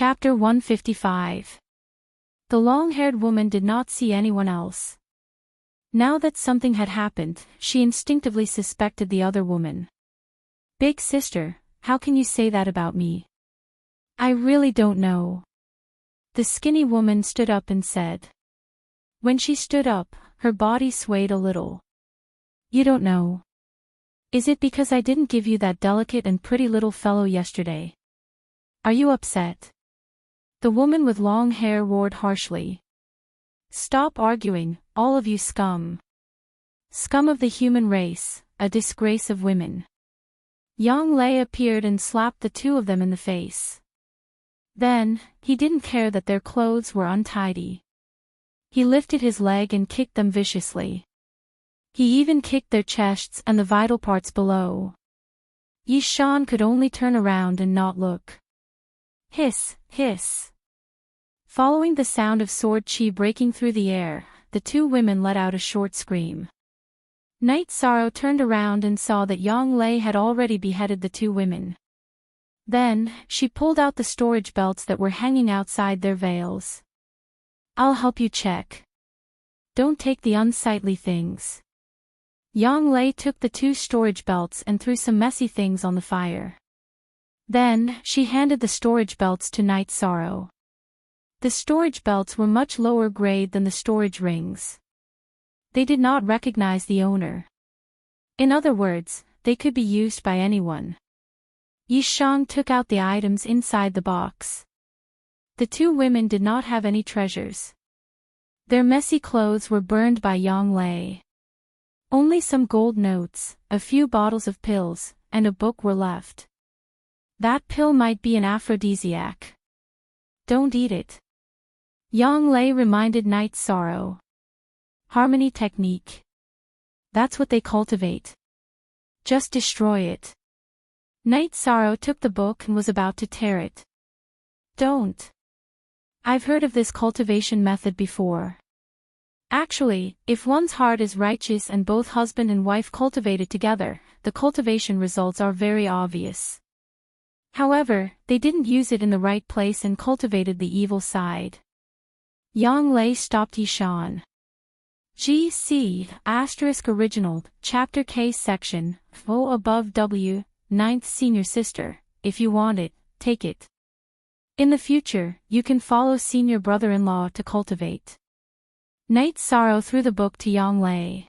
Chapter 155. The long-haired woman did not see anyone else. Now that something had happened, she instinctively suspected the other woman. "Big sister, how can you say that about me?" "I really don't know." The skinny woman stood up and said. When she stood up, her body swayed a little. "You don't know? Is it because I didn't give you that delicate and pretty little fellow yesterday? Are you upset?" The woman with long hair roared harshly. "Stop arguing, all of you scum. Scum of the human race, a disgrace of women." Yang Lei appeared and slapped the two of them in the face. Then, he didn't care that their clothes were untidy. He lifted his leg and kicked them viciously. He even kicked their chests and the vital parts below. Yi Shan could only turn around and not look. Hiss, hiss. Following the sound of sword chi breaking through the air, the two women let out a short scream. Night Sorrow turned around and saw that Yang Lei had already beheaded the two women. Then, she pulled out the storage belts that were hanging outside their veils. "I'll help you check. Don't take the unsightly things." Yang Lei took the two storage belts and threw some messy things on the fire. Then, she handed the storage belts to Night Sorrow. The storage belts were much lower grade than the storage rings. They did not recognize the owner. In other words, they could be used by anyone. Yi Shan took out the items inside the box. The two women did not have any treasures. Their messy clothes were burned by Yang Lei. Only some gold notes, a few bottles of pills, and a book were left. That pill might be an aphrodisiac. Don't eat it. Yang Lei reminded Night Sorrow. Harmony technique. That's what they cultivate. Just destroy it. Night Sorrow took the book and was about to tear it. Don't. I've heard of this cultivation method before. Actually, if one's heart is righteous and both husband and wife cultivate it together, the cultivation results are very obvious. However, they didn't use it in the right place and cultivated the evil side. Yang Lei stopped Yi Shan. G.C. * original, Chapter K section, O above W, 9th Senior Sister, if you want it, take it. In the future, you can follow senior brother-in-law to cultivate. Night Sorrow threw the book to Yang Lei.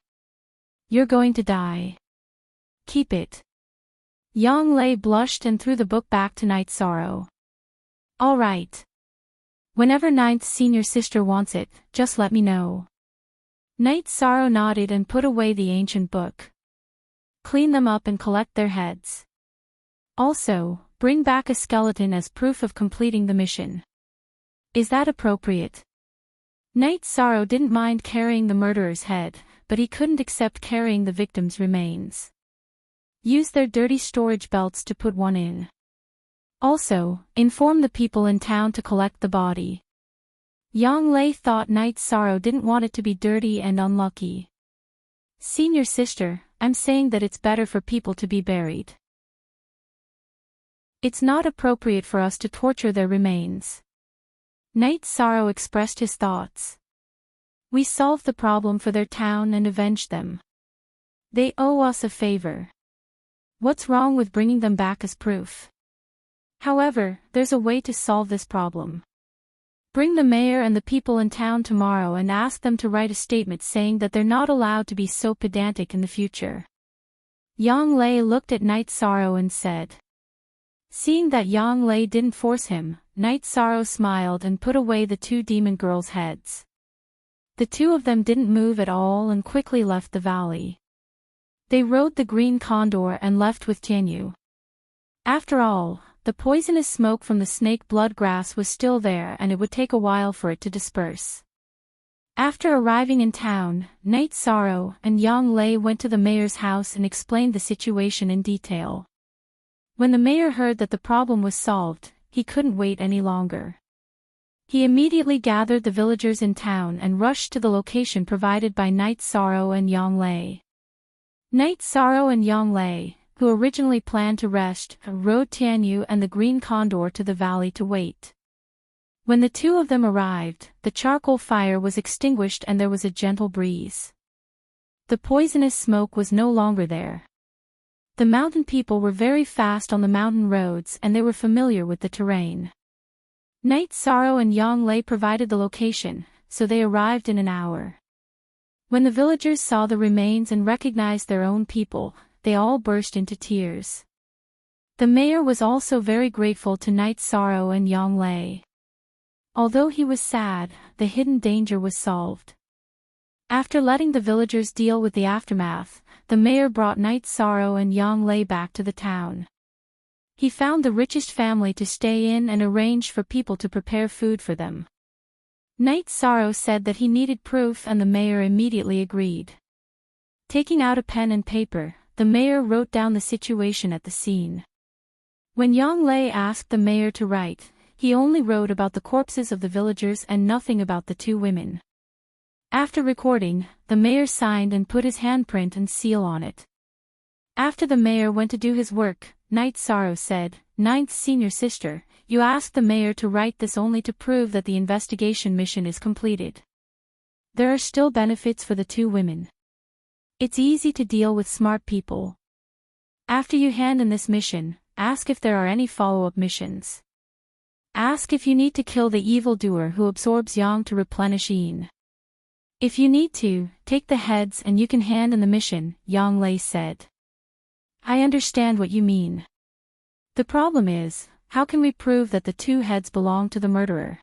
You're going to die. Keep it. Yang Lei blushed and threw the book back to Night Sorrow. All right. Whenever 9th Senior Sister wants it, just let me know. Night Sorrow nodded and put away the ancient book. Clean them up and collect their heads. Also, bring back a skeleton as proof of completing the mission. Is that appropriate? Night Sorrow didn't mind carrying the murderer's head, but he couldn't accept carrying the victim's remains. Use their dirty storage belts to put one in. Also, inform the people in town to collect the body. Yang Lei thought Night Sorrow didn't want it to be dirty and unlucky. Senior Sister, I'm saying that it's better for people to be buried. It's not appropriate for us to torture their remains. Night Sorrow expressed his thoughts. We solved the problem for their town and avenged them. They owe us a favor. What's wrong with bringing them back as proof? However, there's a way to solve this problem. Bring the mayor and the people in town tomorrow and ask them to write a statement saying that they're not allowed to be so pedantic in the future. Yang Lei looked at Night Sorrow and said. Seeing that Yang Lei didn't force him, Night Sorrow smiled and put away the two demon girls' heads. The two of them didn't move at all and quickly left the valley. They rode the green condor and left with Tianyu. After all, the poisonous smoke from the snake blood grass was still there and it would take a while for it to disperse. After arriving in town, Night Sorrow and Yang Lei went to the mayor's house and explained the situation in detail. When the mayor heard that the problem was solved, he couldn't wait any longer. He immediately gathered the villagers in town and rushed to the location provided by Night Sorrow and Yang Lei. Night Sorrow and Yang Lei, who originally planned to rest, rode Tianyu and the green condor to the valley to wait. When the two of them arrived, the charcoal fire was extinguished and there was a gentle breeze. The poisonous smoke was no longer there. The mountain people were very fast on the mountain roads and they were familiar with the terrain. Night Sorrow and Yang Lei provided the location, so they arrived in an hour. When the villagers saw the remains and recognized their own people, they all burst into tears. The mayor was also very grateful to Night Sorrow and Yang Lei. Although he was sad, the hidden danger was solved. After letting the villagers deal with the aftermath, the mayor brought Night Sorrow and Yang Lei back to the town. He found the richest family to stay in and arranged for people to prepare food for them. Night Sorrow said that he needed proof and the mayor immediately agreed. Taking out a pen and paper, the mayor wrote down the situation at the scene. When Yang Lei asked the mayor to write, he only wrote about the corpses of the villagers and nothing about the two women. After recording, the mayor signed and put his handprint and seal on it. After the mayor went to do his work, Night Sorrow said, "Ninth senior sister, you asked the mayor to write this only to prove that the investigation mission is completed. There are still benefits for the two women. It's easy to deal with smart people. After you hand in this mission, ask if there are any follow-up missions. Ask if you need to kill the evildoer who absorbs yang to replenish yin. If you need to, take the heads and you can hand in the mission," Yang Lei said. "I understand what you mean. The problem is, how can we prove that the two heads belong to the murderer?"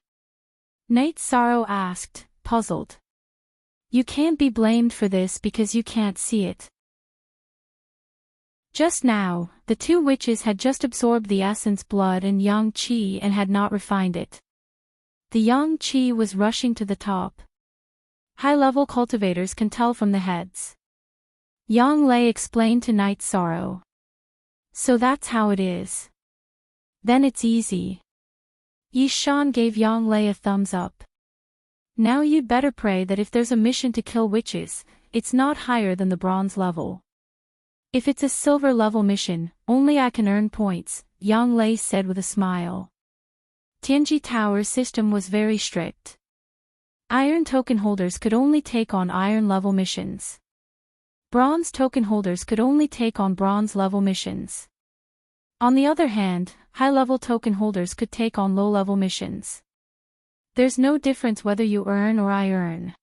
Night Sorrow asked, puzzled. "You can't be blamed for this because you can't see it." Just now, the two witches had just absorbed the essence blood and yang qi and had not refined it. The yang qi was rushing to the top. High-level cultivators can tell from the heads. Yang Lei explained to Night Sorrow. "So that's how it is. Then it's easy." Yi Shan gave Yang Lei a thumbs up. "Now you'd better pray that if there's a mission to kill witches, it's not higher than the bronze level. If it's a silver level mission, only I can earn points," Yang Lei said with a smile. Tianji Tower's system was very strict. Iron token holders could only take on iron level missions. Bronze token holders could only take on bronze level missions. On the other hand, high-level token holders could take on low-level missions. There's no difference whether you earn or I earn.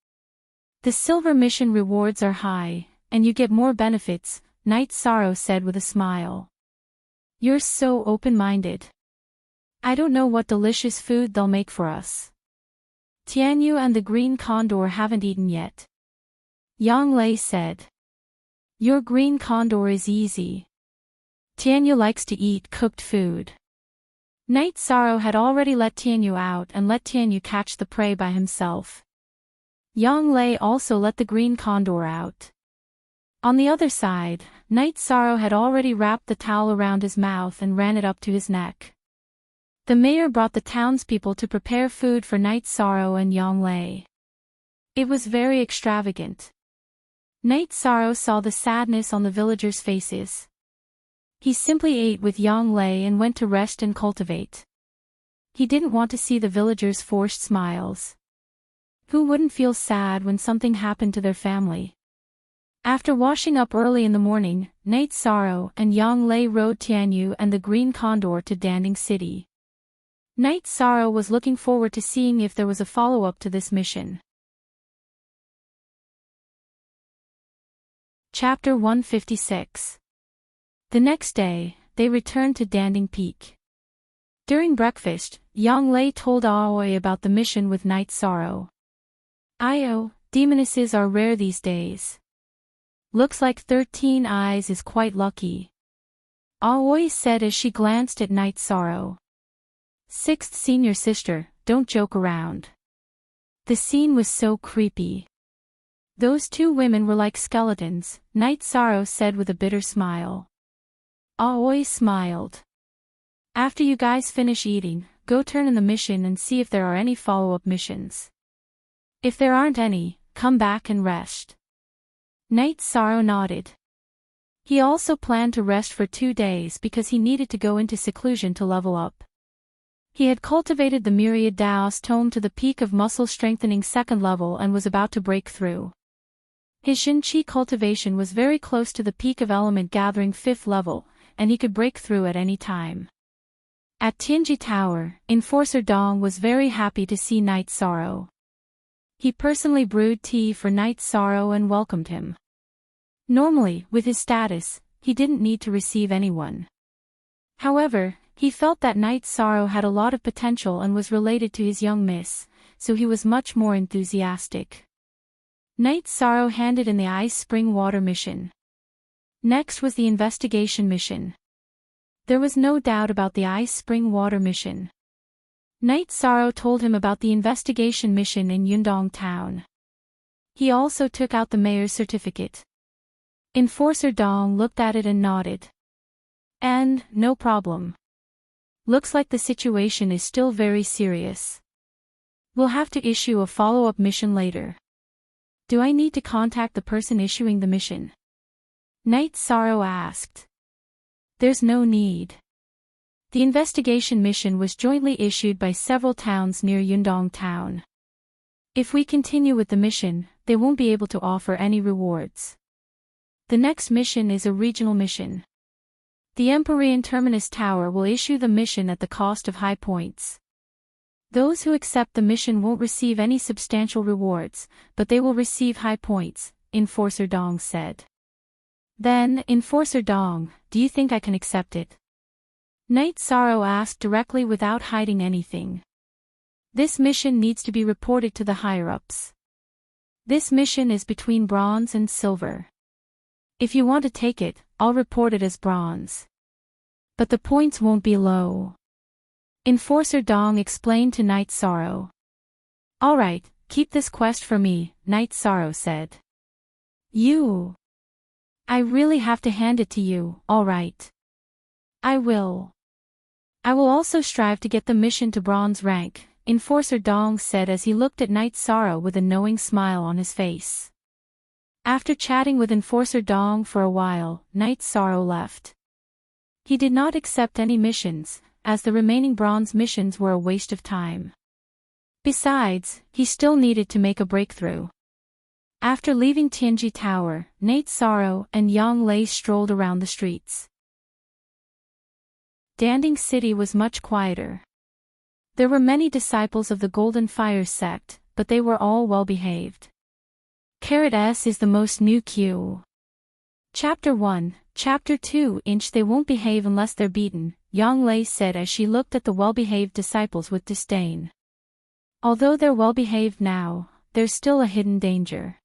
The silver mission rewards are high, and you get more benefits, Night Sorrow said with a smile. "You're so open-minded. I don't know what delicious food they'll make for us. Tianyu and the green condor haven't eaten yet." Yang Lei said. "Your green condor is easy. Tianyu likes to eat cooked food." Night Sorrow had already let Tianyu out and let Tianyu catch the prey by himself. Yang Lei also let the green condor out. On the other side, Night Sorrow had already wrapped the towel around his mouth and ran it up to his neck. The mayor brought the townspeople to prepare food for Night Sorrow and Yang Lei. It was very extravagant. Night Sorrow saw the sadness on the villagers' faces. He simply ate with Yang Lei and went to rest and cultivate. He didn't want to see the villagers' forced smiles. Who wouldn't feel sad when something happened to their family? After washing up early in the morning, Night Sorrow and Yang Lei rode Tianyu and the green condor to Danding City. Night Sorrow was looking forward to seeing if there was a follow-up to this mission. Chapter 156. The next day, they returned to Danding Peak. During breakfast, Yang Lei told Aoi about the mission with Night Sorrow. "Io, demonesses are rare these days. Looks like 13 eyes is quite lucky," Aoi said as she glanced at Night Sorrow. "Sixth senior sister, don't joke around." The scene was so creepy. "Those two women were like skeletons," Night Sorrow said with a bitter smile. Aoi smiled. "After you guys finish eating, go turn in the mission and see if there are any follow-up missions. If there aren't any, come back and rest." Night Sorrow nodded. He also planned to rest for 2 days because he needed to go into seclusion to level up. He had cultivated the myriad Daos tome to the peak of muscle-strengthening second level and was about to break through. His Shin-Chi cultivation was very close to the peak of element gathering fifth level, and he could break through at any time. At Tianji Tower, Enforcer Dong was very happy to see Night Sorrow. He personally brewed tea for Night Sorrow and welcomed him. Normally, with his status, he didn't need to receive anyone. However, he felt that Night Sorrow had a lot of potential and was related to his young miss, so he was much more enthusiastic. Night Sorrow handed in the Ice Spring Water mission. Next was the investigation mission. There was no doubt about the Ice Spring Water mission. Night Sorrow told him about the investigation mission in Yundong Town. He also took out the mayor's certificate. Enforcer Dong looked at it and nodded. And, no problem. Looks like the situation is still very serious. We'll have to issue a follow-up mission later. Do I need to contact the person issuing the mission? Night Sorrow asked. There's no need. The investigation mission was jointly issued by several towns near Yundong Town. If we continue with the mission, they won't be able to offer any rewards. The next mission is a regional mission. The Empyrean Terminus Tower will issue the mission at the cost of high points. Those who accept the mission won't receive any substantial rewards, but they will receive high points, Enforcer Dong said. Then, Enforcer Dong, do you think I can accept it? Night Sorrow asked directly without hiding anything. This mission needs to be reported to the higher-ups. This mission is between bronze and silver. If you want to take it, I'll report it as bronze. But the points won't be low. Enforcer Dong explained to Night Sorrow. Alright, keep this quest for me, Night Sorrow said. I really have to hand it to you, alright. I will. I will also strive to get the mission to bronze rank, Enforcer Dong said as he looked at Night Sorrow with a knowing smile on his face. After chatting with Enforcer Dong for a while, Night Sorrow left. He did not accept any missions, as the remaining bronze missions were a waste of time. Besides, he still needed to make a breakthrough. After leaving Tianji Tower, Night Sorrow and Yang Lei strolled around the streets. Danding City was much quieter. There were many disciples of the Golden Fire sect, but they were all well-behaved. S is the most new Q. Chapter 1, Chapter 2 They won't behave unless they're beaten, Yang Lei said as she looked at the well-behaved disciples with disdain. Although they're well-behaved now, there's still a hidden danger.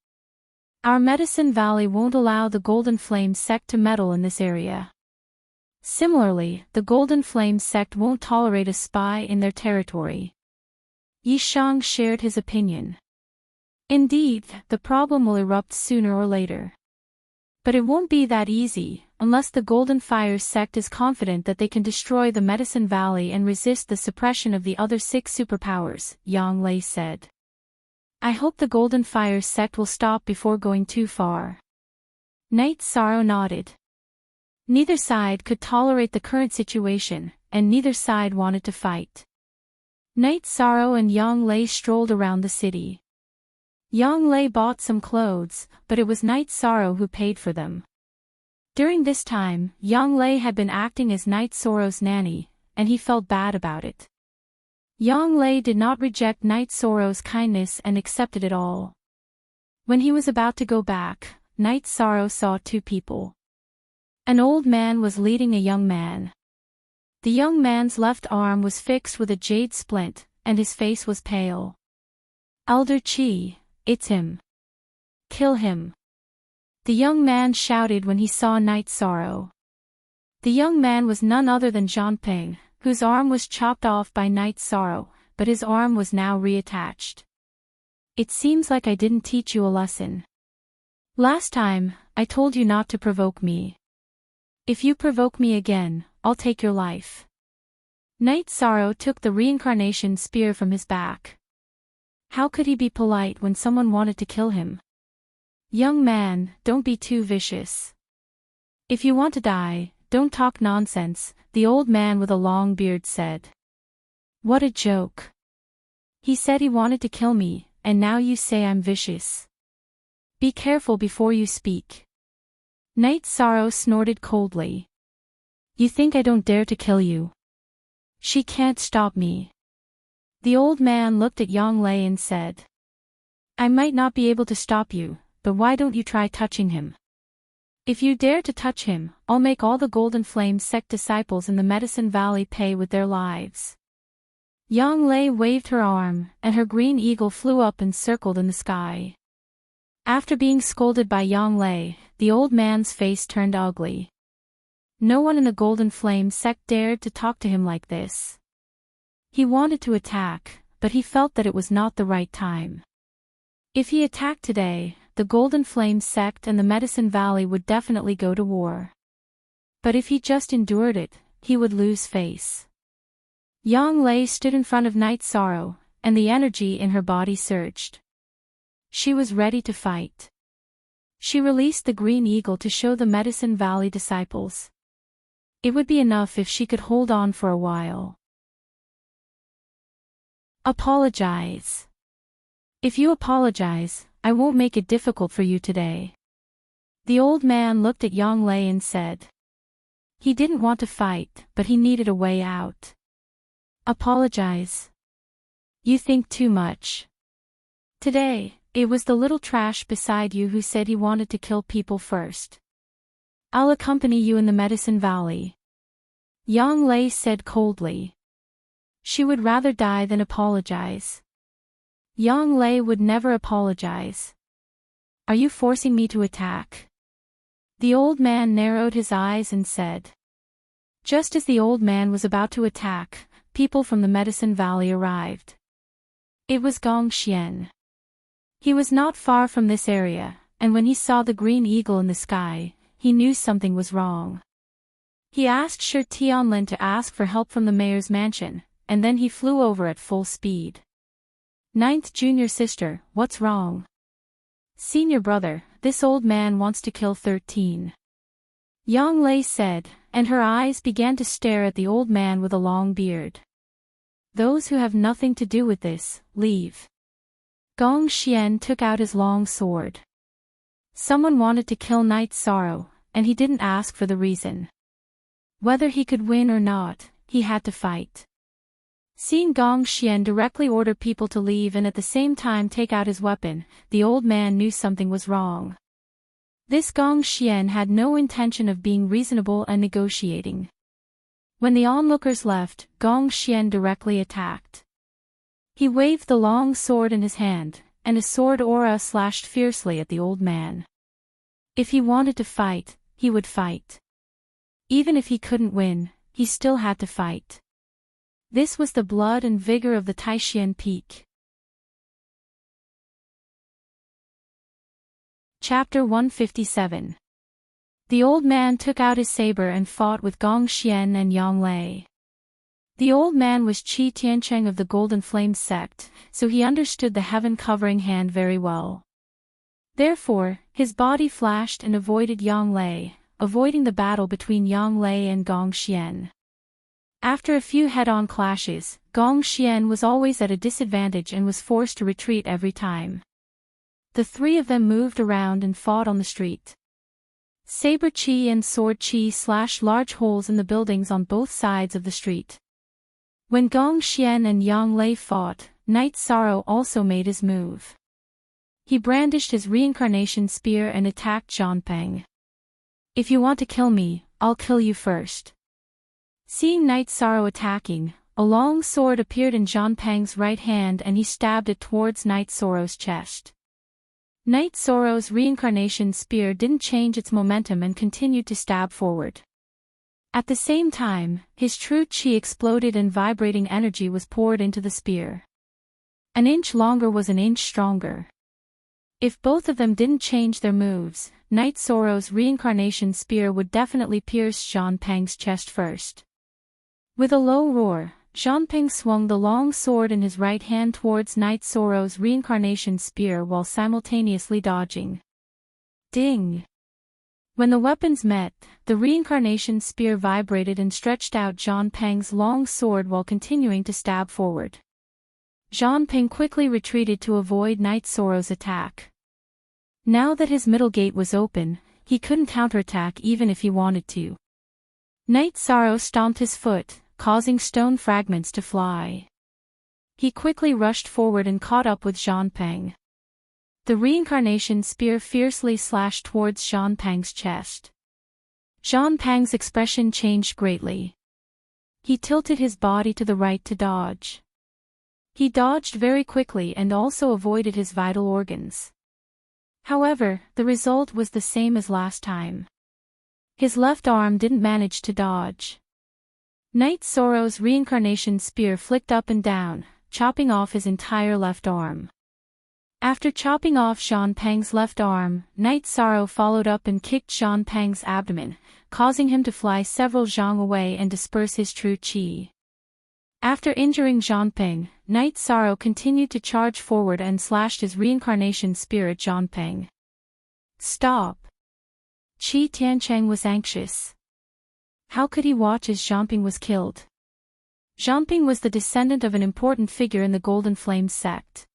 Our Medicine Valley won't allow the Golden Flame sect to meddle in this area. Similarly, the Golden Flame sect won't tolerate a spy in their territory. Yi Shang shared his opinion. Indeed, the problem will erupt sooner or later. But it won't be that easy, unless the Golden Fire sect is confident that they can destroy the Medicine Valley and resist the suppression of the other 6 superpowers, Yang Lei said. I hope the Golden Fire sect will stop before going too far. Night Sorrow nodded. Neither side could tolerate the current situation, and neither side wanted to fight. Night Sorrow and Yang Lei strolled around the city. Yang Lei bought some clothes, but it was Night Sorrow who paid for them. During this time, Yang Lei had been acting as Night Sorrow's nanny, and he felt bad about it. Yang Lei did not reject Night Sorrow's kindness and accepted it all. When he was about to go back, Night Sorrow saw 2 people. An old man was leading a young man. The young man's left arm was fixed with a jade splint, and his face was pale. Elder Chi, it's him. Kill him. The young man shouted when he saw Night Sorrow. The young man was none other than Zhang Ping, whose arm was chopped off by Night Sorrow, but his arm was now reattached. It seems like I didn't teach you a lesson. Last time, I told you not to provoke me. If you provoke me again, I'll take your life. Night Sorrow took the reincarnation spear from his back. How could he be polite when someone wanted to kill him? Young man, don't be too vicious. If you want to die, don't talk nonsense, the old man with a long beard said. What a joke. He said he wanted to kill me, and now you say I'm vicious. Be careful before you speak. Night Sorrow snorted coldly. You think I don't dare to kill you? She can't stop me. The old man looked at Yang Lei and said, I might not be able to stop you, but why don't you try touching him? If you dare to touch him, I'll make all the Golden Flame sect disciples in the Medicine Valley pay with their lives. Yang Lei waved her arm, and her green eagle flew up and circled in the sky. After being scolded by Yang Lei, the old man's face turned ugly. No one in the Golden Flame sect dared to talk to him like this. He wanted to attack, but he felt that it was not the right time. If he attacked today, the Golden Flame sect and the Medicine Valley would definitely go to war. But if he just endured it, he would lose face. Yang Lei stood in front of Night Sorrow, and the energy in her body surged. She was ready to fight. She released the green eagle to show the Medicine Valley disciples. It would be enough if she could hold on for a while. Apologize. If you apologize, I won't make it difficult for you today. The old man looked at Yang Lei and said. He didn't want to fight, but he needed a way out. Apologize. You think too much. Today, it was the little trash beside you who said he wanted to kill people first. I'll accompany you in the Medicine Valley. Yang Lei said coldly. She would rather die than apologize. Yang Lei would never apologize. Are you forcing me to attack? The old man narrowed his eyes and said. Just as the old man was about to attack, people from the Medicine Valley arrived. It was Gong Xian. He was not far from this area, and when he saw the green eagle in the sky, he knew something was wrong. He asked Shi Tianlin to ask for help from the mayor's mansion, and then he flew over at full speed. Ninth junior sister, what's wrong? Senior brother, this old man wants to kill 13. Yang Lei said, and her eyes began to stare at the old man with a long beard. Those who have nothing to do with this, leave. Gong Xian took out his long sword. Someone wanted to kill Night Sorrow, and he didn't ask for the reason. Whether he could win or not, he had to fight. Seeing Gong Xian directly order people to leave and at the same time take out his weapon, the old man knew something was wrong. This Gong Xian had no intention of being reasonable and negotiating. When the onlookers left, Gong Xian directly attacked. He waved the long sword in his hand, and a sword aura slashed fiercely at the old man. If he wanted to fight, he would fight. Even if he couldn't win, he still had to fight. This was the blood and vigor of the Taishan Peak. Chapter 157. The old man took out his saber and fought with Gong Xian and Yang Lei. The old man was Qi Tiancheng of the Golden Flame sect, so he understood the heaven-covering hand very well. Therefore, his body flashed and avoided Yang Lei, avoiding the battle between Yang Lei and Gong Xian. After a few head-on clashes, Gong Xian was always at a disadvantage and was forced to retreat every time. The three of them moved around and fought on the street. Saber Qi and Sword Qi slashed large holes in the buildings on both sides of the street. When Gong Xian and Yang Lei fought, Night Sorrow also made his move. He brandished his reincarnation spear and attacked Zhanpeng. If you want to kill me, I'll kill you first. Seeing Night Sorrow attacking, a long sword appeared in Zhanpeng's right hand and he stabbed it towards Night Sorrow's chest. Night Sorrow's reincarnation spear didn't change its momentum and continued to stab forward. At the same time, his true Qi exploded and vibrating energy was poured into the spear. An inch longer was an inch stronger. If both of them didn't change their moves, Night Sorrow's reincarnation spear would definitely pierce Zhanpeng's chest first. With a low roar, Zhanpeng swung the long sword in his right hand towards Night Sorrow's reincarnation spear while simultaneously dodging. Ding! When the weapons met, the reincarnation spear vibrated and stretched out Zhang Peng's long sword while continuing to stab forward. Zhang Peng quickly retreated to avoid Night Sorrow's attack. Now that his middle gate was open, he couldn't counterattack even if he wanted to. Night Sorrow stomped his foot, causing stone fragments to fly. He quickly rushed forward and caught up with Zhang Peng. The reincarnation spear fiercely slashed towards Zhang Peng's chest. Zhang Peng's expression changed greatly. He tilted his body to the right to dodge. He dodged very quickly and also avoided his vital organs. However, the result was the same as last time. His left arm didn't manage to dodge. Night Sorrow's reincarnation spear flicked up and down, chopping off his entire left arm. After chopping off Zhang Peng's left arm, Night Sorrow followed up and kicked Zhang Peng's abdomen, causing him to fly several zhang away and disperse his true qi. After injuring Zhang Peng, Night Sorrow continued to charge forward and slashed his reincarnation spear at Zhang Peng. Stop! Qi Tiancheng was anxious. How could he watch as Zhang Peng was killed? Zhang Peng was the descendant of an important figure in the Golden Flame sect.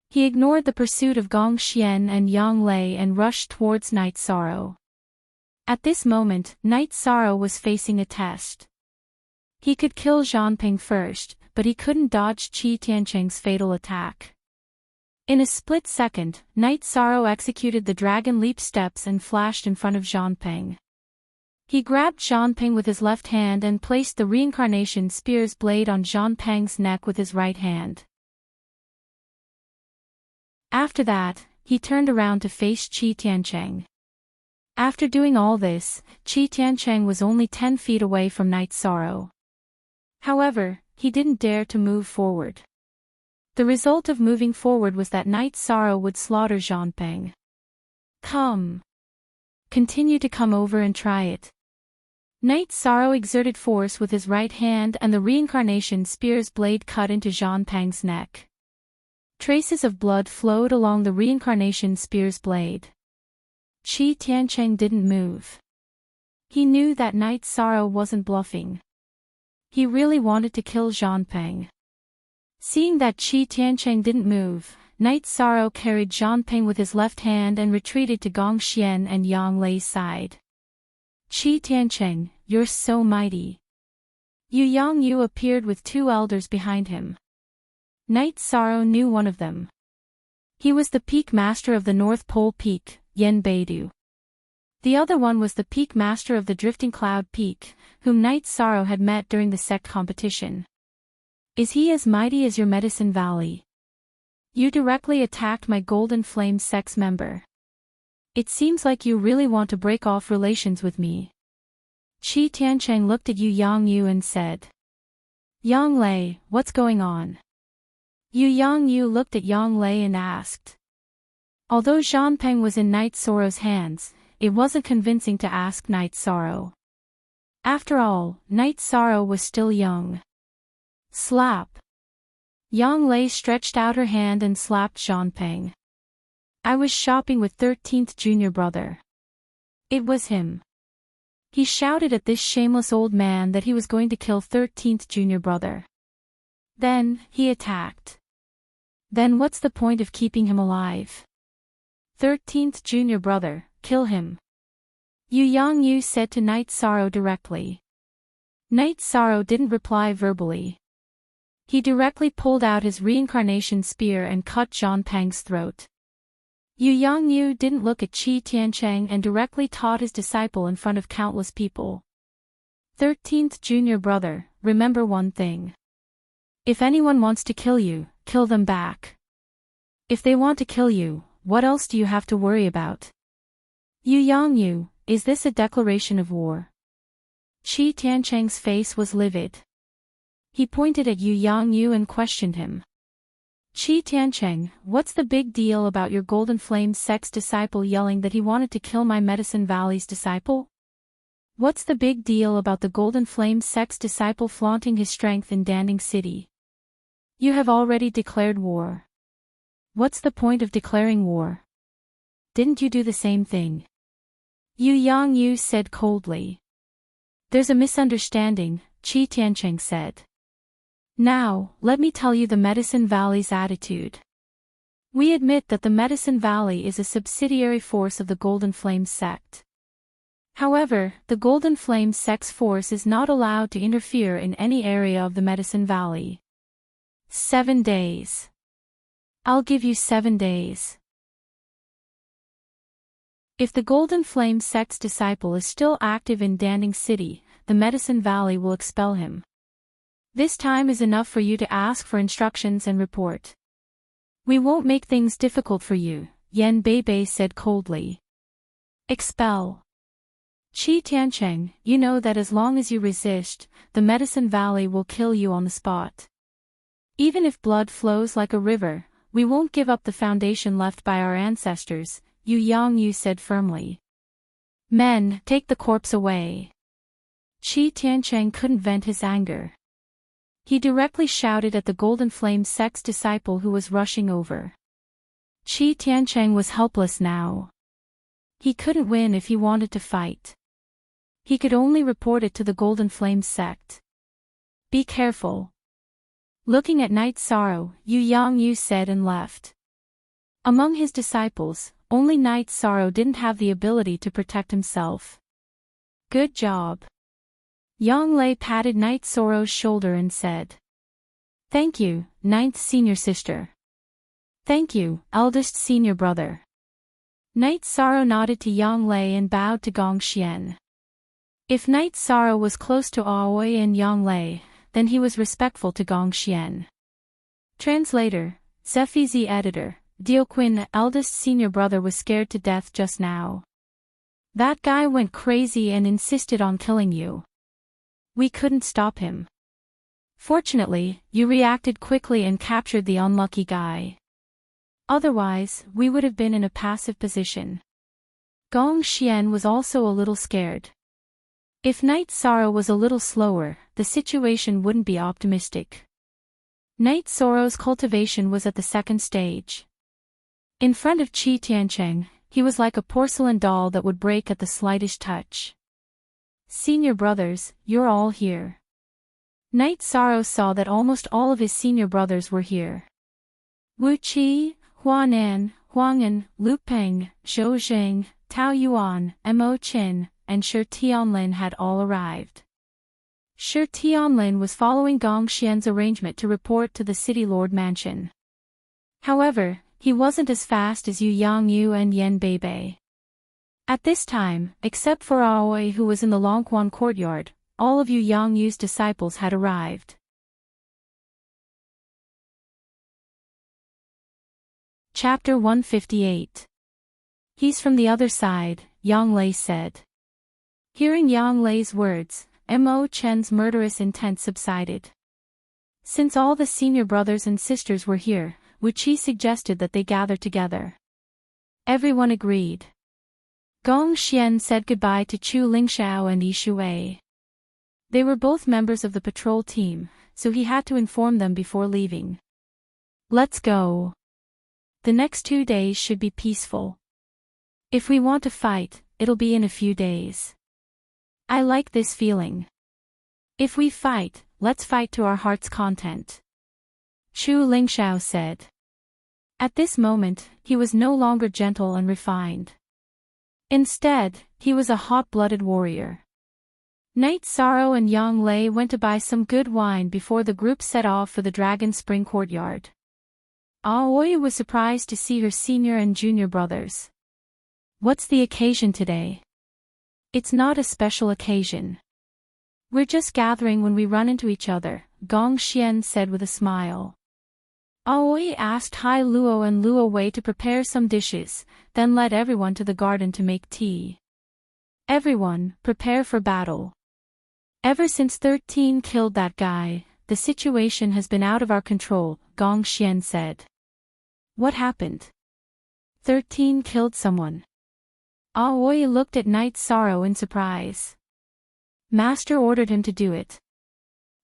He ignored the pursuit of Gong Xian and Yang Lei and rushed towards Night Sorrow. At this moment, Night Sorrow was facing a test. He could kill Zhang Peng first, but he couldn't dodge Qi Tiancheng's fatal attack. In a split second, Night Sorrow executed the dragon leap steps and flashed in front of Zhang Peng. He grabbed Zhang Peng with his left hand and placed the reincarnation spear's blade on Zhang Peng's neck with his right hand. After that, he turned around to face Qi Tiancheng. After doing all this, Qi Tiancheng was only 10 feet away from Night Sorrow. However, he didn't dare to move forward. The result of moving forward was that Night Sorrow would slaughter Zhang Peng. Come. Continue to come over and try it. Night Sorrow exerted force with his right hand and the reincarnation spear's blade cut into Zhang Peng's neck. Traces of blood flowed along the reincarnation spear's blade. Qi Tiancheng didn't move. He knew that Night Sorrow wasn't bluffing. He really wanted to kill Zhang Peng. Seeing that Qi Tiancheng didn't move, Night Sorrow carried Zhang Peng with his left hand and retreated to Gong Xian and Yang Lei's side. Qi Tiancheng, you're so mighty. Yu Yangyu appeared with 2 elders behind him. Night Sorrow knew one of them. He was the peak master of the North Pole Peak, Yen Beidu. The other one was the peak master of the Drifting Cloud Peak, whom Night Sorrow had met during the sect competition. Is he as mighty as your Medicine Valley? You directly attacked my Golden Flame sect's member. It seems like you really want to break off relations with me. Qi Tiancheng looked at Yu Yangyu and said. Yang Lei, what's going on? Yu Yangyu looked at Yang Lei and asked. Although Zhang Peng was in Night Sorrow's hands, it wasn't convincing to ask Night Sorrow. After all, Night Sorrow was still young. Slap. Yang Lei stretched out her hand and slapped Zhang Peng. I was shopping with 13th junior brother. It was him. He shouted at this shameless old man that he was going to kill 13th junior brother. Then, he attacked. Then what's the point of keeping him alive? 13th junior brother, kill him. Yu Yangyu said to Night Sorrow directly. Night Sorrow didn't reply verbally. He directly pulled out his reincarnation spear and cut Zhang Peng's throat. Yu Yangyu didn't look at Qi Tiancheng and directly taught his disciple in front of countless people. 13th junior brother, remember one thing. If anyone wants to kill you, kill them back. If they want to kill you, what else do you have to worry about? Yu Yangyu, is this a declaration of war? Qi Tiancheng's face was livid. He pointed at Yu Yangyu and questioned him. Qi Tiancheng, what's the big deal about your Golden Flame sect's disciple yelling that he wanted to kill my Medicine Valley's disciple? What's the big deal about the Golden Flame sect's disciple flaunting his strength in Danding City? You have already declared war. What's the point of declaring war? Didn't you do the same thing? Yu Yangyu said coldly. There's a misunderstanding, Qi Tiancheng said. Now, let me tell you the Medicine Valley's attitude. We admit that the Medicine Valley is a subsidiary force of the Golden Flame sect. However, the Golden Flame sect's force is not allowed to interfere in any area of the Medicine Valley. 7 days. I'll give you 7 days. If the Golden Flame sect's disciple is still active in Danding City, the Medicine Valley will expel him. This time is enough for you to ask for instructions and report. We won't make things difficult for you, Yan Beibei said coldly. Expel. Qi Tiancheng, you know that as long as you resist, the Medicine Valley will kill you on the spot. Even if blood flows like a river, we won't give up the foundation left by our ancestors, Yu Yangyu said firmly. Men, take the corpse away. Qi Tiancheng couldn't vent his anger. He directly shouted at the Golden Flame sect's disciple who was rushing over. Qi Tiancheng was helpless now. He couldn't win if he wanted to fight. He could only report it to the Golden Flame sect. Be careful. Looking at Night Sorrow, Yu Yangyu said and left. Among his disciples, only Night Sorrow didn't have the ability to protect himself. Good job. Yang Lei patted Night Sorrow's shoulder and said. Thank you, ninth senior sister. Thank you, eldest senior brother. Night Sorrow nodded to Yang Lei and bowed to Gong Xian. If Night Sorrow was close to Aoi and Yang Lei, then he was respectful to Gong Xian. Translator, Zefizi editor, Dioquin, eldest senior brother was scared to death just now. That guy went crazy and insisted on killing you. We couldn't stop him. Fortunately, you reacted quickly and captured the unlucky guy. Otherwise, we would have been in a passive position. Gong Xian was also a little scared. If Night Sorrow was a little slower, the situation wouldn't be optimistic. Night Sorrow's cultivation was at the second stage. In front of Qi Tiancheng, he was like a porcelain doll that would break at the slightest touch. Senior brothers, you're all here. Night Sorrow saw that almost all of his senior brothers were here. Wu Qi, Huanan, Huang'an, Lu Peng, Zhou Zheng, Tao Yuan, Mo Qin, and Shi Tianlin had all arrived. Shi Tianlin was following Gong Xian's arrangement to report to the City Lord Mansion. However, he wasn't as fast as Yu Yangyu and Yan Beibei. At this time, except for Aoi who was in the Longquan courtyard, all of Yu Yangyu's disciples had arrived. Chapter 158. He's from the other side, Yang Lei said. Hearing Yang Lei's words, Mo Chen's murderous intent subsided. Since all the senior brothers and sisters were here, Wu Qi suggested that they gather together. Everyone agreed. Gong Xian said goodbye to Chu Lingxiao and Yi Shuwei. They were both members of the patrol team, so he had to inform them before leaving. Let's go. The next 2 days should be peaceful. If we want to fight, it'll be in a few days. I like this feeling. If we fight, let's fight to our heart's content. Chu Lingxiao said. At this moment, he was no longer gentle and refined. Instead, he was a hot-blooded warrior. Night Sorrow and Yang Lei went to buy some good wine before the group set off for the Dragon Spring courtyard. Aoi was surprised to see her senior and junior brothers. What's the occasion today? It's not a special occasion. We're just gathering when we run into each other, Gong Xian said with a smile. Aoi asked Hai Luo and Luo Wei to prepare some dishes, then led everyone to the garden to make tea. Everyone, prepare for battle. Ever since 13 killed that guy, the situation has been out of our control, Gong Xian said. What happened? 13 killed someone. Aoi looked at Night Sorrow in surprise. Master ordered him to do it.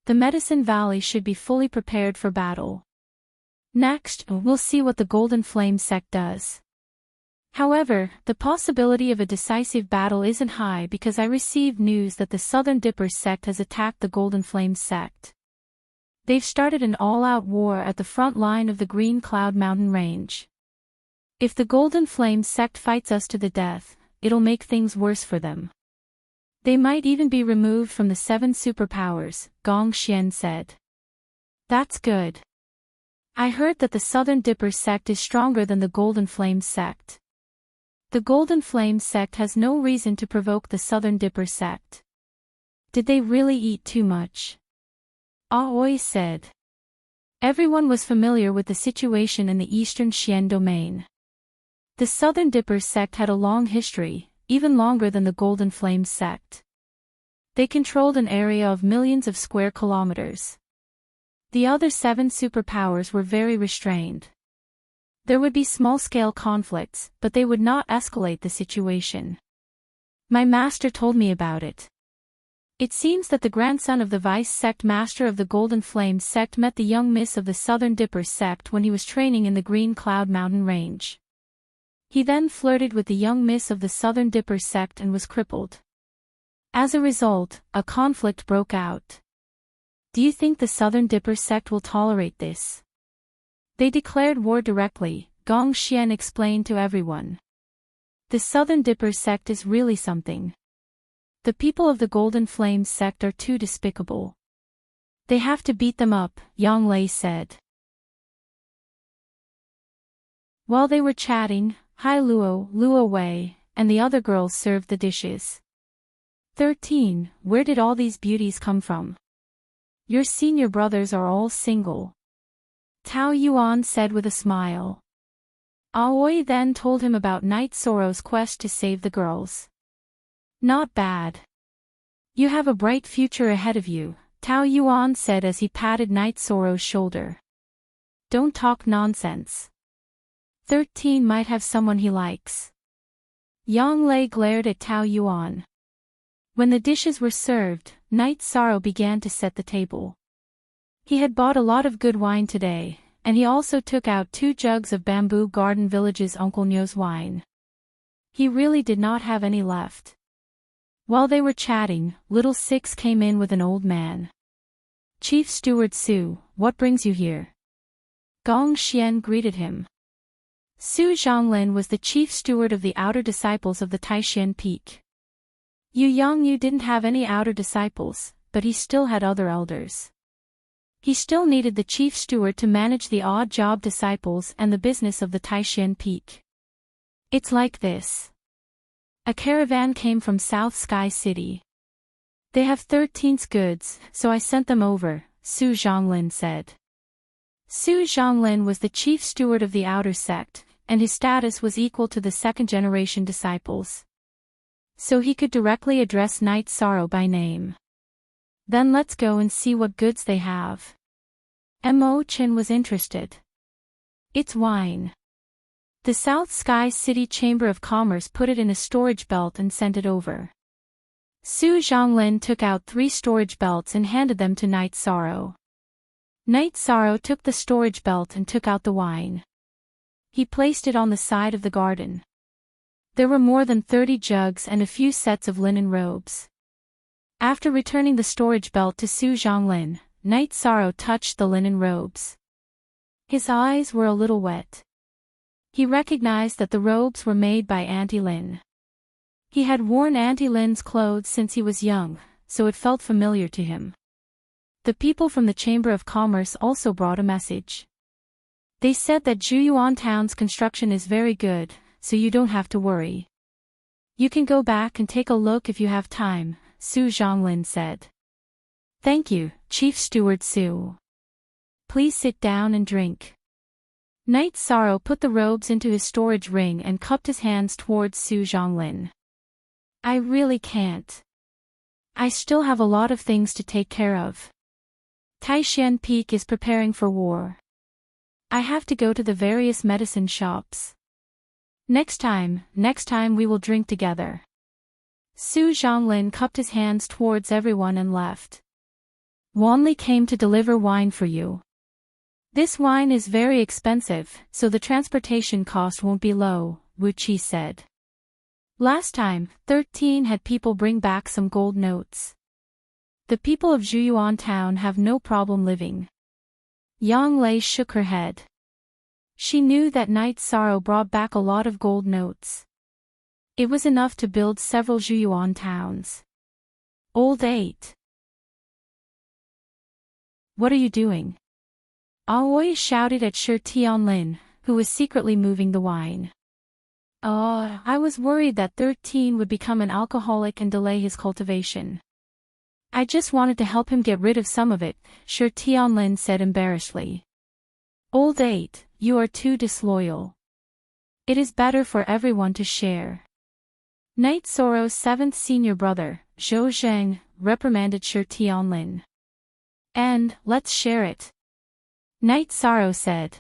The Medicine Valley should be fully prepared for battle. Next, we'll see what the Golden Flame sect does. However, the possibility of a decisive battle isn't high because I received news that the Southern Dippers sect has attacked the Golden Flames sect. They've started an all-out war at the front line of the Green Cloud Mountain Range. If the Golden Flames sect fights us to the death, it'll make things worse for them. They might even be removed from the 7 superpowers, Gong Xian said. That's good. I heard that the Southern Dippers sect is stronger than the Golden Flames sect. The Golden Flames sect has no reason to provoke the Southern Dippers sect. Did they really eat too much? Aoi said. Everyone was familiar with the situation in the Eastern Xian domain. The Southern Dippers sect had a long history, even longer than the Golden Flames sect. They controlled an area of millions of square kilometers. The other 7 superpowers were very restrained. There would be small-scale conflicts, but they would not escalate the situation. My master told me about it. It seems that the grandson of the vice sect master of the Golden Flames sect met the young miss of the Southern Dippers sect when he was training in the Green Cloud Mountain Range. He then flirted with the young miss of the Southern Dippers sect and was crippled. As a result, a conflict broke out. Do you think the Southern Dippers sect will tolerate this? They declared war directly, Gong Xian explained to everyone. The Southern Dippers sect is really something. The people of the Golden Flames sect are too despicable. They have to beat them up, Yang Lei said. While they were chatting, Hai Luo, Luo Wei, and the other girls served the dishes. 13. Where did all these beauties come from? Your senior brothers are all single. Tao Yuan said with a smile. Aoi then told him about Night Sorrow's quest to save the girls. Not bad. You have a bright future ahead of you, Tao Yuan said as he patted Night Sorrow's shoulder. Don't talk nonsense. 13 might have someone he likes. Yang Lei glared at Tao Yuan. When the dishes were served, Night Sorrow began to set the table. He had bought a lot of good wine today, and he also took out 2 jugs of Bamboo Garden Village's Uncle Nyo's wine. He really did not have any left. While they were chatting, Little Six came in with an old man. Chief Steward Su, what brings you here? Gong Xian greeted him. Su Zhonglin was the chief steward of the outer disciples of the Taishan Peak. Yu Yangyu didn't have any outer disciples, but he still had other elders. He still needed the chief steward to manage the odd job disciples and the business of the Taishan Peak. It's like this. A caravan came from South Sky City. They have 13's goods, so I sent them over, Su Zhonglin said. Su Zhonglin was the chief steward of the outer sect, and his status was equal to the second-generation disciples. So he could directly address Night Sorrow by name. Then let's go and see what goods they have. Mo Chin was interested. It's wine. The South Sky City Chamber of Commerce put it in a storage belt and sent it over. Su Zhonglin took out 3 storage belts and handed them to Night Sorrow. Night Sorrow took the storage belt and took out the wine. He placed it on the side of the garden. There were more than 30 jugs and a few sets of linen robes. After returning the storage belt to Su Zhonglin, Night Sorrow touched the linen robes. His eyes were a little wet. He recognized that the robes were made by Auntie Lin. He had worn Auntie Lin's clothes since he was young, so it felt familiar to him. The people from the Chamber of Commerce also brought a message. They said that Juyuan Town's construction is very good, so you don't have to worry. You can go back and take a look if you have time, Su Zhonglin said. Thank you, Chief Steward Su. Please sit down and drink. Night Sorrow put the robes into his storage ring and cupped his hands towards Su Zhonglin. I really can't. I still have a lot of things to take care of. Taishan Peak is preparing for war. I have to go to the various medicine shops. Next time we will drink together. Su Zhonglin cupped his hands towards everyone and left. Wanli came to deliver wine for you. This wine is very expensive, so the transportation cost won't be low, Wu Qi said. Last time, 13 had people bring back some gold notes. The people of Zhuyuan town have no problem living. Yang Lei shook her head. She knew that Night Sorrow brought back a lot of gold notes. It was enough to build several Zhuyuan towns. Old 8. What are you doing? Aoi shouted at Shi Tianlin, who was secretly moving the wine. I was worried that 13 would become an alcoholic and delay his cultivation. I just wanted to help him get rid of some of it, Shi Tianlin said embarrassedly. Old 8, you are too disloyal. It is better for everyone to share. Night Sorrow's 7th senior brother, Zhou Zheng, reprimanded Shi Tianlin. And, let's share it. Night Sorrow said.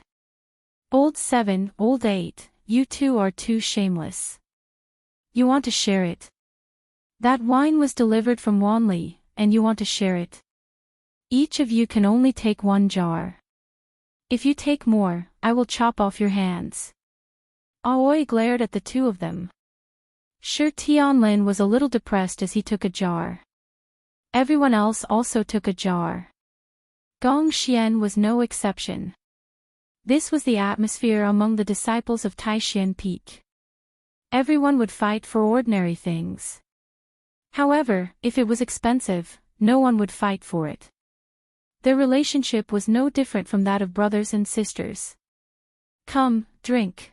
Old 7, Old 8, you two are too shameless. You want to share it. That wine was delivered from Wanli, and you want to share it. Each of you can only take 1 jar. If you take more, I will chop off your hands. Aoi glared at the two of them. Shi Tianlin was a little depressed as he took a jar. Everyone else also took a jar. Gong Xian was no exception. This was the atmosphere among the disciples of Taishan Peak. Everyone would fight for ordinary things. However, if it was expensive, no one would fight for it. Their relationship was no different from that of brothers and sisters. Come, drink.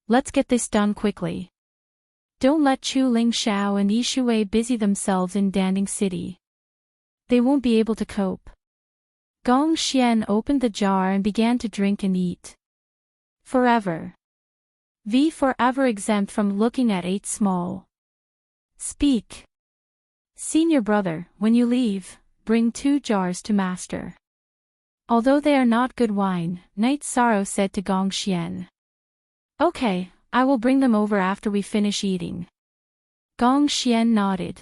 Let's get this done quickly. Don't let Chu Lingxiao and Yishui busy themselves in Danding City. They won't be able to cope. Gong Xian opened the jar and began to drink and eat. Forever. Forever exempt from looking at 8 small. Speak. Senior brother, when you leave, bring 2 jars to master. Although they are not good wine, Night Sorrow said to Gong Xian. Okay, I will bring them over after we finish eating. Gong Xian nodded.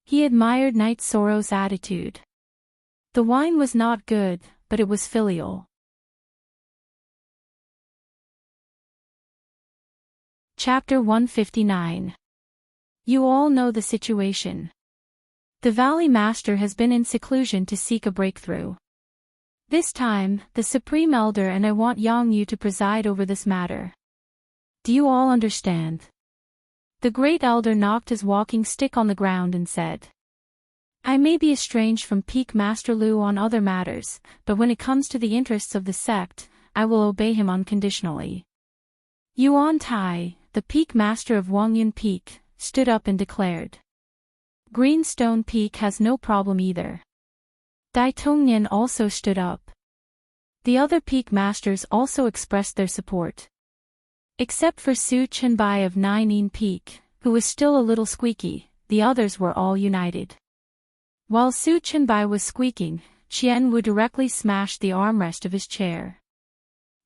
He admired Night Sorrow's attitude. The wine was not good, but it was filial. Chapter 159. You all know the situation. The Valley Master has been in seclusion to seek a breakthrough. This time, the Supreme Elder and I want Yang Yu to preside over this matter. Do you all understand? The Great Elder knocked his walking stick on the ground and said. I may be estranged from Peak Master Lu on other matters, but when it comes to the interests of the sect, I will obey him unconditionally. Yuan Tai, the Peak Master of Wangyun Peak, stood up and declared. Greenstone Peak has no problem either. Dai Tongnian also stood up. The other Peak Masters also expressed their support. Except for Su Chenbai of Nainin Peak, who was still a little squeaky, the others were all united. While Su Chenbai was squeaking, Qian Wu directly smashed the armrest of his chair.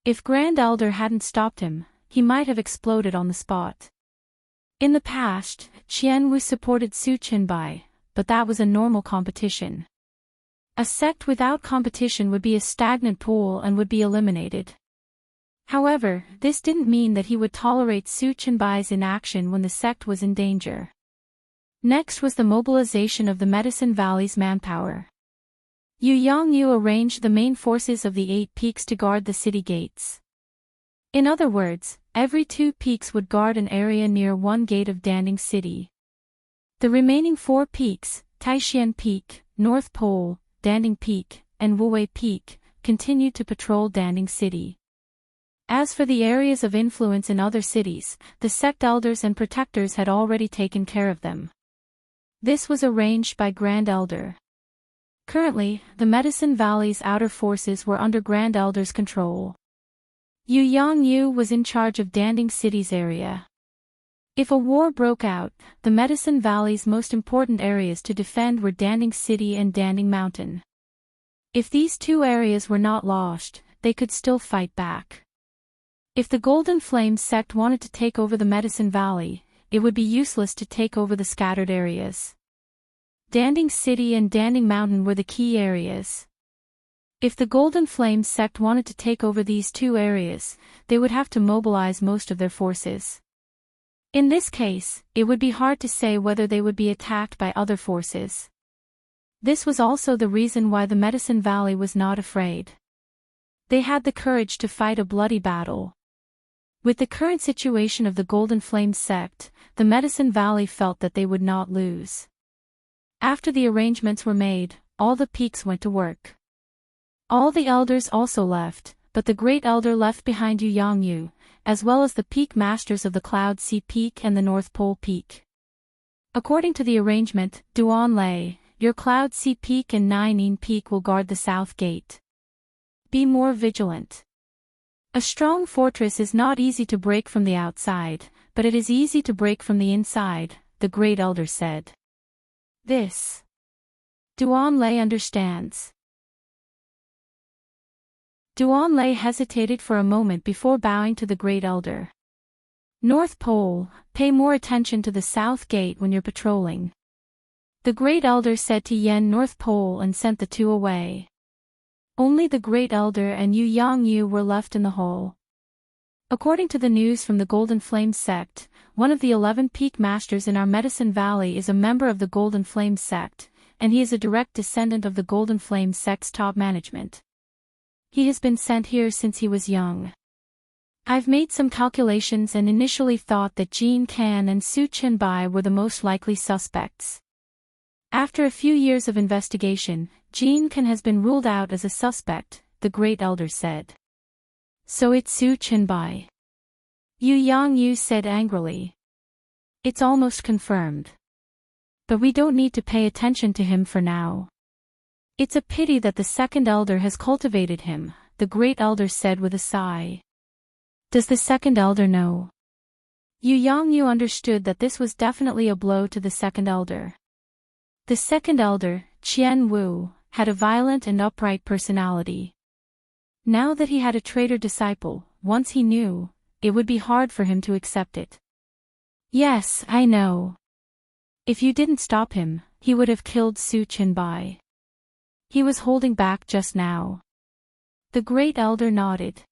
If Grand Elder hadn't stopped him, he might have exploded on the spot. In the past, Qian Wu supported Su Chenbai, but that was a normal competition. A sect without competition would be a stagnant pool and would be eliminated. However, this didn't mean that he would tolerate Su Chenbai's inaction when the sect was in danger. Next was the mobilization of the Medicine Valley's manpower. Yu Yangyu arranged the main forces of the 8 peaks to guard the city gates. In other words, every 2 peaks would guard an area near one gate of Danding City. The remaining 4 peaks, Taishan Peak, North Pole, Danding Peak, and Wuwei Peak, continued to patrol Danding City. As for the areas of influence in other cities, the sect elders and protectors had already taken care of them. This was arranged by Grand Elder. Currently, the Medicine Valley's outer forces were under Grand Elder's control. Yu Yangyu was in charge of Danding City's area. If a war broke out, the Medicine Valley's most important areas to defend were Danding City and Danding Mountain. If these 2 areas were not lost, they could still fight back. If the Golden Flame sect wanted to take over the Medicine Valley, it would be useless to take over the scattered areas. Danding City and Danding Mountain were the key areas. If the Golden Flame sect wanted to take over these two areas, they would have to mobilize most of their forces. In this case, it would be hard to say whether they would be attacked by other forces. This was also the reason why the Medicine Valley was not afraid. They had the courage to fight a bloody battle. With the current situation of the Golden Flame sect, the Medicine Valley felt that they would not lose. After the arrangements were made, all the peaks went to work. All the elders also left, but the Great Elder left behind Yu Yangyu, as well as the peak masters of the Cloud Sea Peak and the North Pole Peak. According to the arrangement, Duan Lei, your Cloud Sea Peak and Nainin Peak will guard the south gate. Be more vigilant. A strong fortress is not easy to break from the outside, but it is easy to break from the inside, the Great Elder said. This Duan Lei understands. Duan Lei hesitated for a moment before bowing to the Great Elder. North Pole, pay more attention to the south gate when you're patrolling. The Great Elder said to Yen North Pole and sent the two away. Only the Great Elder and Yu Yangyu were left in the hall. According to the news from the Golden Flame sect, one of the 11 peak masters in our Medicine Valley is a member of the Golden Flame sect, and he is a direct descendant of the Golden Flame sect's top management. He has been sent here since he was young. I've made some calculations and initially thought that Jin Kan and Su Chenbai were the most likely suspects. After a few years of investigation, Jin Kan has been ruled out as a suspect, the Great Elder said. So it's Su Chenbai. Yu Yangyu said angrily. It's almost confirmed. But we don't need to pay attention to him for now. It's a pity that the Second Elder has cultivated him, the Great Elder said with a sigh. Does the Second Elder know? Yu Yangyu understood that this was definitely a blow to the Second Elder. The Second Elder, Qian Wu, had a violent and upright personality. Now that he had a traitor disciple, once he knew, it would be hard for him to accept it. Yes, I know. If you didn't stop him, he would have killed Su Chenbai. He was holding back just now. The Great Elder nodded.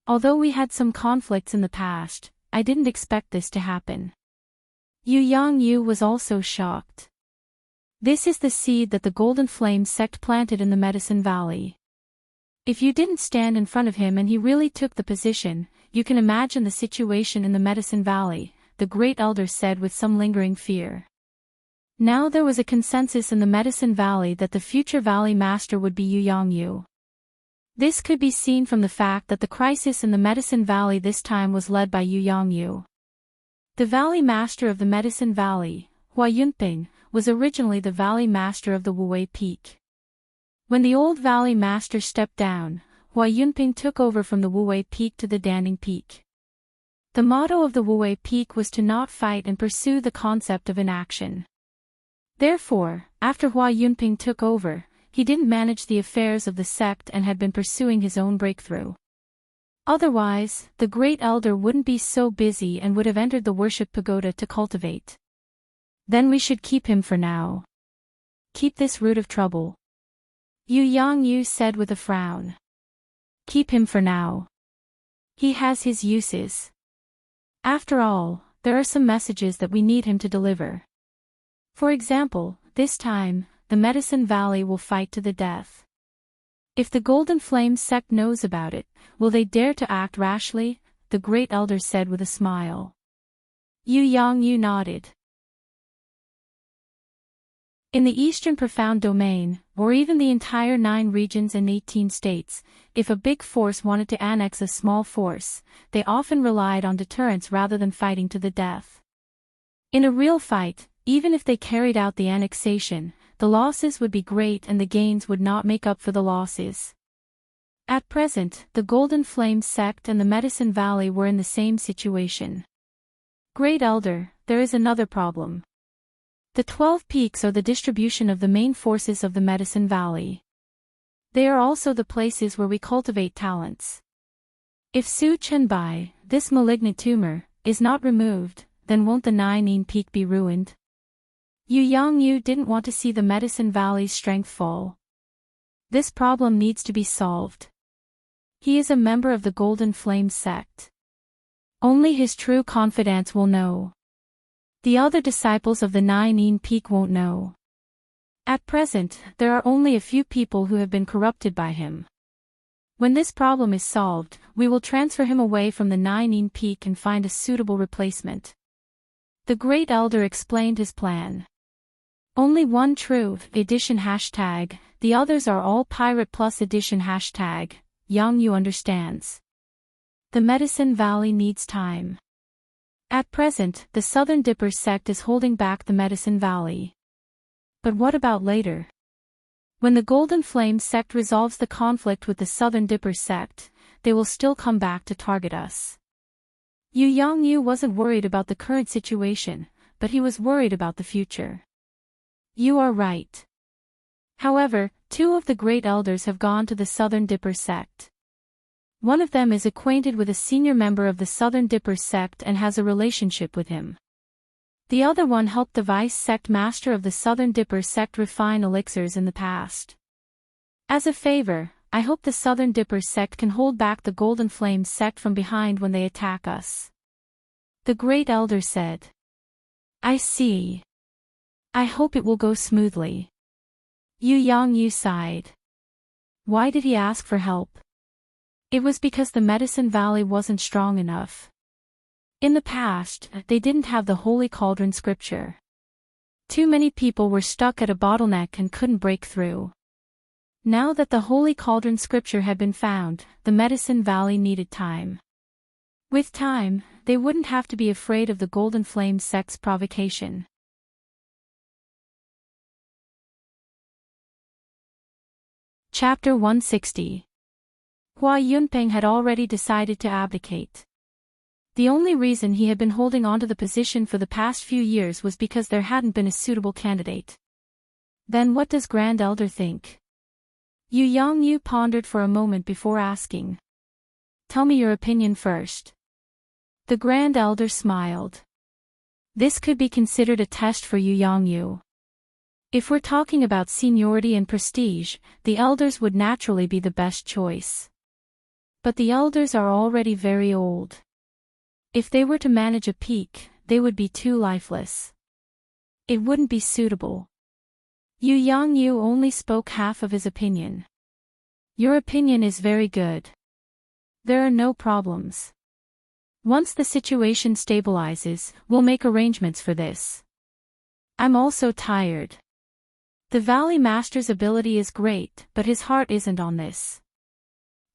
Although we had some conflicts in the past, I didn't expect this to happen. Yu Yangyu was also shocked. This is the seed that the Golden Flame sect planted in the Medicine Valley. If you didn't stand in front of him and he really took the position, you can imagine the situation in the Medicine Valley, the Great Elder said with some lingering fear. Now there was a consensus in the Medicine Valley that the future Valley Master would be Yu Yangyu. This could be seen from the fact that the crisis in the Medicine Valley this time was led by Yu Yangyu. The Valley Master of the Medicine Valley, Hua Yunping, was originally the Valley Master of the Wuwei Peak. When the old Valley Master stepped down, Hua Yunping took over from the Wuwei Peak to the Danning Peak. The motto of the Wuwei Peak was to not fight and pursue the concept of inaction. Therefore, after Hua Yunping took over, he didn't manage the affairs of the sect and had been pursuing his own breakthrough. Otherwise, the Great Elder wouldn't be so busy and would have entered the worship pagoda to cultivate. Then we should keep him for now. Keep this root of trouble. Yu Yangyu said with a frown. Keep him for now. He has his uses. After all, there are some messages that we need him to deliver. For example, this time, the Medicine Valley will fight to the death. If the Golden Flame sect knows about it, will they dare to act rashly? The Great Elder said with a smile. Yu Yangyu nodded. In the Eastern Profound Domain, or even the entire 9 regions and 18 states, if a big force wanted to annex a small force, they often relied on deterrence rather than fighting to the death. In a real fight, even if they carried out the annexation, the losses would be great and the gains would not make up for the losses. At present, the Golden Flame sect and the Medicine Valley were in the same situation. Great Elder, there is another problem. The 12 peaks are the distribution of the main forces of the Medicine Valley. They are also the places where we cultivate talents. If Su Chenbai, this malignant tumor, is not removed, then won't the Nainin Peak be ruined? Yu Yangyu didn't want to see the Medicine Valley's strength fall. This problem needs to be solved. He is a member of the Golden Flame sect. Only his true confidants will know. The other disciples of the Nine Peak won't know. At present, there are only a few people who have been corrupted by him. When this problem is solved, we will transfer him away from the Nine Peak and find a suitable replacement. The Great Elder explained his plan. Only one true edition hashtag, the others are all Pirate Plus edition hashtag, Yang Yu understands. The Medicine Valley needs time. At present, the Southern Dipper sect is holding back the Medicine Valley. But what about later? When the Golden Flame sect resolves the conflict with the Southern Dipper sect, they will still come back to target us. Yang Yu wasn't worried about the current situation, but he was worried about the future. You are right. However, two of the Great Elders have gone to the Southern Dipper sect. One of them is acquainted with a senior member of the Southern Dipper sect and has a relationship with him. The other one helped the vice sect master of the Southern Dipper sect refine elixirs in the past. As a favor, I hope the Southern Dipper sect can hold back the Golden Flame sect from behind when they attack us. The Great Elder said. I see. I hope it will go smoothly. Yang Yu sighed. Why did he ask for help? It was because the Medicine Valley wasn't strong enough. In the past, they didn't have the Holy Cauldron scripture. Too many people were stuck at a bottleneck and couldn't break through. Now that the Holy Cauldron scripture had been found, the Medicine Valley needed time. With time, they wouldn't have to be afraid of the Golden Flame sect's provocation. Chapter 160. Hua Yunpeng had already decided to abdicate. The only reason he had been holding on to the position for the past few years was because there hadn't been a suitable candidate. Then what does Grand Elder think? Yang Yu pondered for a moment before asking. Tell me your opinion first. The Grand Elder smiled. This could be considered a test for Yang Yu. If we're talking about seniority and prestige, the elders would naturally be the best choice. But the elders are already very old. If they were to manage a peak, they would be too lifeless. It wouldn't be suitable. Yang Yu only spoke half of his opinion. Your opinion is very good. There are no problems. Once the situation stabilizes, we'll make arrangements for this. I'm also tired. The Valley Master's ability is great, but his heart isn't on this.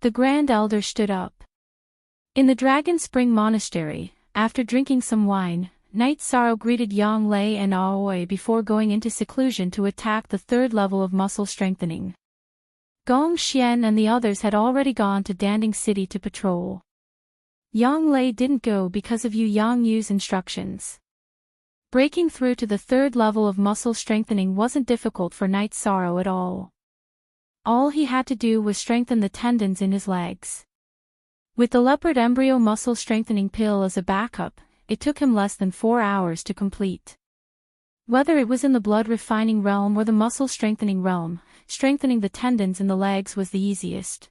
The Grand Elder stood up. In the Dragon Spring Monastery, after drinking some wine, Knight Sorrow greeted Yang Lei and Aoi before going into seclusion to attack the third level of muscle strengthening. Gong Xian and the others had already gone to Danding City to patrol. Yang Lei didn't go because of Yang Yu's instructions. Breaking through to the third level of muscle strengthening wasn't difficult for Knight Sorrow at all. All he had to do was strengthen the tendons in his legs. With the leopard embryo muscle strengthening pill as a backup, it took him less than 4 hours to complete. Whether it was in the blood refining realm or the muscle strengthening realm, strengthening the tendons in the legs was the easiest.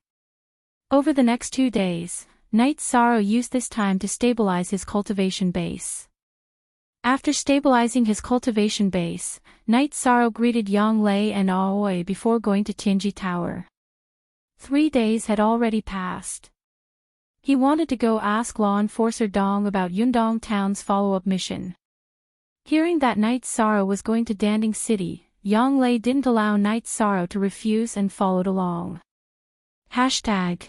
Over the next 2 days, Knight Sorrow used this time to stabilize his cultivation base. After stabilizing his cultivation base, Knight Sorrow greeted Yang Lei and Aoi before going to Tianji Tower. 3 days had already passed. He wanted to go ask Law Enforcer Dong about Yundong Town's follow-up mission. Hearing that Knight Sorrow was going to Danding City, Yang Lei didn't allow Knight Sorrow to refuse and followed along. Hashtag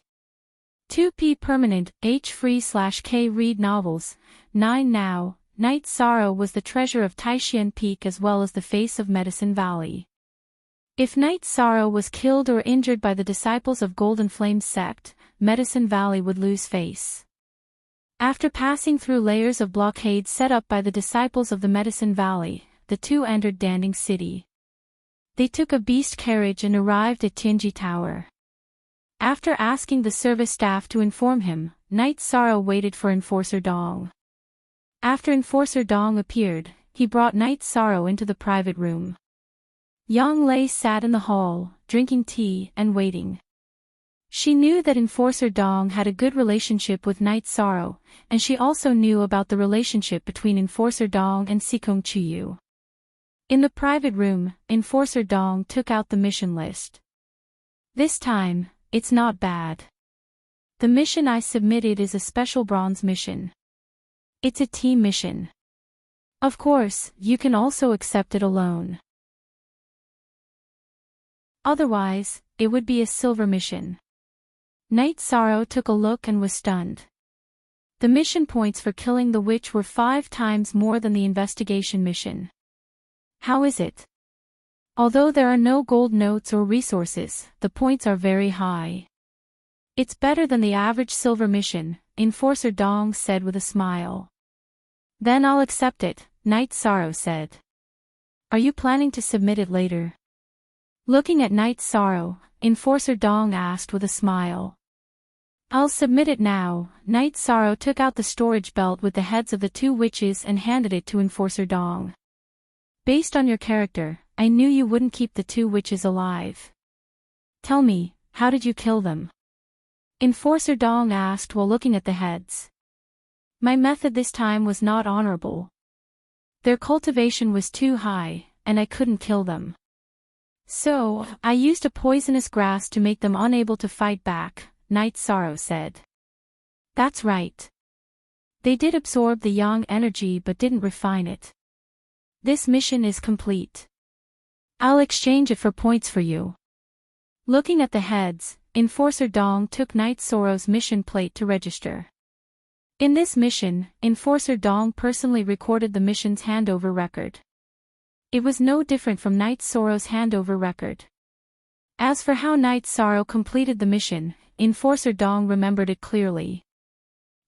2P Permanent H-free/K read novels. 9 Now, Knight Sorrow was the treasure of Taishan Peak as well as the face of Medicine Valley. If Knight Sorrow was killed or injured by the disciples of Golden Flame sect, Medicine Valley would lose face. After passing through layers of blockade set up by the disciples of the Medicine Valley, the two entered Danding City. They took a beast carriage and arrived at Tianji Tower. After asking the service staff to inform him, Knight Sorrow waited for Enforcer Dong. After Enforcer Dong appeared, he brought Knight Sorrow into the private room. Yang Lei sat in the hall, drinking tea and waiting. She knew that Enforcer Dong had a good relationship with Night Sorrow, and she also knew about the relationship between Enforcer Dong and Sikong Chiyu. In the private room, Enforcer Dong took out the mission list. This time, it's not bad. The mission I submitted is a special bronze mission. It's a team mission. Of course, you can also accept it alone. Otherwise, it would be a silver mission. Night Sorrow took a look and was stunned. The mission points for killing the witch were 5 times more than the investigation mission. How is it? Although there are no gold notes or resources, the points are very high. It's better than the average silver mission, Enforcer Dong said with a smile. Then I'll accept it, Night Sorrow said. Are you planning to submit it later? Looking at Night Sorrow, Enforcer Dong asked with a smile. I'll submit it now. Night Sorrow took out the storage belt with the heads of the 2 witches and handed it to Enforcer Dong. Based on your character, I knew you wouldn't keep the 2 witches alive. Tell me, how did you kill them? Enforcer Dong asked while looking at the heads. My method this time was not honorable. Their cultivation was too high, and I couldn't kill them. So, I used a poisonous grass to make them unable to fight back, Night Sorrow said. That's right. They did absorb the yang energy but didn't refine it. This mission is complete. I'll exchange it for points for you. Looking at the heads, Enforcer Dong took Night Sorrow's mission plate to register. In this mission, Enforcer Dong personally recorded the mission's handover record. It was no different from Night Sorrow's handover record. As for how Night Sorrow completed the mission, Enforcer Dong remembered it clearly.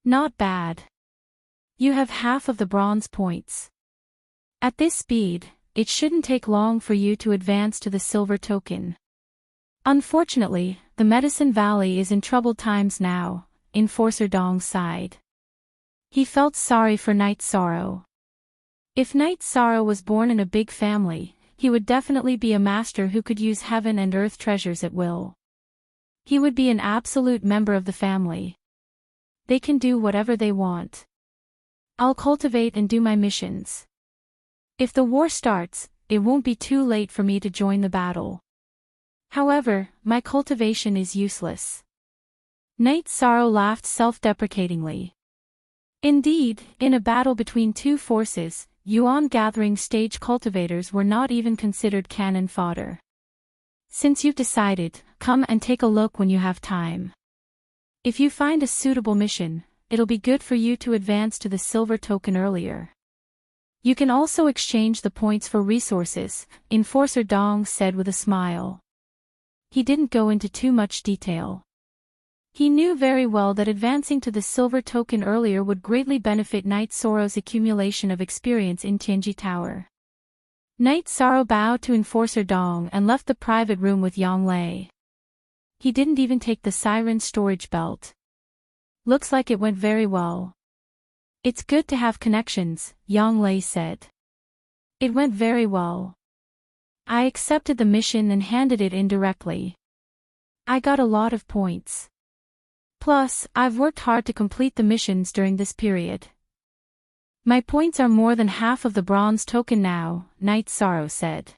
Not bad. You have half of the bronze points. At this speed, it shouldn't take long for you to advance to the silver token. Unfortunately, the Medicine Valley is in troubled times now, Enforcer Dong sighed. He felt sorry for Night Sorrow. If Night Sorrow was born in a big family, he would definitely be a master who could use heaven and earth treasures at will. He would be an absolute member of the family. They can do whatever they want. I'll cultivate and do my missions. If the war starts, it won't be too late for me to join the battle. However, my cultivation is useless. Night Sorrow laughed self-deprecatingly. Indeed, in a battle between 2 forces, Yuan gathering stage cultivators were not even considered cannon fodder. Since you've decided, come and take a look when you have time. If you find a suitable mission, it'll be good for you to advance to the silver token earlier. You can also exchange the points for resources, Enforcer Dong said with a smile. He didn't go into too much detail. He knew very well that advancing to the silver token earlier would greatly benefit Night Sorrow's accumulation of experience in Tianji Tower. Night Sorrow bowed to Enforcer Dong and left the private room with Yang Lei. He didn't even take the siren storage belt. Looks like it went very well. It's good to have connections, Yang Lei said. It went very well. I accepted the mission and handed it in directly. I got a lot of points. Plus, I've worked hard to complete the missions during this period. My points are more than half of the bronze token now, Night Sorrow said.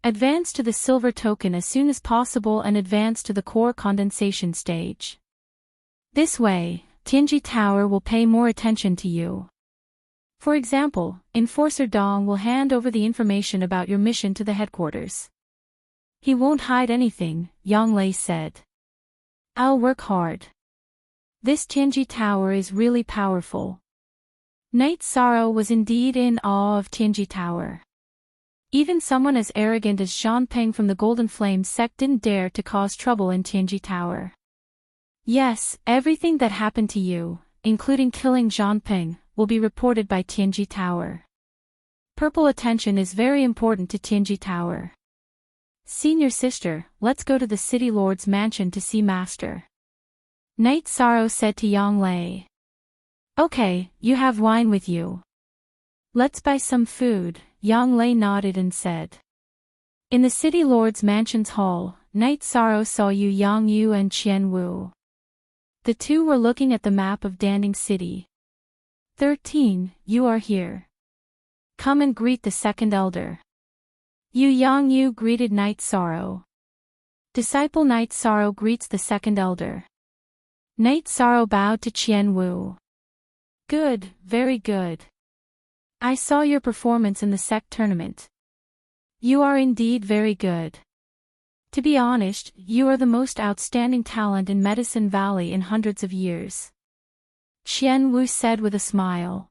Advance to the silver token as soon as possible and advance to the core condensation stage. This way, Tianji Tower will pay more attention to you. For example, Enforcer Dong will hand over the information about your mission to the headquarters. He won't hide anything, Yang Lei said. I'll work hard. This Tianji Tower is really powerful. Night Sorrow was indeed in awe of Tianji Tower. Even someone as arrogant as Zhan Peng from the Golden Flame sect didn't dare to cause trouble in Tianji Tower. Yes, everything that happened to you, including killing Zhan Peng, will be reported by Tianji Tower. Purple attention is very important to Tianji Tower. Senior sister, let's go to the City Lord's mansion to see Master. Night Sorrow said to Yang Lei. Okay, you have wine with you. Let's buy some food, Yang Lei nodded and said. In the city lord's mansion's hall, Night Sorrow saw Yu Yang Yu and Qian Wu. The two were looking at the map of Danding City. 13. You are here. Come and greet the second elder. Yu Yang Yu greeted Night Sorrow. Disciple Night Sorrow greets the second elder. Night Sorrow bowed to Qian Wu. Good, very good. I saw your performance in the sect tournament. You are indeed very good. To be honest, you are the most outstanding talent in Medicine Valley in hundreds of years. Qian Wu said with a smile.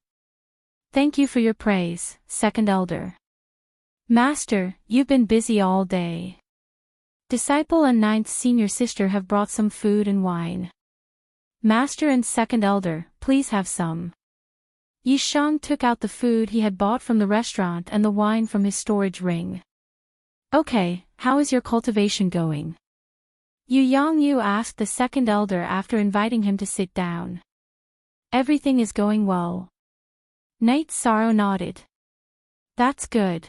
Thank you for your praise, second elder. Master, you've been busy all day. Disciple and ninth senior sister have brought some food and wine. Master and second elder, please have some. Yishang took out the food he had bought from the restaurant and the wine from his storage ring. Okay, how is your cultivation going? Yu Yang Yu asked the second elder after inviting him to sit down. Everything is going well. Night Sorrow nodded. That's good.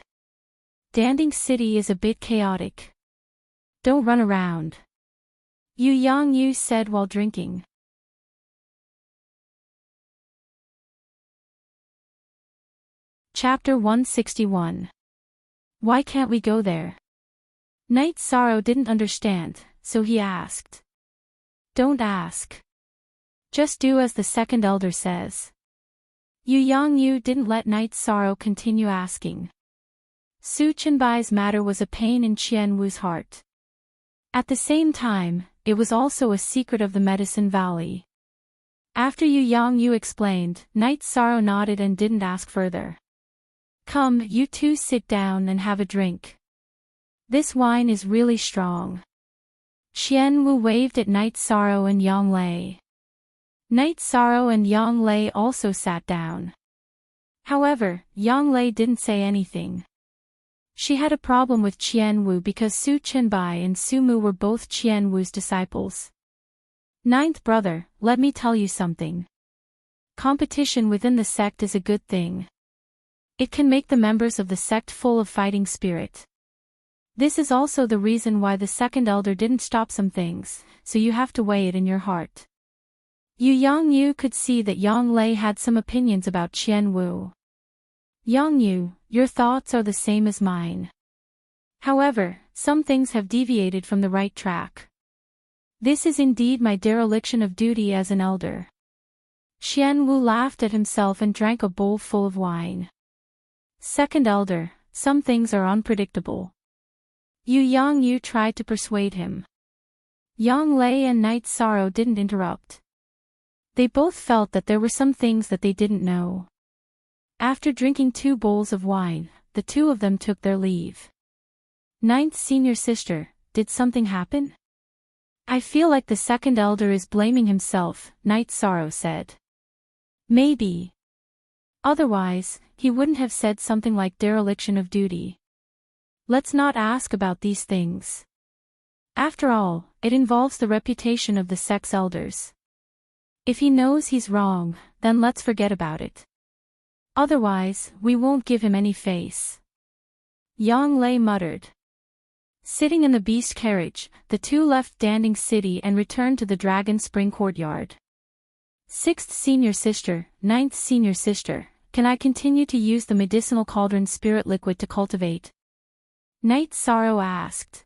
Danding City is a bit chaotic. Don't run around. Yu Yang Yu said while drinking. Chapter 161. Why can't we go there? Night Sorrow didn't understand, so he asked. Don't ask. Just do as the second elder says. Yu Yang Yu didn't let Night Sorrow continue asking. Su Chenbai's matter was a pain in Qian Wu's heart. At the same time, it was also a secret of the Medicine Valley. After Yu Yang Yu explained, Night Sorrow nodded and didn't ask further. Come, you two sit down and have a drink. This wine is really strong. Qian Wu waved at Night Sorrow and Yang Lei. Night Sorrow and Yang Lei also sat down. However, Yang Lei didn't say anything. She had a problem with Qian Wu because Su Chenbai and Su Mu were both Qian Wu's disciples. Ninth brother, let me tell you something. Competition within the sect is a good thing. It can make the members of the sect full of fighting spirit. This is also the reason why the second elder didn't stop some things, so you have to weigh it in your heart. Yu Yang Yu could see that Yang Lei had some opinions about Qian Wu. Yang Yu, your thoughts are the same as mine. However, some things have deviated from the right track. This is indeed my dereliction of duty as an elder. Qian Wu laughed at himself and drank a bowl full of wine. Second elder, some things are unpredictable. Yu Yang Yu tried to persuade him. Yang Lei and Night Sorrow didn't interrupt. They both felt that there were some things that they didn't know. After drinking 2 bowls of wine, the two of them took their leave. Ninth senior sister, did something happen? I feel like the second elder is blaming himself, Night Sorrow said. Maybe. Otherwise, he wouldn't have said something like dereliction of duty. Let's not ask about these things. After all, it involves the reputation of the sect's elders. If he knows he's wrong, then let's forget about it. Otherwise, we won't give him any face. Yang Lei muttered. Sitting in the beast carriage, the two left Danding City and returned to the Dragon Spring courtyard. 6th senior sister, 9th senior sister, can I continue to use the medicinal cauldron spirit liquid to cultivate? Night Sorrow asked.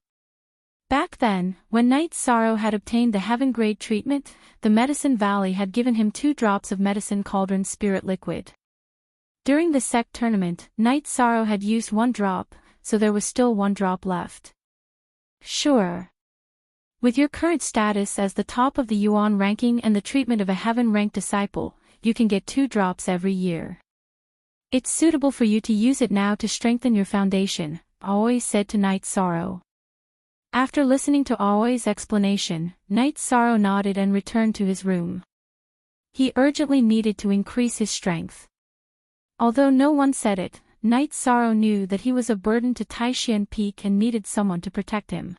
Back then, when Night Sorrow had obtained the heaven-grade treatment, the Medicine Valley had given him 2 drops of medicine cauldron spirit liquid. During the sect tournament, Night Sorrow had used 1 drop, so there was still 1 drop left. Sure. With your current status as the top of the Yuan ranking and the treatment of a heaven-ranked disciple, you can get 2 drops every year. It's suitable for you to use it now to strengthen your foundation, Aoi said to Night Sorrow. After listening to Aoi's explanation, Night Sorrow nodded and returned to his room. He urgently needed to increase his strength. Although no one said it, Night Sorrow knew that he was a burden to Taishan Peak and needed someone to protect him.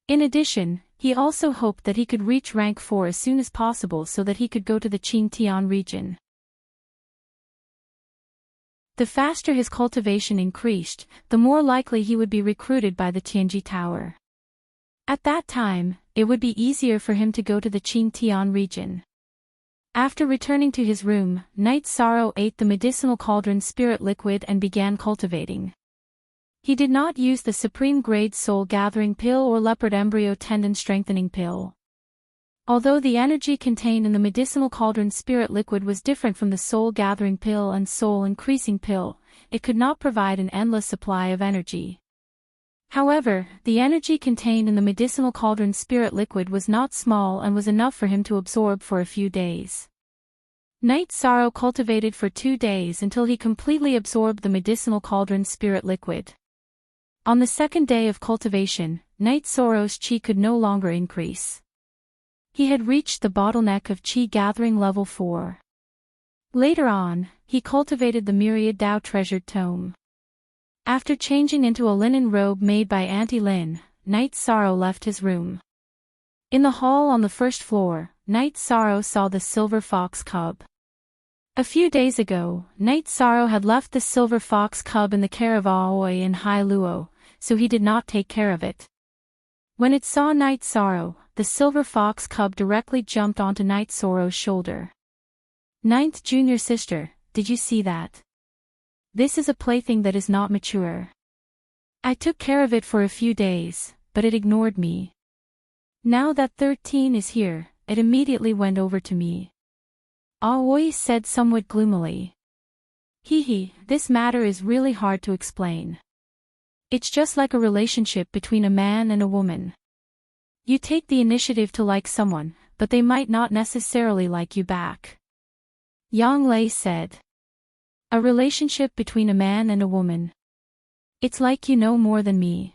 In addition, he also hoped that he could reach rank 4 as soon as possible so that he could go to the Qingtian region. The faster his cultivation increased, the more likely he would be recruited by the Tianji Tower. At that time, it would be easier for him to go to the Qingtian region. After returning to his room, Night Sorrow ate the medicinal cauldron spirit liquid and began cultivating. He did not use the supreme grade soul gathering pill or leopard embryo tendon strengthening pill. Although the energy contained in the medicinal cauldron spirit liquid was different from the soul gathering pill and soul increasing pill, it could not provide an endless supply of energy. However, the energy contained in the medicinal cauldron spirit liquid was not small and was enough for him to absorb for a few days. Night Sorrow cultivated for 2 days until he completely absorbed the medicinal cauldron spirit liquid. On the second day of cultivation, Night Sorrow's chi could no longer increase. He had reached the bottleneck of chi gathering level 4. Later on, he cultivated the myriad Tao treasured tome. After changing into a linen robe made by Auntie Lin, Night Sorrow left his room. In the hall on the first floor, Night Sorrow saw the silver fox cub. A few days ago, Night Sorrow had left the silver fox cub in the care of Aoi in Hai Luo, so he did not take care of it. When it saw Night Sorrow, the silver fox cub directly jumped onto Night Sorrow's shoulder. Ninth junior sister, did you see that? This is a plaything that is not mature. I took care of it for a few days, but it ignored me. Now that 13 is here, it immediately went over to me. Aoi said somewhat gloomily. This matter is really hard to explain. It's just like a relationship between a man and a woman. You take the initiative to like someone, but they might not necessarily like you back. Yang Lei said. A relationship between a man and a woman. It's like you know more than me.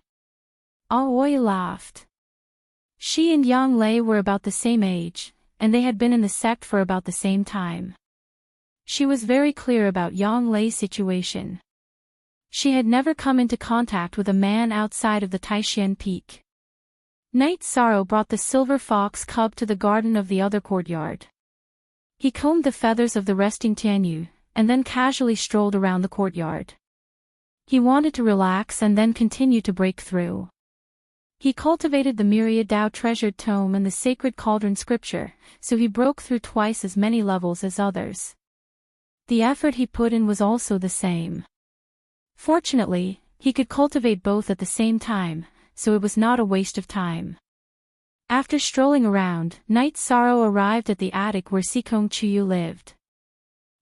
Aoi laughed. She and Yang Lei were about the same age, and they had been in the sect for about the same time. She was very clear about Yang Lei's situation. She had never come into contact with a man outside of the Taishan Peak. Night Sorrow brought the silver fox cub to the garden of the other courtyard. He combed the feathers of the resting Tianyu, and then casually strolled around the courtyard. He wanted to relax and then continue to break through. He cultivated the myriad Tao treasured tome and the sacred cauldron scripture, so he broke through twice as many levels as others. The effort he put in was also the same. Fortunately, he could cultivate both at the same time, so it was not a waste of time. After strolling around, Night Sorrow arrived at the attic where Sikong Chuyu lived.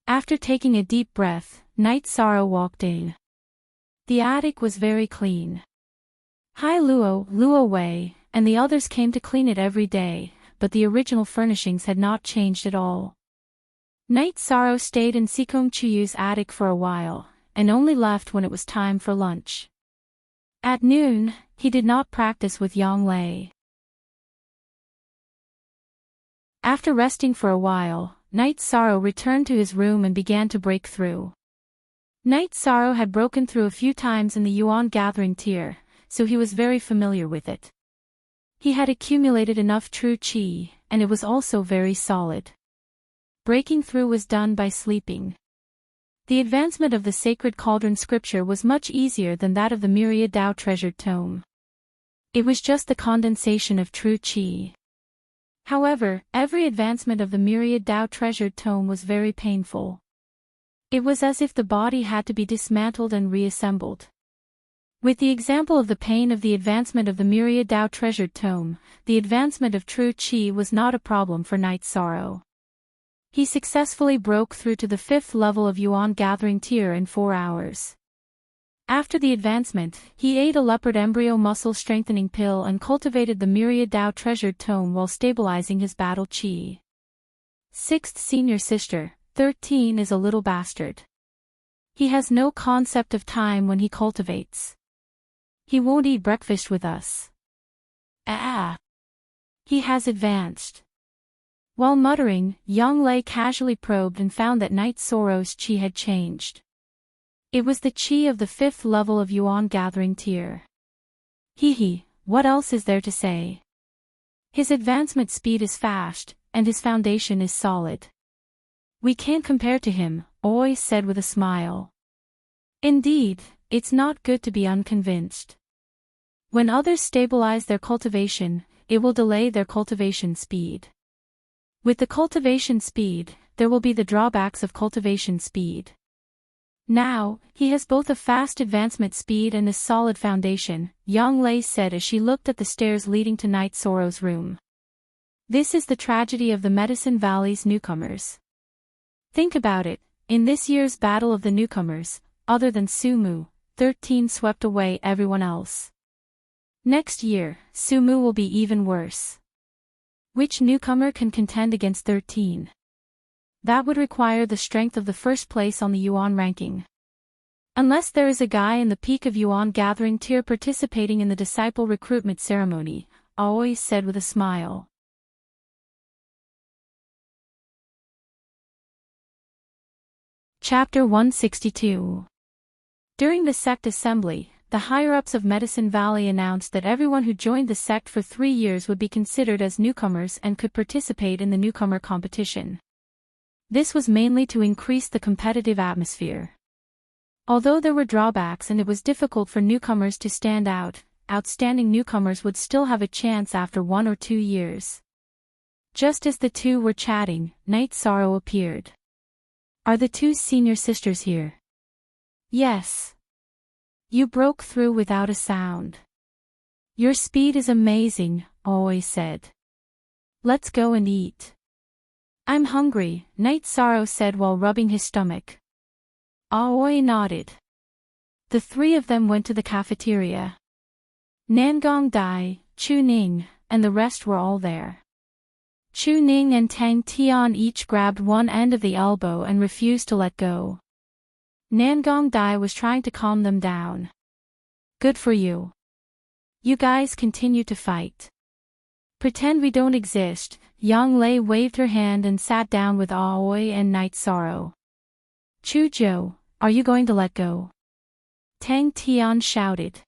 After taking a deep breath, Night Sorrow walked in. The attic was very clean. Hai Luo, Luo Wei, and the others came to clean it every day, but the original furnishings had not changed at all. Night Sorrow stayed in Sikong Chuyu's attic for a while, and only left when it was time for lunch. At noon, he did not practice with Yang Lei. After resting for a while, Night Sorrow returned to his room and began to break through. Night Sorrow had broken through a few times in the Yuan gathering tier, so he was very familiar with it. He had accumulated enough true qi, and it was also very solid. Breaking through was done by sleeping. The advancement of the sacred cauldron scripture was much easier than that of the myriad Tao treasured tome. It was just the condensation of true qi. However, every advancement of the myriad Tao treasured tome was very painful. It was as if the body had to be dismantled and reassembled. With the example of the pain of the advancement of the myriad Tao treasured tome, the advancement of true qi was not a problem for Night Sorrow. He successfully broke through to the 5th level of Yuan gathering tier in 4 hours. After the advancement, he ate a leopard embryo muscle strengthening pill and cultivated the myriad Tao treasured tome while stabilizing his battle qi. 6th senior sister, 13 is a little bastard. He has no concept of time when he cultivates. He won't eat breakfast with us. He has advanced. While muttering, Yang Lei casually probed and found that Night Sorrow's qi had changed. It was the qi of the 5th level of Yuan gathering tier. What else is there to say? His advancement speed is fast, and his foundation is solid. We can't compare to him, Oi said with a smile. Indeed, it's not good to be unconvinced. When others stabilize their cultivation, it will delay their cultivation speed. With the cultivation speed, there will be the drawbacks of cultivation speed. Now, he has both a fast advancement speed and a solid foundation, Yang Lei said as she looked at the stairs leading to Night Sorrow's room. This is the tragedy of the Medicine Valley's newcomers. Think about it, in this year's Battle of the Newcomers, other than Sumu, 13 swept away everyone else. Next year, Sumu will be even worse. Which newcomer can contend against 13? That would require the strength of the first place on the Yuan ranking. Unless there is a guy in the peak of Yuan gathering tier participating in the disciple recruitment ceremony, Aoi said with a smile. Chapter 162. During the sect assembly, the higher-ups of Medicine Valley announced that everyone who joined the sect for 3 years would be considered as newcomers and could participate in the newcomer competition. This was mainly to increase the competitive atmosphere. Although there were drawbacks and it was difficult for newcomers to stand out, outstanding newcomers would still have a chance after 1 or 2 years. Just as the two were chatting, Night Sorrow appeared. Are the 2 senior sisters here? Yes. You broke through without a sound. Your speed is amazing, Aoi said. Let's go and eat. I'm hungry, Night Sorrow said while rubbing his stomach. Aoi nodded. The 3 of them went to the cafeteria. Nangong Dai, Chu Ning, and the rest were all there. Chu Ning and Tang Tian each grabbed one end of the elbow and refused to let go. Nangong Dai was trying to calm them down. Good for you. You guys continue to fight. Pretend we don't exist. Yang Lei waved her hand and sat down with Aoi and Night Sorrow. Chu Zhou, are you going to let go? Tang Tian shouted.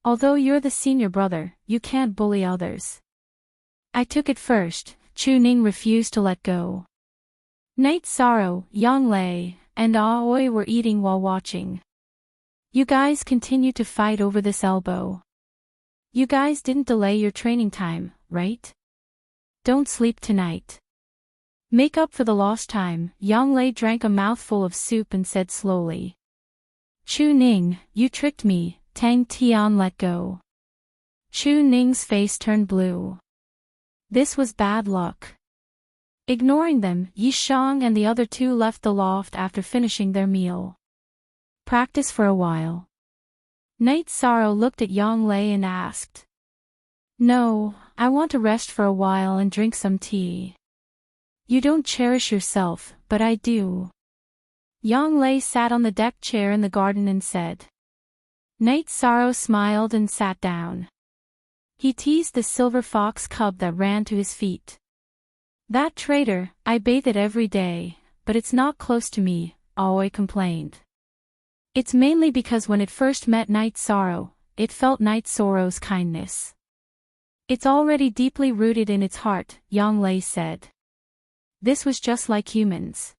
Although you're the senior brother, you can't bully others. I took it first. Chu Ning refused to let go. Night Sorrow, Yang Lei, and Aoi were eating while watching. You guys continue to fight over this elbow. You guys didn't delay your training time, right? Don't sleep tonight. Make up for the lost time. Yang Lei drank a mouthful of soup and said slowly. Chu Ning, you tricked me. Tang Tian let go. Chu Ning's face turned blue. This was bad luck. Ignoring them, Yi Shang and the other 2 left the loft after finishing their meal. Practice for a while. Night Sorrow looked at Yang Lei and asked. No, I want to rest for a while and drink some tea. You don't cherish yourself, but I do. Yang Lei sat on the deck chair in the garden and said. Night Sorrow smiled and sat down. He teased the silver fox cub that ran to his feet. That traitor, I bathe it every day, but it's not close to me, Aoi complained. It's mainly because when it first met Night Sorrow, it felt Night Sorrow's kindness. It's already deeply rooted in its heart, Yang Lei said. This was just like humans.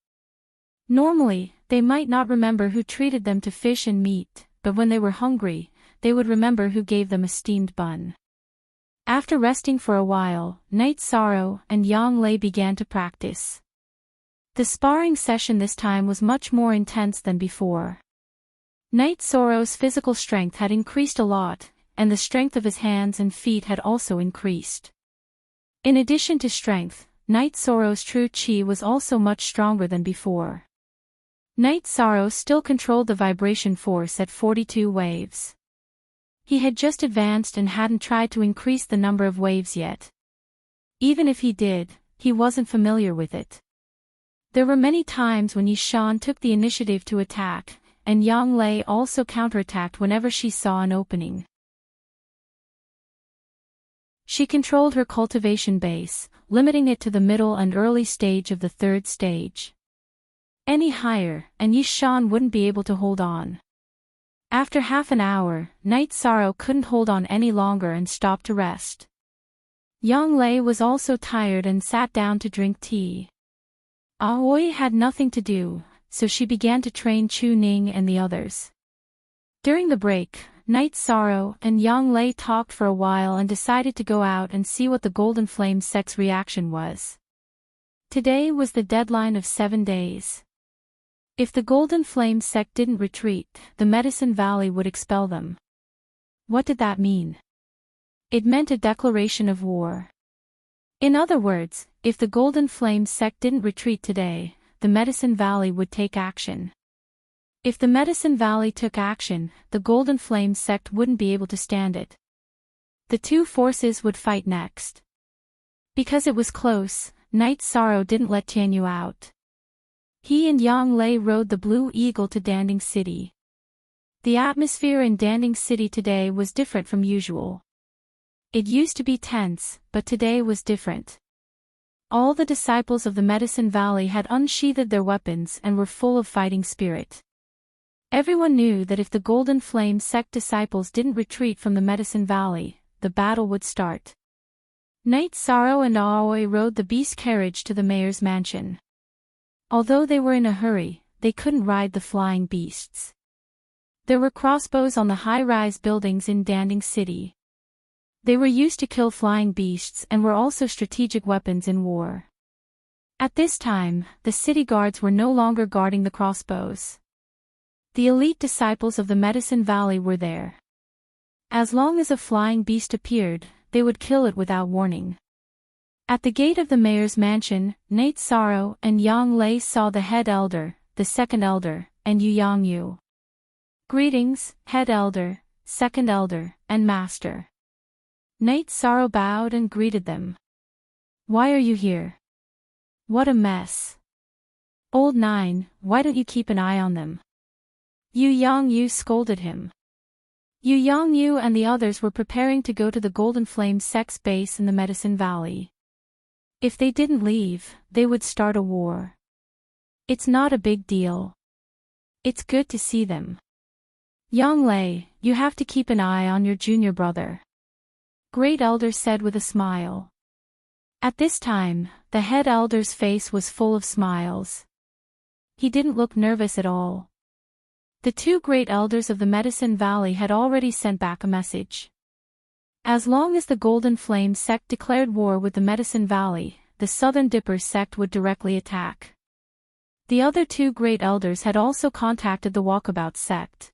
Normally, they might not remember who treated them to fish and meat, but when they were hungry, they would remember who gave them a steamed bun. After resting for a while, Night Sorrow and Yang Lei began to practice. The sparring session this time was much more intense than before. Night Sorrow's physical strength had increased a lot, and the strength of his hands and feet had also increased. In addition to strength, Night Sorrow's true chi was also much stronger than before. Night Sorrow still controlled the vibration force at 42 waves. He had just advanced and hadn't tried to increase the number of waves yet. Even if he did, he wasn't familiar with it. There were many times when Yi Shan took the initiative to attack, and Yang Lei also counterattacked whenever she saw an opening. She controlled her cultivation base, limiting it to the middle and early stage of the 3rd stage. Any higher, and Yi Shan wouldn't be able to hold on. After half an hour, Night Sorrow couldn't hold on any longer and stopped to rest. Yang Lei was also tired and sat down to drink tea. Aoi had nothing to do, so she began to train Chu Ning and the others. During the break, Night Sorrow and Yang Lei talked for a while and decided to go out and see what the Golden Flame sect's reaction was. Today was the deadline of 7 days. If the Golden Flame sect didn't retreat, the Medicine Valley would expel them. What did that mean? It meant a declaration of war. In other words, if the Golden Flame sect didn't retreat today, the Medicine Valley would take action. If the Medicine Valley took action, the Golden Flame sect wouldn't be able to stand it. The two forces would fight next. Because it was close, Night Sorrow didn't let Tianyu out. He and Yang Lei rode the Blue Eagle to Danding City. The atmosphere in Danding City today was different from usual. It used to be tense, but today was different. All the disciples of the Medicine Valley had unsheathed their weapons and were full of fighting spirit. Everyone knew that if the Golden Flame sect disciples didn't retreat from the Medicine Valley, the battle would start. Night Sorrow and Aoi rode the beast carriage to the mayor's mansion. Although they were in a hurry, they couldn't ride the flying beasts. There were crossbows on the high-rise buildings in Danding City. They were used to kill flying beasts and were also strategic weapons in war. At this time, the city guards were no longer guarding the crossbows. The elite disciples of the Medicine Valley were there. As long as a flying beast appeared, they would kill it without warning. At the gate of the mayor's mansion, Night Sorrow and Yang Lei saw the head elder, the second elder, and Yu Yangyu. Greetings, head elder, second elder, and master. Night Sorrow bowed and greeted them. Why are you here? What a mess. Old Nine, why don't you keep an eye on them? Yu Yangyu scolded him. Yu Yangyu and the others were preparing to go to the Golden Flame sect's base in the Medicine Valley. If they didn't leave, they would start a war. It's not a big deal. It's good to see them. Yang Lei, you have to keep an eye on your junior brother. Great Elder said with a smile. At this time, the head elder's face was full of smiles. He didn't look nervous at all. The two great elders of the Medicine Valley had already sent back a message. As long as the Golden Flame sect declared war with the Medicine Valley, the Southern Dipper sect would directly attack. The other two great elders had also contacted the Walkabout sect.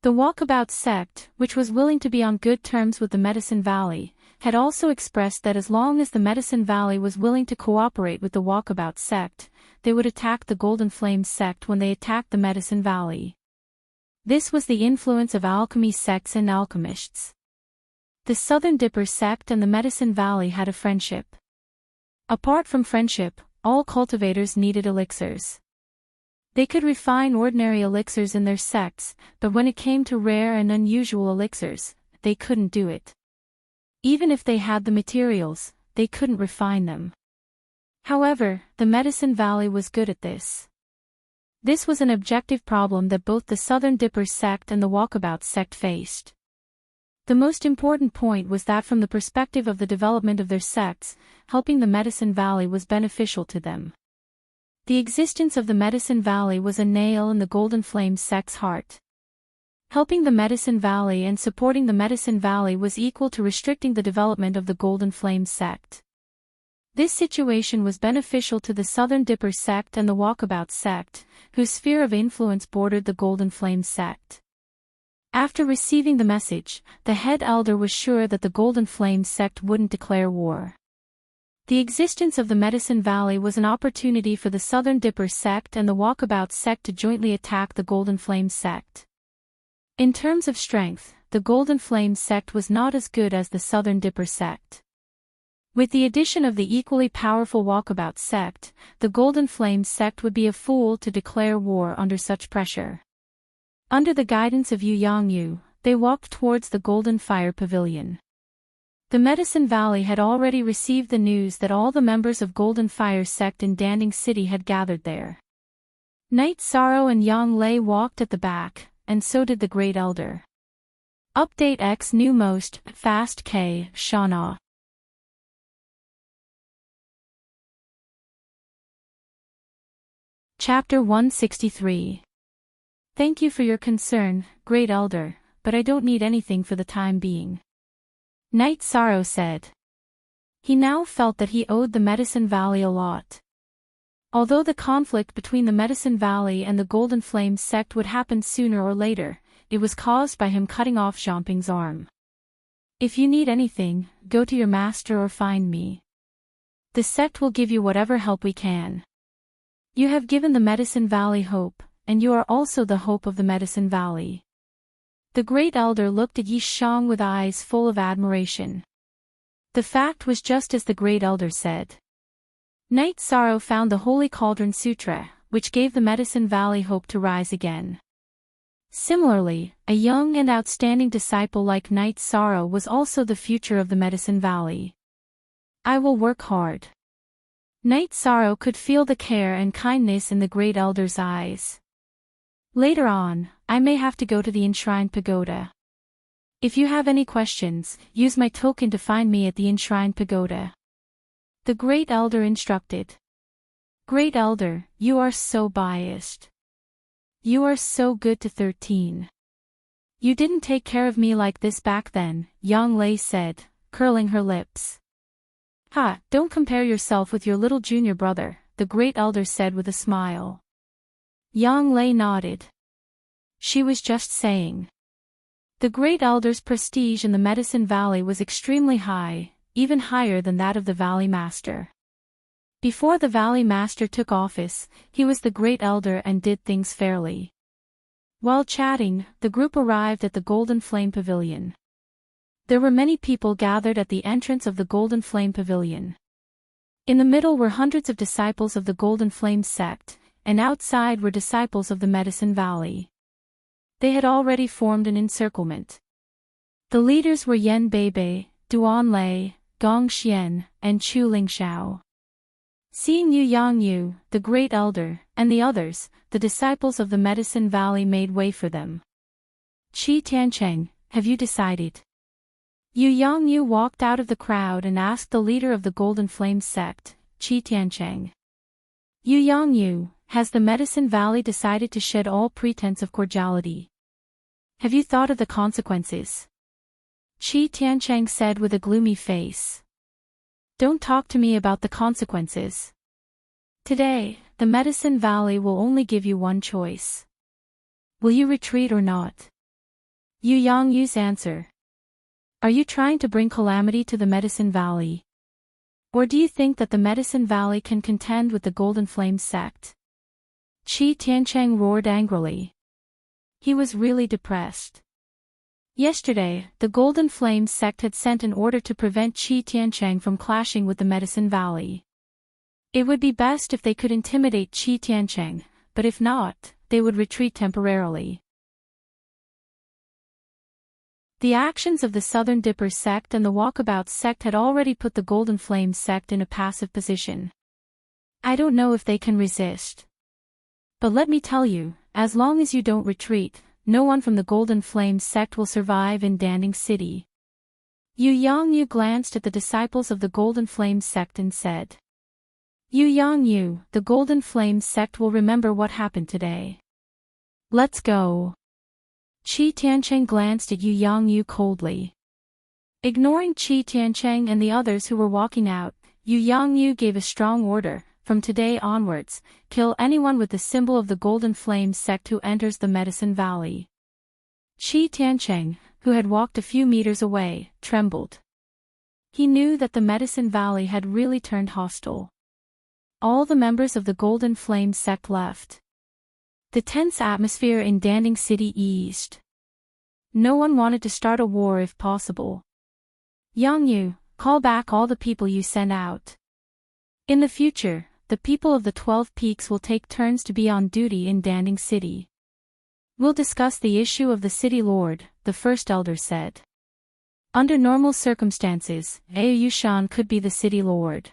The Walkabout sect, which was willing to be on good terms with the Medicine Valley, had also expressed that as long as the Medicine Valley was willing to cooperate with the Walkabout sect, they would attack the Golden Flame sect when they attacked the Medicine Valley. This was the influence of alchemy sects and alchemists. The Southern Dipper sect and the Medicine Valley had a friendship. Apart from friendship, all cultivators needed elixirs. They could refine ordinary elixirs in their sects, but when it came to rare and unusual elixirs, they couldn't do it. Even if they had the materials, they couldn't refine them. However, the Medicine Valley was good at this. This was an objective problem that both the Southern Dipper sect and the Walkabout sect faced. The most important point was that from the perspective of the development of their sects, helping the Medicine Valley was beneficial to them. The existence of the Medicine Valley was a nail in the Golden Flame sect's heart. Helping the Medicine Valley and supporting the Medicine Valley was equal to restricting the development of the Golden Flame sect. This situation was beneficial to the Southern Dipper sect and the Walkabout sect, whose sphere of influence bordered the Golden Flame sect. After receiving the message, the head elder was sure that the Golden Flame sect wouldn't declare war. The existence of the Medicine Valley was an opportunity for the Southern Dipper sect and the Walkabout sect to jointly attack the Golden Flame sect. In terms of strength, the Golden Flame sect was not as good as the Southern Dipper sect. With the addition of the equally powerful Walkabout sect, the Golden Flame sect would be a fool to declare war under such pressure. Under the guidance of Yu Yangyu, they walked towards the Golden Fire Pavilion. The Medicine Valley had already received the news that all the members of Golden Fire sect in Danding City had gathered there. Night Sorrow and Yang Lei walked at the back, and so did the Great Elder. Update X New Most Fast K Shauna. Chapter 163. Thank you for your concern, Great Elder, but I don't need anything for the time being. Knight Sorrow said. He now felt that he owed the Medicine Valley a lot. Although the conflict between the Medicine Valley and the Golden Flame sect would happen sooner or later, it was caused by him cutting off Xiaoping's arm. If you need anything, go to your master or find me. The sect will give you whatever help we can. You have given the Medicine Valley hope, and you are also the hope of the Medicine Valley. The Great Elder looked at Yi Shang with eyes full of admiration. The fact was just as the Great Elder said. Knight Sorrow found the Holy Cauldron Sutra, which gave the Medicine Valley hope to rise again. Similarly, a young and outstanding disciple like Knight Sorrow was also the future of the Medicine Valley. I will work hard. Knight Sorrow could feel the care and kindness in the Great Elder's eyes. Later on, I may have to go to the Enshrined Pagoda. If you have any questions, use my token to find me at the Enshrined Pagoda. The Great Elder instructed. Great Elder, you are so biased. You are so good to 13. You didn't take care of me like this back then, Yang Lei said, curling her lips. Ha, don't compare yourself with your little junior brother, the Great Elder said with a smile. Yang Lei nodded. She was just saying. The Great Elder's prestige in the Medicine Valley was extremely high, even higher than that of the Valley Master. Before the Valley Master took office, he was the Great Elder and did things fairly. While chatting, the group arrived at the Golden Flame Pavilion. There were many people gathered at the entrance of the Golden Flame Pavilion. In the middle were hundreds of disciples of the Golden Flame sect, and outside were disciples of the Medicine Valley. They had already formed an encirclement. The leaders were Yan Beibei, Duan Lei, Gong Xian, and Chu Lingxiao. Seeing Yu Yangyu, the Great Elder, and the others, the disciples of the Medicine Valley made way for them. Qi Tiancheng, have you decided? Yu Yangyu walked out of the crowd and asked the leader of the Golden Flame sect, Qi Tiancheng. Yu Yangyu, has the Medicine Valley decided to shed all pretense of cordiality? Have you thought of the consequences? Qi Tiancheng said with a gloomy face. Don't talk to me about the consequences. Today, the Medicine Valley will only give you one choice. Will you retreat or not? Yu Yangyu's answer. Are you trying to bring calamity to the Medicine Valley? Or do you think that the Medicine Valley can contend with the Golden Flame sect? Qi Tiancheng roared angrily. He was really depressed. Yesterday, the Golden Flame sect had sent an order to prevent Qi Tiancheng from clashing with the Medicine Valley. It would be best if they could intimidate Qi Tiancheng, but if not, they would retreat temporarily. The actions of the Southern Dipper sect and the Walkabout sect had already put the Golden Flame sect in a passive position. I don't know if they can resist. But let me tell you, as long as you don't retreat, no one from the Golden Flame sect will survive in Danding City. Yu Yangyu glanced at the disciples of the Golden Flame sect and said. Yu Yangyu, the Golden Flame sect will remember what happened today. Let's go. Qi Tiancheng glanced at Yu Yangyu coldly. Ignoring Qi Tiancheng and the others who were walking out, Yu Yangyu gave a strong order. From today onwards, kill anyone with the symbol of the Golden Flame sect who enters the Medicine Valley. Qi Tiancheng, who had walked a few meters away, trembled. He knew that the Medicine Valley had really turned hostile. All the members of the Golden Flame sect left. The tense atmosphere in Danding City eased. No one wanted to start a war if possible. Yangyu, call back all the people you sent out. In the future, the people of the 12 Peaks will take turns to be on duty in Danding City. We'll discuss the issue of the City Lord, the First Elder said. Under normal circumstances, Yushan could be the City Lord.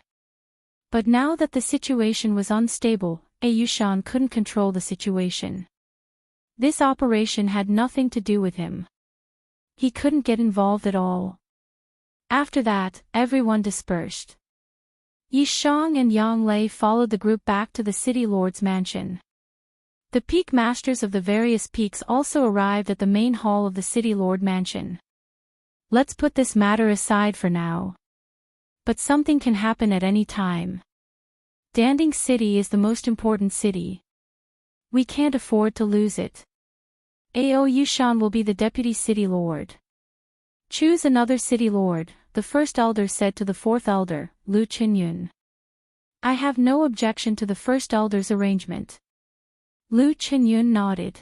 But now that the situation was unstable, Yushan couldn't control the situation. This operation had nothing to do with him. He couldn't get involved at all. After that, everyone dispersed. Yi Shang and Yang Lei followed the group back to the city lord's mansion. The peak masters of the various peaks also arrived at the main hall of the city lord mansion. Let's put this matter aside for now. But something can happen at any time. Danding City is the most important city. We can't afford to lose it. Ao Yushan will be the deputy city lord. Choose another city lord, the first elder said to the fourth elder, Lu Qinyun. I have no objection to the first elder's arrangement. Lu Qinyun nodded.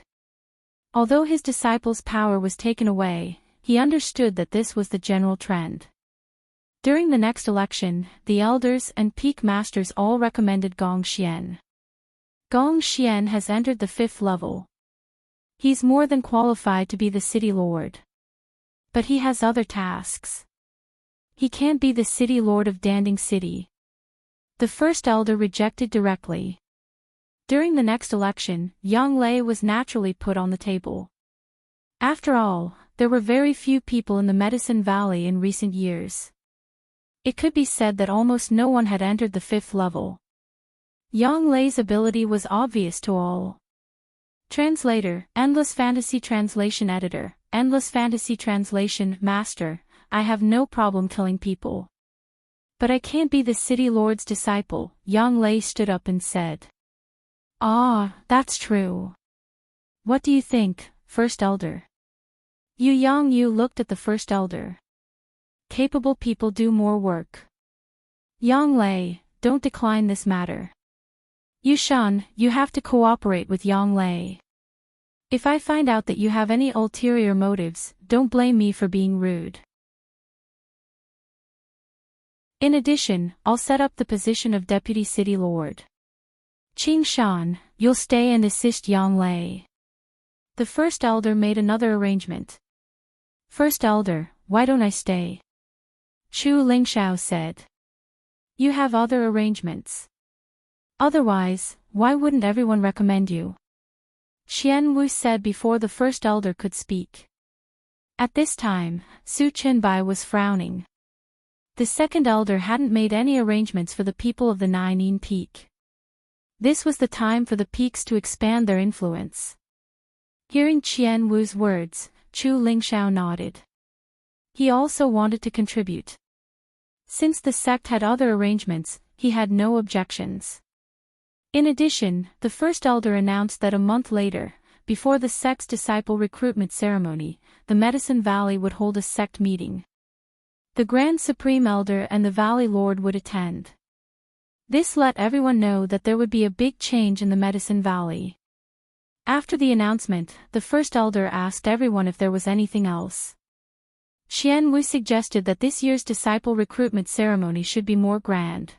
Although his disciple's power was taken away, he understood that this was the general trend. During the next election, the elders and peak masters all recommended Gong Xian. Gong Xian has entered the 5th level. He's more than qualified to be the city lord. But he has other tasks. He can't be the city lord of Danding City. The first elder rejected directly. During the next election, Yang Lei was naturally put on the table. After all, there were very few people in the Medicine Valley in recent years. It could be said that almost no one had entered the 5th level. Yang Lei's ability was obvious to all. Translator, Endless Fantasy Translation Editor, Endless Fantasy Translation Master, I have no problem killing people. But I can't be the city lord's disciple, Yang Lei stood up and said. Ah, that's true. What do you think, first elder? Yu Yang Yu looked at the first elder. Capable people do more work. Yang Lei, don't decline this matter. Yushan, you have to cooperate with Yang Lei. If I find out that you have any ulterior motives, don't blame me for being rude. In addition, I'll set up the position of Deputy City Lord. Qing Shan, you'll stay and assist Yang Lei. The first elder made another arrangement. First elder, why don't I stay? Chu Lingxiao said. You have other arrangements. Otherwise, why wouldn't everyone recommend you? Qian Wu said before the first elder could speak. At this time, Su Qinbai was frowning. The second elder hadn't made any arrangements for the people of the Ninein Peak. This was the time for the peaks to expand their influence. Hearing Qian Wu's words, Chu Lingxiao nodded. He also wanted to contribute. Since the sect had other arrangements, he had no objections. In addition, the first elder announced that a month later, before the sect's disciple recruitment ceremony, the Medicine Valley would hold a sect meeting. The Grand Supreme Elder and the Valley Lord would attend. This let everyone know that there would be a big change in the Medicine Valley. After the announcement, the first elder asked everyone if there was anything else. Qian Wu suggested that this year's disciple recruitment ceremony should be more grand.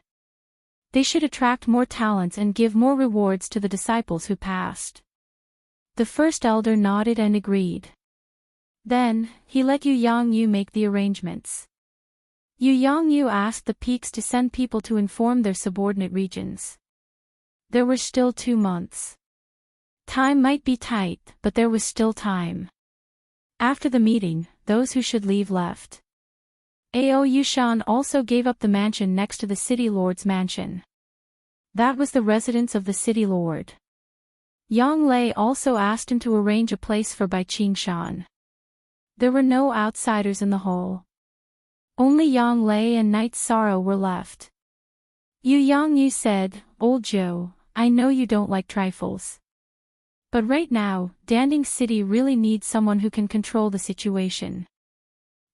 They should attract more talents and give more rewards to the disciples who passed. The first elder nodded and agreed. Then, he let Yu Yang Yu make the arrangements. Yu Yang Yu asked the peaks to send people to inform their subordinate regions. There were still 2 months. Time might be tight, but there was still time. After the meeting, those who should leave left. Ao Yushan also gave up the mansion next to the city lord's mansion. That was the residence of the city lord. Yang Lei also asked him to arrange a place for Bai Qingshan. There were no outsiders in the hall. Only Yang Lei and Knight Sorrow were left. Yu Yang Yu said, Old Joe, I know you don't like trifles. But right now, Danding City really needs someone who can control the situation.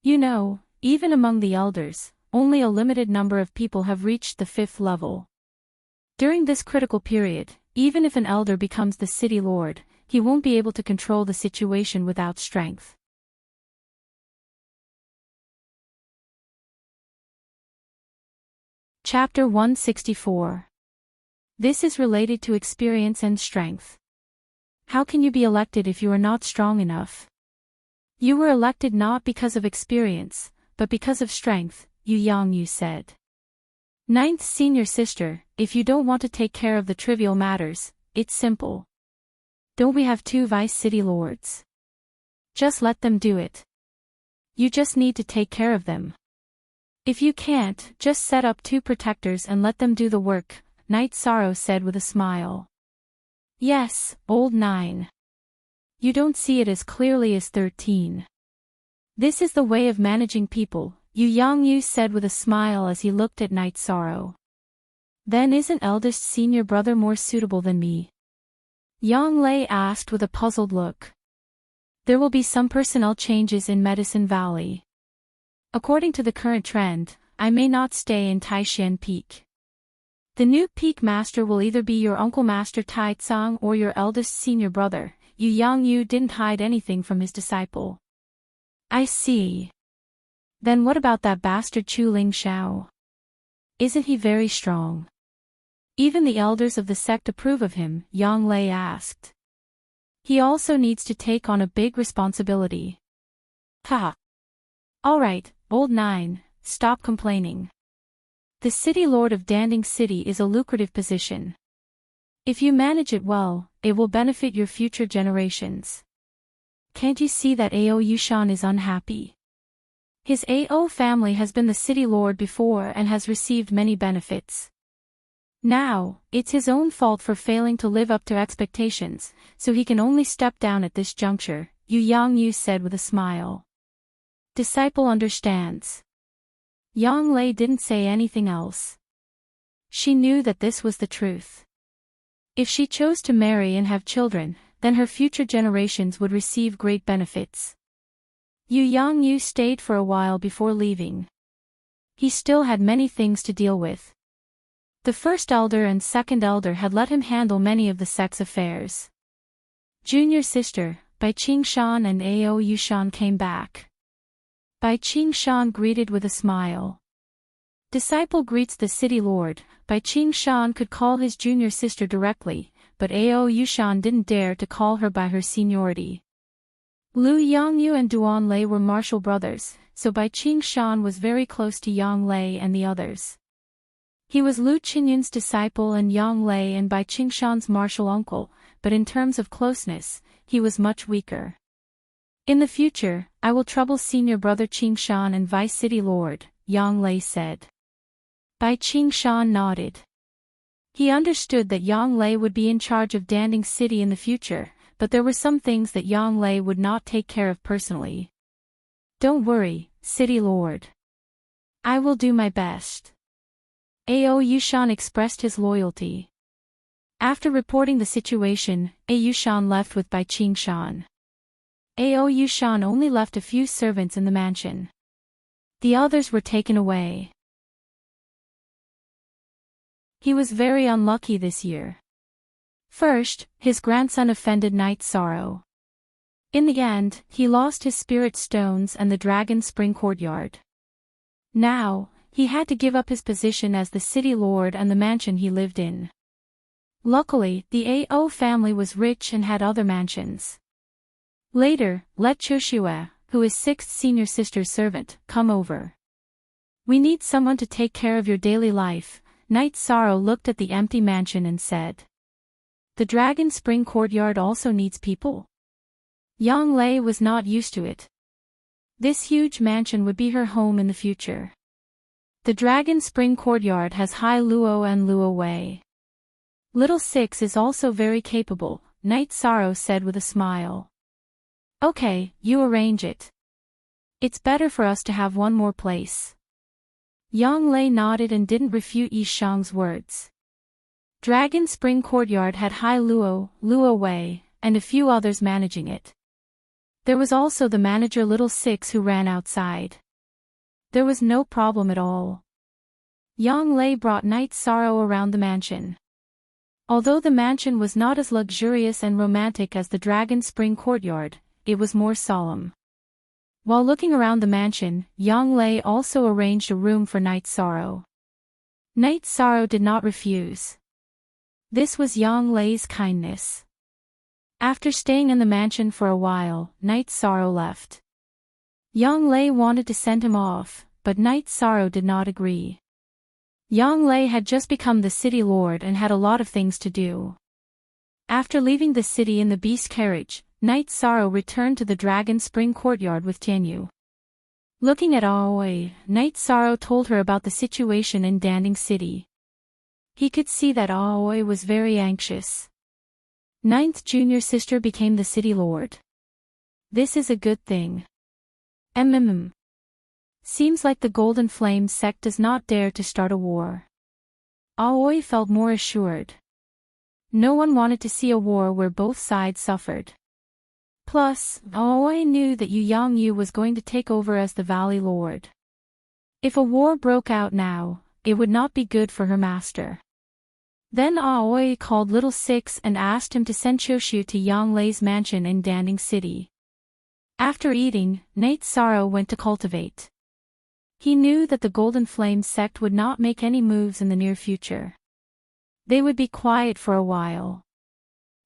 You know, even among the elders, only a limited number of people have reached the 5th level. During this critical period, even if an elder becomes the city lord, he won't be able to control the situation without strength. Chapter 164. This is related to experience and strength. How can you be elected if you are not strong enough? You were elected not because of experience, but because of strength, Yu Yang Yu said. Ninth senior sister, if you don't want to take care of the trivial matters, it's simple. Don't we have 2 vice city lords? Just let them do it. You just need to take care of them. If you can't, just set up 2 protectors and let them do the work, Night Sorrow said with a smile. Yes, old 9. You don't see it as clearly as 13. This is the way of managing people, Yu Yangyu said with a smile as he looked at Night Sorrow. Then isn't eldest senior brother more suitable than me? Yang Lei asked with a puzzled look. There will be some personnel changes in Medicine Valley. According to the current trend, I may not stay in Taishan Peak. The new peak master will either be your uncle Master Tai Tsang or your eldest senior brother. Yu Yangyu didn't hide anything from his disciple. I see. Then what about that bastard Chu Ling Shao? Isn't he very strong? Even the elders of the sect approve of him, Yang Lei asked. He also needs to take on a big responsibility. Ha! Alright, old 9, stop complaining. The city lord of Danding City is a lucrative position. If you manage it well, it will benefit your future generations. Can't you see that Ao Yushan is unhappy? His Ao family has been the city lord before and has received many benefits. Now, it's his own fault for failing to live up to expectations, so he can only step down at this juncture, Yu Yangyu said with a smile. Disciple understands. Yang Lei didn't say anything else. She knew that this was the truth. If she chose to marry and have children, then her future generations would receive great benefits. Yu Yangyu stayed for a while before leaving. He still had many things to deal with. The first elder and second elder had let him handle many of the sect's affairs. Junior sister, Bai Qingshan and Ao Yushan came back. Bai Qingshan greeted with a smile. Disciple greets the city lord. Bai Qingshan could call his junior sister directly, but Ao Yushan didn't dare to call her by her seniority. Lu Yangyu and Duan Lei were martial brothers, so Bai Qingshan was very close to Yang Lei and the others. He was Lu Qinyun's disciple and Yang Lei and Bai Qingshan's martial uncle, but in terms of closeness, he was much weaker. In the future, I will trouble senior brother Qingshan and vice city lord, Yang Lei said. Bai Qingshan nodded. He understood that Yang Lei would be in charge of Danding City in the future, but there were some things that Yang Lei would not take care of personally. Don't worry, city lord. I will do my best. Ao Yushan expressed his loyalty. After reporting the situation, Ao Yushan left with Bai Qingshan. Ao Yushan only left a few servants in the mansion. The others were taken away. He was very unlucky this year. First, his grandson offended Night Sorrow. In the end, he lost his spirit stones and the Dragon Spring Courtyard. Now, he had to give up his position as the city lord and the mansion he lived in. Luckily, the Ao family was rich and had other mansions. Later, let Choshue, who is 6th senior sister's servant, come over. We need someone to take care of your daily life. Night Sorrow looked at the empty mansion and said. The Dragon Spring Courtyard also needs people? Yang Lei was not used to it. This huge mansion would be her home in the future. The Dragon Spring Courtyard has Hai Luo and Luo Wei. Little Six is also very capable, Night Sorrow said with a smile. Okay, you arrange it. It's better for us to have one more place. Yang Lei nodded and didn't refute Yi Shang's words. Dragon Spring Courtyard had Hai Luo, Luo Wei, and a few others managing it. There was also the manager Little Six who ran outside. There was no problem at all. Yang Lei brought Night Sorrow around the mansion. Although the mansion was not as luxurious and romantic as the Dragon Spring Courtyard, it was more solemn. While looking around the mansion, Yang Lei also arranged a room for Night Sorrow. Night Sorrow did not refuse. This was Yang Lei's kindness. After staying in the mansion for a while, Night Sorrow left. Yang Lei wanted to send him off, but Night Sorrow did not agree. Yang Lei had just become the city lord and had a lot of things to do. After leaving the city in the beast carriage, Night Sorrow returned to the Dragon Spring Courtyard with Tianyu. Looking at Aoi, Night Sorrow told her about the situation in Danding City. He could see that Aoi was very anxious. Ninth junior sister became the city lord. This is a good thing. Seems like the Golden Flame sect does not dare to start a war. Aoi felt more assured. No one wanted to see a war where both sides suffered. Plus, Aoi knew that Yu Yangyu was going to take over as the Valley Lord. If a war broke out now, it would not be good for her master. Then Aoi called Little Six and asked him to send Choshu to Yang Lei's mansion in Danding City. After eating, Night Sorrow went to cultivate. He knew that the Golden Flame sect would not make any moves in the near future. They would be quiet for a while.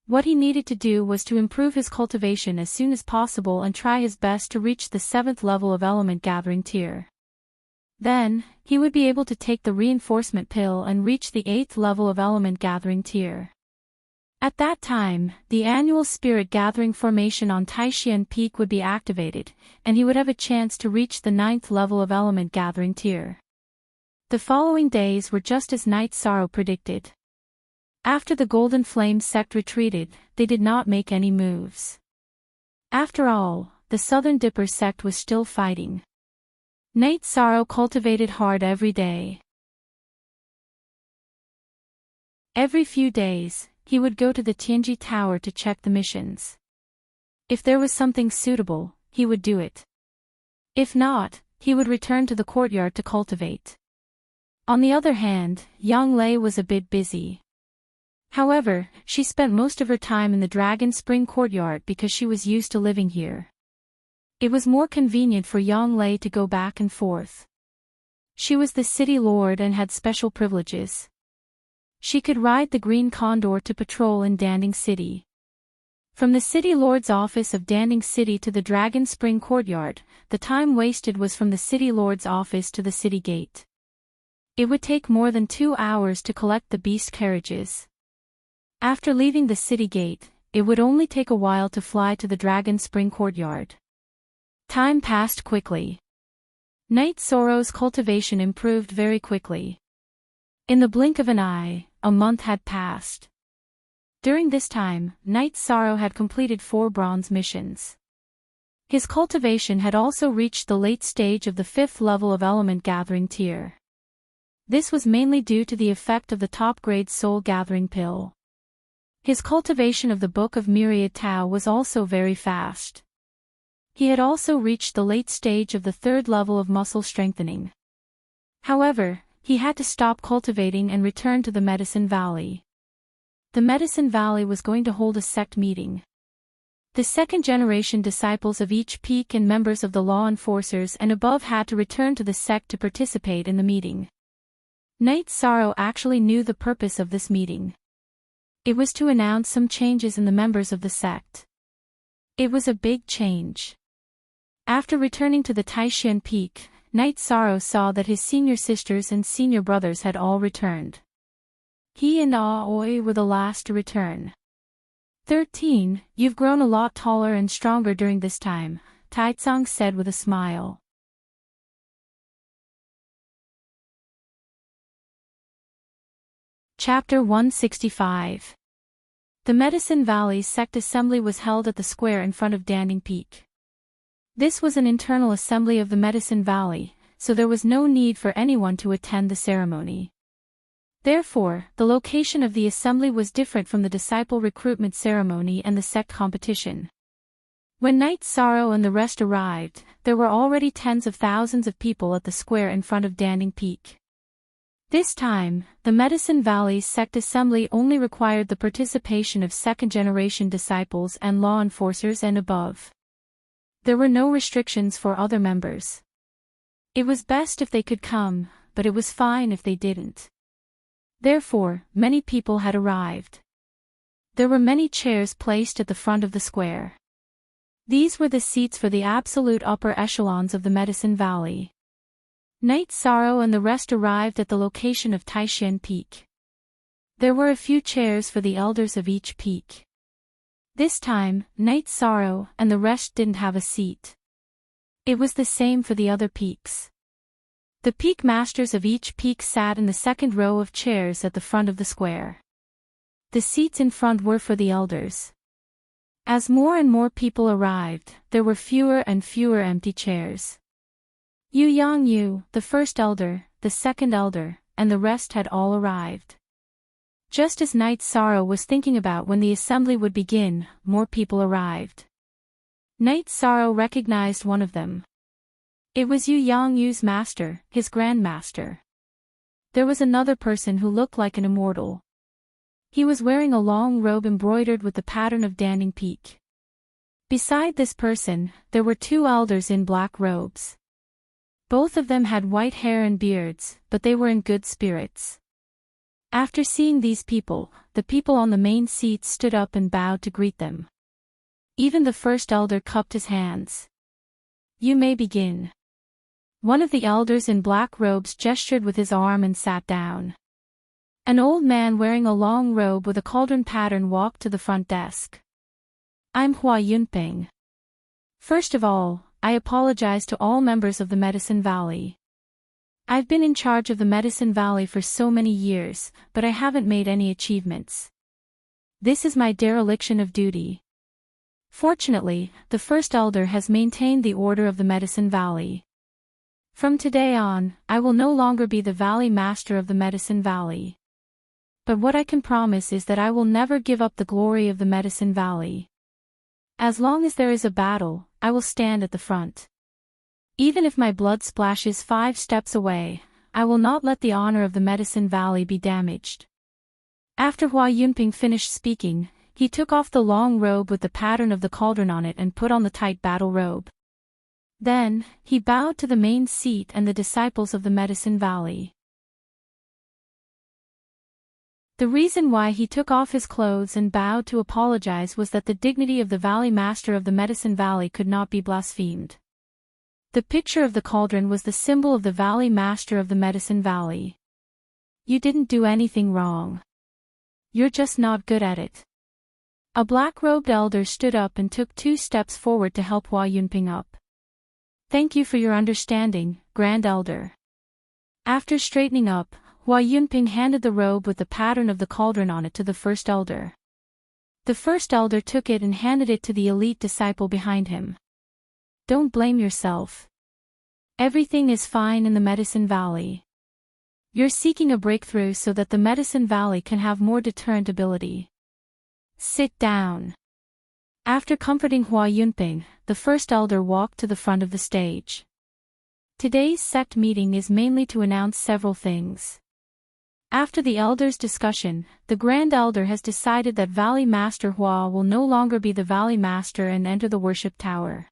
What he needed to do was to improve his cultivation as soon as possible and try his best to reach the 7th level of element gathering tier. Then, he would be able to take the reinforcement pill and reach the 8th level of element gathering tier. At that time, the annual spirit gathering formation on Taishan Peak would be activated, and he would have a chance to reach the 9th level of element gathering tier. The following days were just as Night Sorrow predicted. After the Golden Flame sect retreated, they did not make any moves. After all, the Southern Dipper sect was still fighting. Night Sorrow cultivated hard every day. Every few days, he would go to the Tianji Tower to check the missions. If there was something suitable, he would do it. If not, he would return to the courtyard to cultivate. On the other hand, Yang Lei was a bit busy. However, she spent most of her time in the Dragon Spring courtyard because she was used to living here. It was more convenient for Yang Lei to go back and forth. She was the city lord and had special privileges. She could ride the Green Condor to patrol in Danding City. From the city lord's office of Danding City to the Dragon Spring courtyard, the time wasted was from the city lord's office to the city gate. It would take more than 2 hours to collect the beast carriages. After leaving the city gate, it would only take a while to fly to the Dragon Spring courtyard. Time passed quickly. Night Sorrow's cultivation improved very quickly. In the blink of an eye, a month had passed. During this time, Night Sorrow had completed 4 bronze missions. His cultivation had also reached the late stage of the 5th level of element gathering tier. This was mainly due to the effect of the top-grade soul gathering pill. His cultivation of the Book of Myriad Tao was also very fast. He had also reached the late stage of the 3rd level of muscle strengthening. However, he had to stop cultivating and return to the Medicine Valley. The Medicine Valley was going to hold a sect meeting. The 2nd-generation disciples of each peak and members of the law enforcers and above had to return to the sect to participate in the meeting. Night Sorrow actually knew the purpose of this meeting. It was to announce some changes in the members of the sect. It was a big change. After returning to the Taishan Peak, Night Sorrow saw that his senior sisters and senior brothers had all returned. He and Aoi were the last to return. 13, you've grown a lot taller and stronger during this time, Taitsang said with a smile. Chapter 165. The Medicine Valley sect assembly was held at the square in front of Danding Peak. This was an internal assembly of the Medicine Valley, so there was no need for anyone to attend the ceremony. Therefore, the location of the assembly was different from the disciple recruitment ceremony and the sect competition. When Night Sorrow and the rest arrived, there were already tens of thousands of people at the square in front of Danding Peak. This time, the Medicine Valley sect assembly only required the participation of 2nd-generation disciples and law enforcers and above. There were no restrictions for other members. It was best if they could come, but it was fine if they didn't. Therefore, many people had arrived. There were many chairs placed at the front of the square. These were the seats for the absolute upper echelons of the Medicine Valley. Night Sorrow and the rest arrived at the location of Taishan Peak. There were a few chairs for the elders of each peak. This time, Night Sorrow and the rest didn't have a seat. It was the same for the other peaks. The peak masters of each peak sat in the second row of chairs at the front of the square. The seats in front were for the elders. As more and more people arrived, there were fewer and fewer empty chairs. Yu Yang Yu, the first elder, the second elder, and the rest had all arrived. Just as Night Sorrow was thinking about when the assembly would begin, more people arrived. Night Sorrow recognized one of them. It was Yu Yang Yu's master, his grandmaster. There was another person who looked like an immortal. He was wearing a long robe embroidered with the pattern of Danding Peak. Beside this person, there were two elders in black robes. Both of them had white hair and beards, but they were in good spirits. After seeing these people, the people on the main seats stood up and bowed to greet them. Even the first elder cupped his hands. "You may begin." One of the elders in black robes gestured with his arm and sat down. An old man wearing a long robe with a cauldron pattern walked to the front desk. "I'm Hua Yunping. First of all, I apologize to all members of the Medicine Valley. I've been in charge of the Medicine Valley for so many years, but I haven't made any achievements. This is my dereliction of duty. Fortunately, the first elder has maintained the order of the Medicine Valley. From today on, I will no longer be the Valley Master of the Medicine Valley. But what I can promise is that I will never give up the glory of the Medicine Valley. As long as there is a battle, I will stand at the front. Even if my blood splashes 5 steps away, I will not let the honor of the Medicine Valley be damaged." After Hua Yunping finished speaking, he took off the long robe with the pattern of the cauldron on it and put on the tight battle robe. Then, he bowed to the main seat and the disciples of the Medicine Valley. The reason why he took off his clothes and bowed to apologize was that the dignity of the Valley Master of the Medicine Valley could not be blasphemed. The picture of the cauldron was the symbol of the Valley Master of the Medicine Valley. "You didn't do anything wrong. You're just not good at it." A black-robed elder stood up and took 2 steps forward to help Hua Yunping up. "Thank you for your understanding, Grand Elder." After straightening up, Hua Yunping handed the robe with the pattern of the cauldron on it to the first elder. The first elder took it and handed it to the elite disciple behind him. "Don't blame yourself. Everything is fine in the Medicine Valley. You're seeking a breakthrough so that the Medicine Valley can have more deterrent ability. Sit down." After comforting Hua Yunping, the first elder walked to the front of the stage. Today's sect meeting is mainly to announce several things. After the elders' discussion, the Grand Elder has decided that Valley Master Hua will no longer be the Valley Master and enter the worship tower.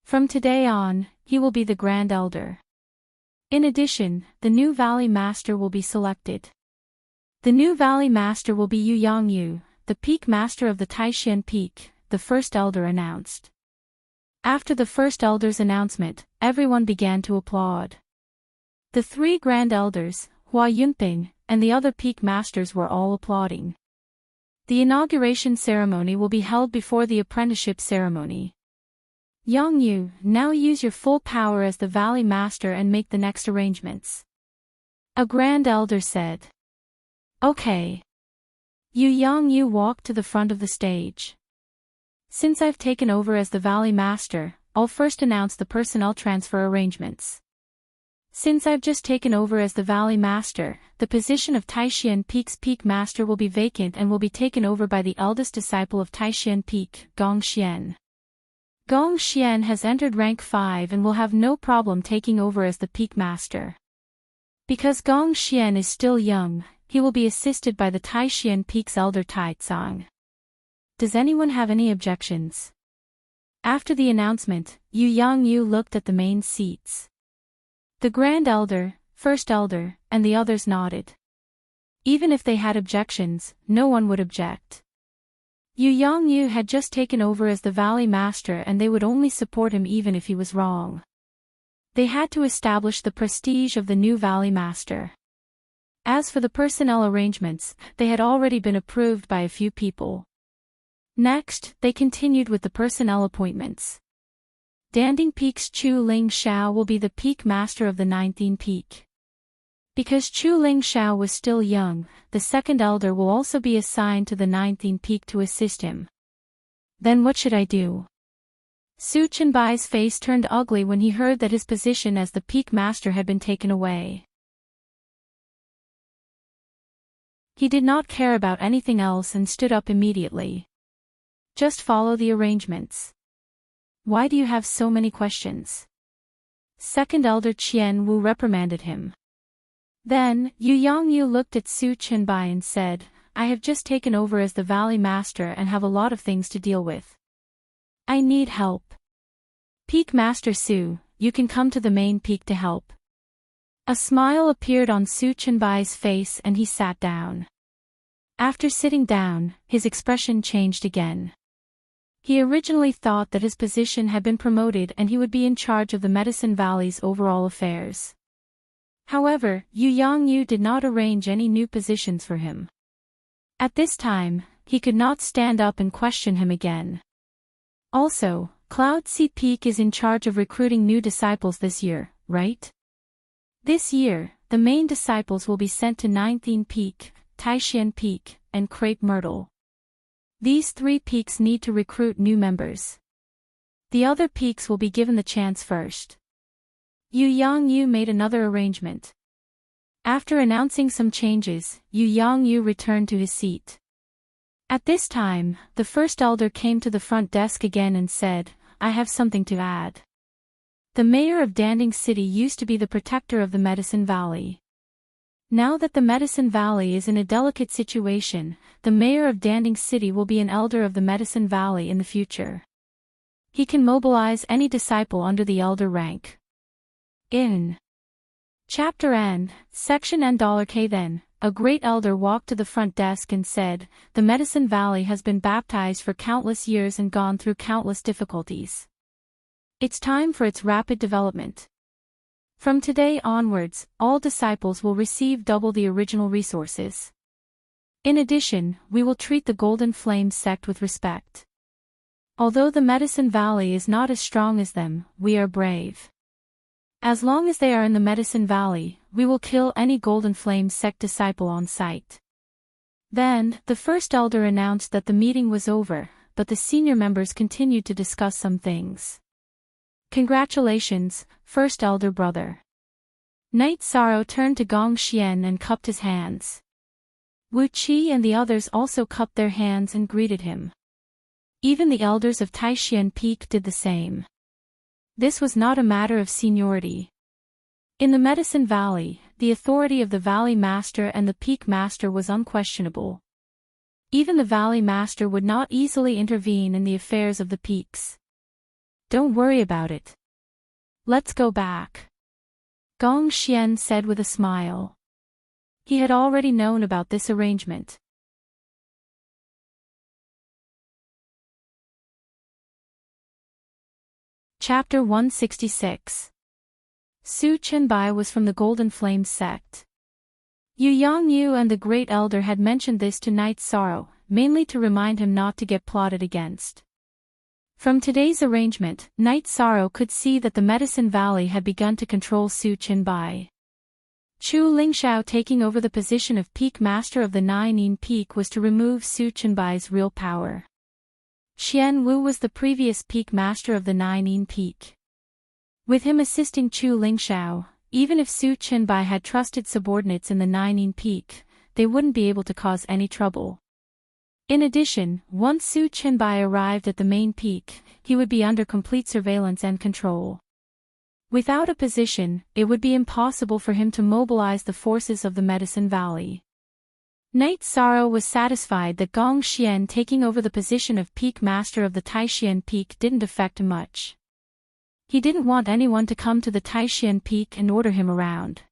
From today on, he will be the Grand Elder. In addition, the new Valley Master will be selected. The new Valley Master will be Yu Yang Yu, the Peak Master of the Taishan Peak, the first elder announced. After the first elder's announcement, everyone began to applaud. The 3 Grand Elders, Hua Yunping, and the other peak masters were all applauding. The inauguration ceremony will be held before the apprenticeship ceremony. "Yang Yu, now use your full power as the Valley Master and make the next arrangements." A Grand Elder said. "Okay." Yu Yang Yu walked to the front of the stage. "Since I've taken over as the Valley Master, I'll first announce the personnel transfer arrangements. Since I've just taken over as the Valley Master, the position of Taishan Peak's Peak Master will be vacant and will be taken over by the eldest disciple of Taishan Peak, Gong Xian. Gong Xian has entered rank 5 and will have no problem taking over as the Peak Master. Because Gong Xian is still young, he will be assisted by the Taishan Peak's elder Tai Tsang. Does anyone have any objections?" After the announcement, Yu Yang Yu looked at the main seats. The Grand Elder, First Elder, and the others nodded. Even if they had objections, no one would object. Yu Yang Yu had just taken over as the Valley Master and they would only support him even if he was wrong. They had to establish the prestige of the new Valley Master. As for the personnel arrangements, they had already been approved by a few people. Next, they continued with the personnel appointments. Danding Peak's Chu Ling Shao will be the peak master of the 19th peak. Because Chu Ling Shao was still young, the second elder will also be assigned to the 19th peak to assist him. Then what should I do? Su Chenbai's face turned ugly when he heard that his position as the peak master had been taken away. He did not care about anything else and stood up immediately. Just follow the arrangements. Why do you have so many questions? Second elder Qian Wu reprimanded him. Then, Yu Yongyu looked at Su Chenbai and said, I have just taken over as the Valley Master and have a lot of things to deal with. I need help. Peak Master Su, you can come to the main peak to help. A smile appeared on Su Chenbai's face and he sat down. After sitting down, his expression changed again. He originally thought that his position had been promoted and he would be in charge of the Medicine Valley's overall affairs. However, Yu Yongyu did not arrange any new positions for him. At this time, he could not stand up and question him again. Also, Cloud Sea Peak is in charge of recruiting new disciples this year, right? This year, the main disciples will be sent to 19th Peak, Taishan Peak, and Crepe Myrtle. These 3 peaks need to recruit new members. The other peaks will be given the chance first. Yu Yongyu made another arrangement. After announcing some changes, Yu Yongyu returned to his seat. At this time, the first elder came to the front desk again and said, I have something to add. The mayor of Danding City used to be the protector of the Medicine Valley. Now that the Medicine Valley is in a delicate situation, the mayor of Danding City will be an elder of the Medicine Valley in the future. He can mobilize any disciple under the elder rank. In Chapter N, Section N$K then, a great elder walked to the front desk and said, the Medicine Valley has been baptized for countless years and gone through countless difficulties. It's time for its rapid development. From today onwards, all disciples will receive double the original resources. In addition, we will treat the Golden Flame sect with respect. Although the Medicine Valley is not as strong as them, we are brave. As long as they are in the Medicine Valley, we will kill any Golden Flame sect disciple on sight. Then, the first elder announced that the meeting was over, but the senior members continued to discuss some things. Congratulations, first elder brother. Knight Sorrow turned to Gong Xian and cupped his hands. Wu Qi and the others also cupped their hands and greeted him. Even the elders of Taishan Peak did the same. This was not a matter of seniority. In the Medicine Valley, the authority of the Valley Master and the Peak Master was unquestionable. Even the Valley Master would not easily intervene in the affairs of the peaks. Don't worry about it. Let's go back. Gong Xian said with a smile. He had already known about this arrangement. Chapter 166. Su Chenbai was from the Golden Flame sect. Yu Yongyu and the Great Elder had mentioned this to Knight Sorrow, mainly to remind him not to get plotted against. From today's arrangement, Knight Sorrow could see that the Medicine Valley had begun to control Su Chenbai. Chu Lingshao taking over the position of Peak Master of the 19th Peak was to remove Su Chenbai's real power. Qian Wu was the previous Peak Master of the 19th Peak. With him assisting Chu Lingshao, even if Su Chenbai had trusted subordinates in the 19th Peak, they wouldn't be able to cause any trouble. In addition, once Su Chenbai arrived at the main peak, he would be under complete surveillance and control. Without a position, it would be impossible for him to mobilize the forces of the Medicine Valley. Knight Sorrow was satisfied that Gong Xian taking over the position of Peak Master of the Taishan Peak didn't affect him much. He didn't want anyone to come to the Taishan Peak and order him around.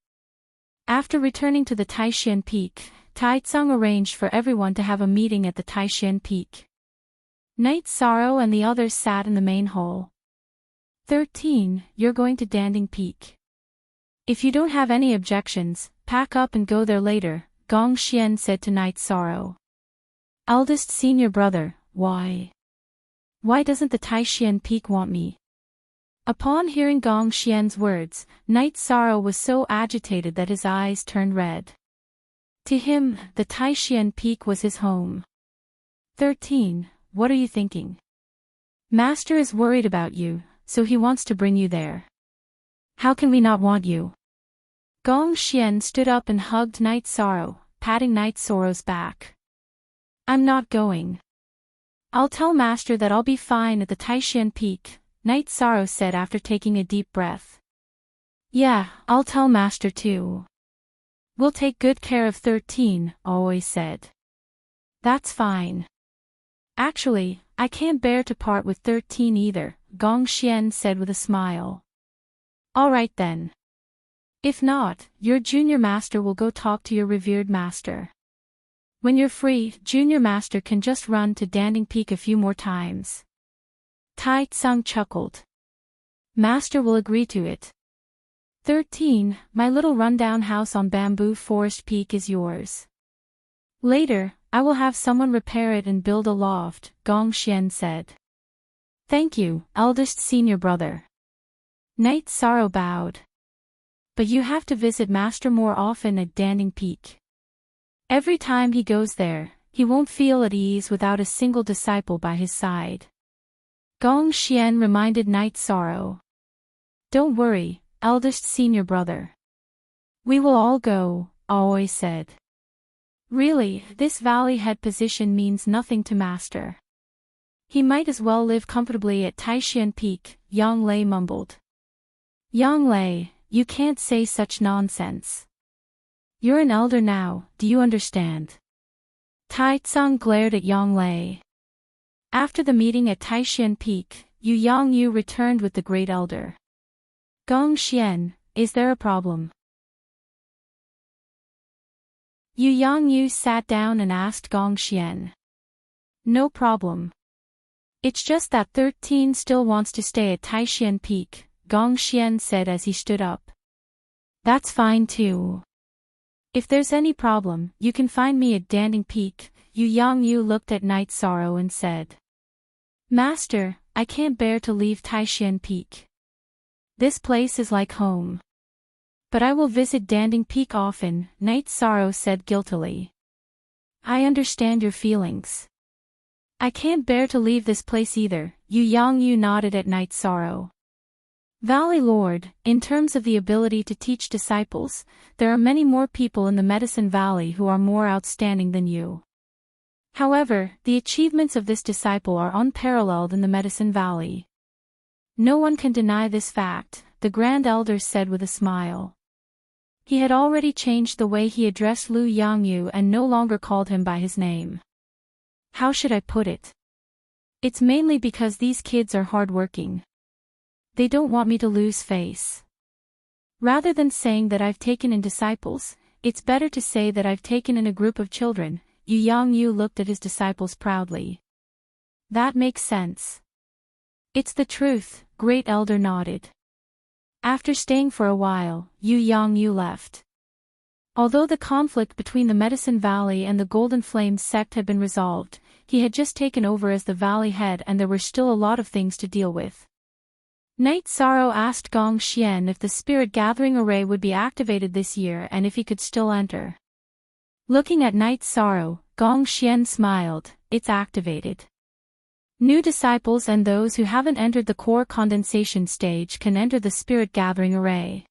After returning to the Taishan Peak, Tai Tsung arranged for everyone to have a meeting at the Taishan Peak. Knight Sorrow and the others sat in the main hall. 13. You're going to Danding Peak. If you don't have any objections, pack up and go there later, Gong Xian said to Knight Sorrow. Eldest senior brother, why? Why doesn't the Taishan Peak want me? Upon hearing Gong Xian's words, Night Sorrow was so agitated that his eyes turned red. To him, the Taishan Peak was his home. 13. What are you thinking? Master is worried about you, so he wants to bring you there. How can we not want you? Gong Xian stood up and hugged Night Sorrow, patting Night Sorrow's back. I'm not going. I'll tell Master that I'll be fine at the Taishan Peak, Night Sorrow said after taking a deep breath. Yeah, I'll tell Master too. We'll take good care of 13, always said. That's fine. Actually, I can't bear to part with 13 either, Gong Xian said with a smile. All right then. If not, your junior master will go talk to your revered master. When you're free, junior master can just run to Danding Peak a few more times. Tai Tsung chuckled. Master will agree to it. 13. My little rundown house on Bamboo Forest Peak is yours. Later, I will have someone repair it and build a loft, Gong Xian said. Thank you, eldest senior brother. Night Sorrow bowed. But you have to visit Master more often at Danding Peak. Every time he goes there, he won't feel at ease without a single disciple by his side. Gong Xian reminded Night Sorrow. Don't worry, eldest senior brother. We will all go, always said. Really, this valley head position means nothing to Master. He might as well live comfortably at Taishan Peak, Yang Lei mumbled. Yang Lei, you can't say such nonsense. You're an elder now, do you understand? Tai Tsung glared at Yang Lei. After the meeting at Taishan Peak, Yu Yangyu returned with the great elder. Gong Xian, is there a problem? Yu Yangyu sat down and asked Gong Xian. No problem. It's just that 13 still wants to stay at Taishan Peak, Gong Xian said as he stood up. That's fine too. If there's any problem, you can find me at Danding Peak, Yu Yangyu looked at Night Sorrow and said. Master, I can't bear to leave Taishan Peak. This place is like home. But I will visit Danding Peak often, Night Sorrow said guiltily. I understand your feelings. I can't bear to leave this place either, Yu Yangyu nodded at Night Sorrow. Valley Lord, in terms of the ability to teach disciples, there are many more people in the Medicine Valley who are more outstanding than you. However, the achievements of this disciple are unparalleled in the Medicine Valley. No one can deny this fact, the Grand Elder said with a smile. He had already changed the way he addressed Lu Yangyu and no longer called him by his name. How should I put it? It's mainly because these kids are hardworking. They don't want me to lose face. Rather than saying that I've taken in disciples, it's better to say that I've taken in a group of children, Yu Yangyu looked at his disciples proudly. That makes sense. It's the truth, Great Elder nodded. After staying for a while, Yu Yangyu left. Although the conflict between the Medicine Valley and the Golden Flames sect had been resolved, he had just taken over as the valley head and there were still a lot of things to deal with. Night Sorrow asked Gong Xian if the Spirit Gathering Array would be activated this year and if he could still enter. Looking at Night Sorrow, Gong Xian smiled, it's activated. New disciples and those who haven't entered the core condensation stage can enter the Spirit Gathering Array.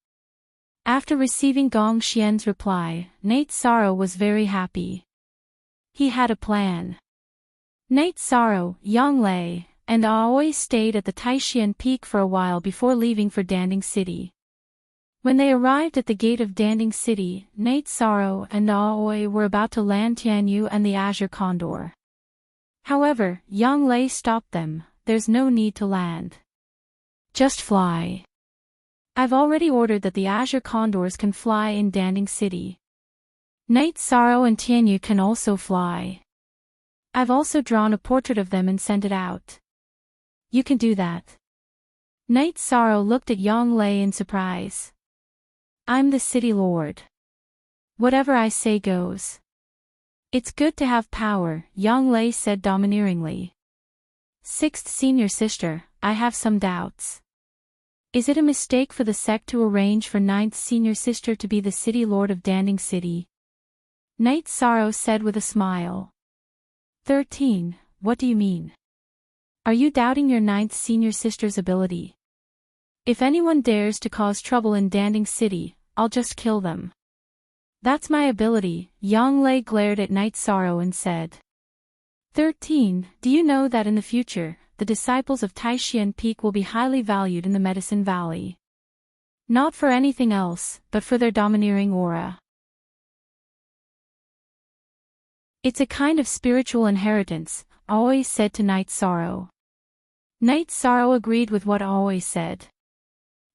After receiving Gong Xian's reply, Night Sorrow was very happy. He had a plan. Night Sorrow, Yang Lei, and Aoi stayed at the Taishan Peak for a while before leaving for Danding City. When they arrived at the gate of Danding City, Night Sorrow and Aoi were about to land Tianyu and the Azure Condor. However, Yang Lei stopped them, there's no need to land. Just fly. I've already ordered that the Azure Condors can fly in Danding City. Night Sorrow and Tianyu can also fly. I've also drawn a portrait of them and sent it out. You can do that. Night Sorrow looked at Yang Lei in surprise. I'm the city lord. Whatever I say goes. It's good to have power, Yang Lei said domineeringly. Sixth senior sister, I have some doubts. Is it a mistake for the sect to arrange for ninth senior sister to be the city lord of Danding City? Night Sorrow said with a smile. 13. What do you mean? Are you doubting your ninth senior sister's ability? If anyone dares to cause trouble in Danding City, I'll just kill them. That's my ability, Yang Lei glared at Night Sorrow and said. 13. Do you know that in the future, the disciples of Taishan Peak will be highly valued in the Medicine Valley? Not for anything else, but for their domineering aura. It's a kind of spiritual inheritance, Aoi said to Night Sorrow. Night Sorrow agreed with what Aoi said.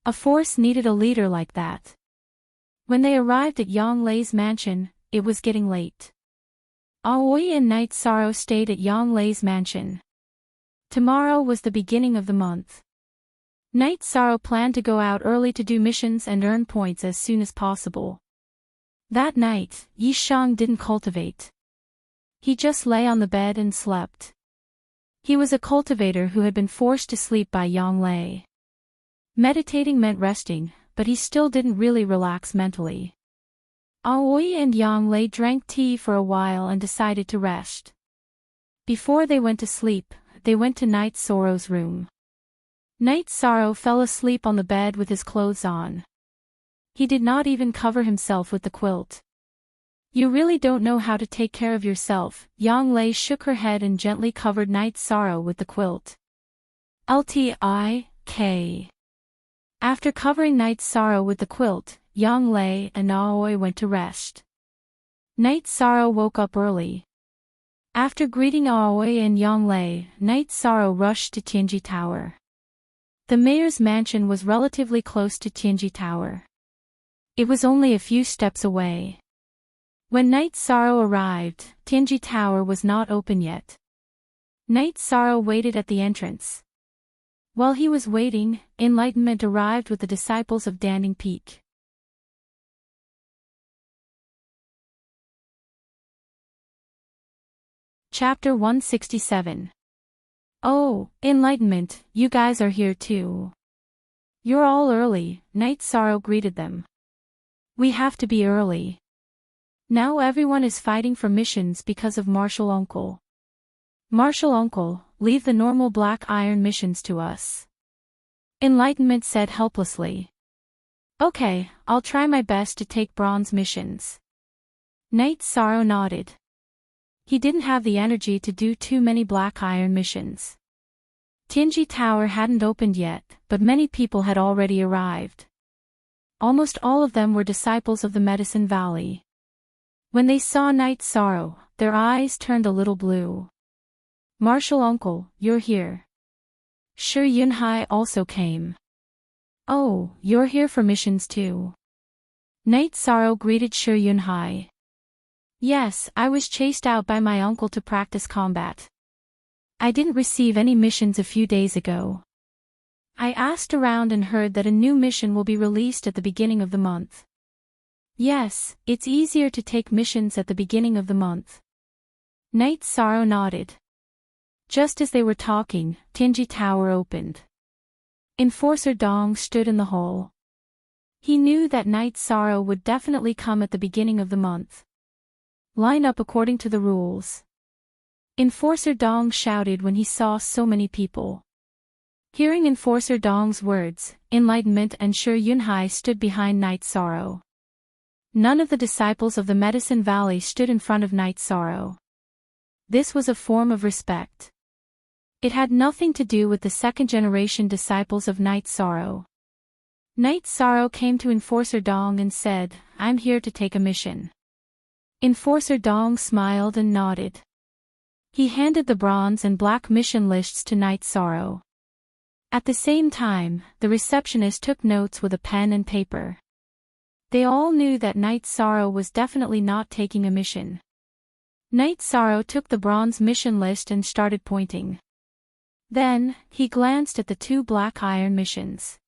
A force needed a leader like that. When they arrived at Yang Lei's mansion, it was getting late. Aoi and Night Sorrow stayed at Yang Lei's mansion. Tomorrow was the beginning of the month. Night Sorrow planned to go out early to do missions and earn points as soon as possible. That night, Yi Shang didn't cultivate. He just lay on the bed and slept. He was a cultivator who had been forced to sleep by Yang Lei. Meditating meant resting, but he still didn't really relax mentally. Aoi and Yang Lei drank tea for a while and decided to rest. Before they went to sleep, they went to Night Sorrow's room. Night Sorrow fell asleep on the bed with his clothes on. He did not even cover himself with the quilt. You really don't know how to take care of yourself, Yang Lei shook her head and gently covered Night Sorrow with the quilt. LTIK. After covering Night Sorrow with the quilt, Yang Lei and Aoi went to rest. Night Sorrow woke up early. After greeting Aoi and Yang Lei, Night Sorrow rushed to Tianji Tower. The mayor's mansion was relatively close to Tianji Tower. It was only a few steps away. When Night Sorrow arrived, Tianji Tower was not open yet. Night Sorrow waited at the entrance. While he was waiting, enlightenment arrived with the disciples of Danding Peak. Chapter 167. Oh, enlightenment, you guys are here too. You're all early, Night Sorrow greeted them. We have to be early. Now everyone is fighting for missions because of Martial Uncle. Martial Uncle, leave the normal black iron missions to us. Enlightenment said helplessly. Okay, I'll try my best to take bronze missions. Night Sorrow nodded. He didn't have the energy to do too many black iron missions. Tianji Tower hadn't opened yet, but many people had already arrived. Almost all of them were disciples of the Medicine Valley. When they saw Night Sorrow, their eyes turned a little blue. Martial Uncle, you're here. Shi Yunhai also came. Oh, you're here for missions too. Night Sorrow greeted Shi Yunhai. Yes, I was chased out by my uncle to practice combat. I didn't receive any missions a few days ago. I asked around and heard that a new mission will be released at the beginning of the month. Yes, it's easier to take missions at the beginning of the month. Night Sorrow nodded. Just as they were talking, Tianji Tower opened. Enforcer Dong stood in the hall. He knew that Night Sorrow would definitely come at the beginning of the month. Line up according to the rules. Enforcer Dong shouted when he saw so many people. Hearing Enforcer Dong's words, Enlightenment and Shi Yunhai stood behind Night Sorrow. None of the disciples of the Medicine Valley stood in front of Night Sorrow. This was a form of respect. It had nothing to do with the second-generation disciples of Night Sorrow. Night Sorrow came to Enforcer Dong and said, I'm here to take a mission. Enforcer Dong smiled and nodded. He handed the bronze and black mission lists to Night Sorrow. At the same time, the receptionist took notes with a pen and paper. They all knew that Night Sorrow was definitely not taking a mission. Night Sorrow took the bronze mission list and started pointing. Then, he glanced at the two black iron missions.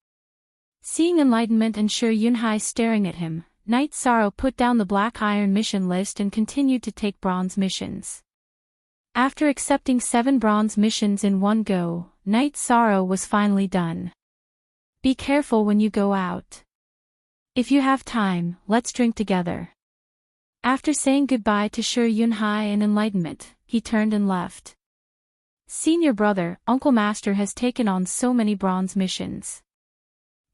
Seeing Enlightenment and Shi Yunhai staring at him, Night Sorrow put down the black iron mission list and continued to take bronze missions. After accepting 7 bronze missions in one go, Night Sorrow was finally done. Be careful when you go out. If you have time, let's drink together. After saying goodbye to Shi Yunhai and enlightenment, he turned and left. Senior brother, Uncle Master has taken on so many bronze missions.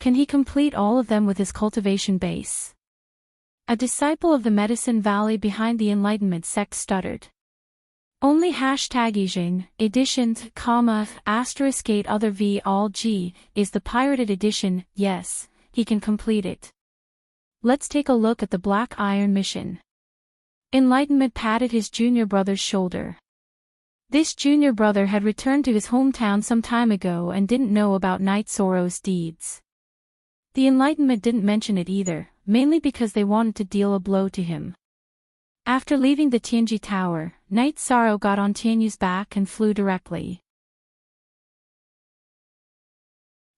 Can he complete all of them with his cultivation base? A disciple of the Medicine Valley behind the Enlightenment sect stuttered. Only #Yijing, editions, *8 other v all g, is the pirated edition. Yes, he can complete it. Let's take a look at the Black Iron mission. Enlightenment patted his junior brother's shoulder. This junior brother had returned to his hometown some time ago and didn't know about Knight Sorrow's deeds. The Enlightenment didn't mention it either, mainly because they wanted to deal a blow to him. After leaving the Tianji Tower, Knight Sorrow got on Tianyu's back and flew directly.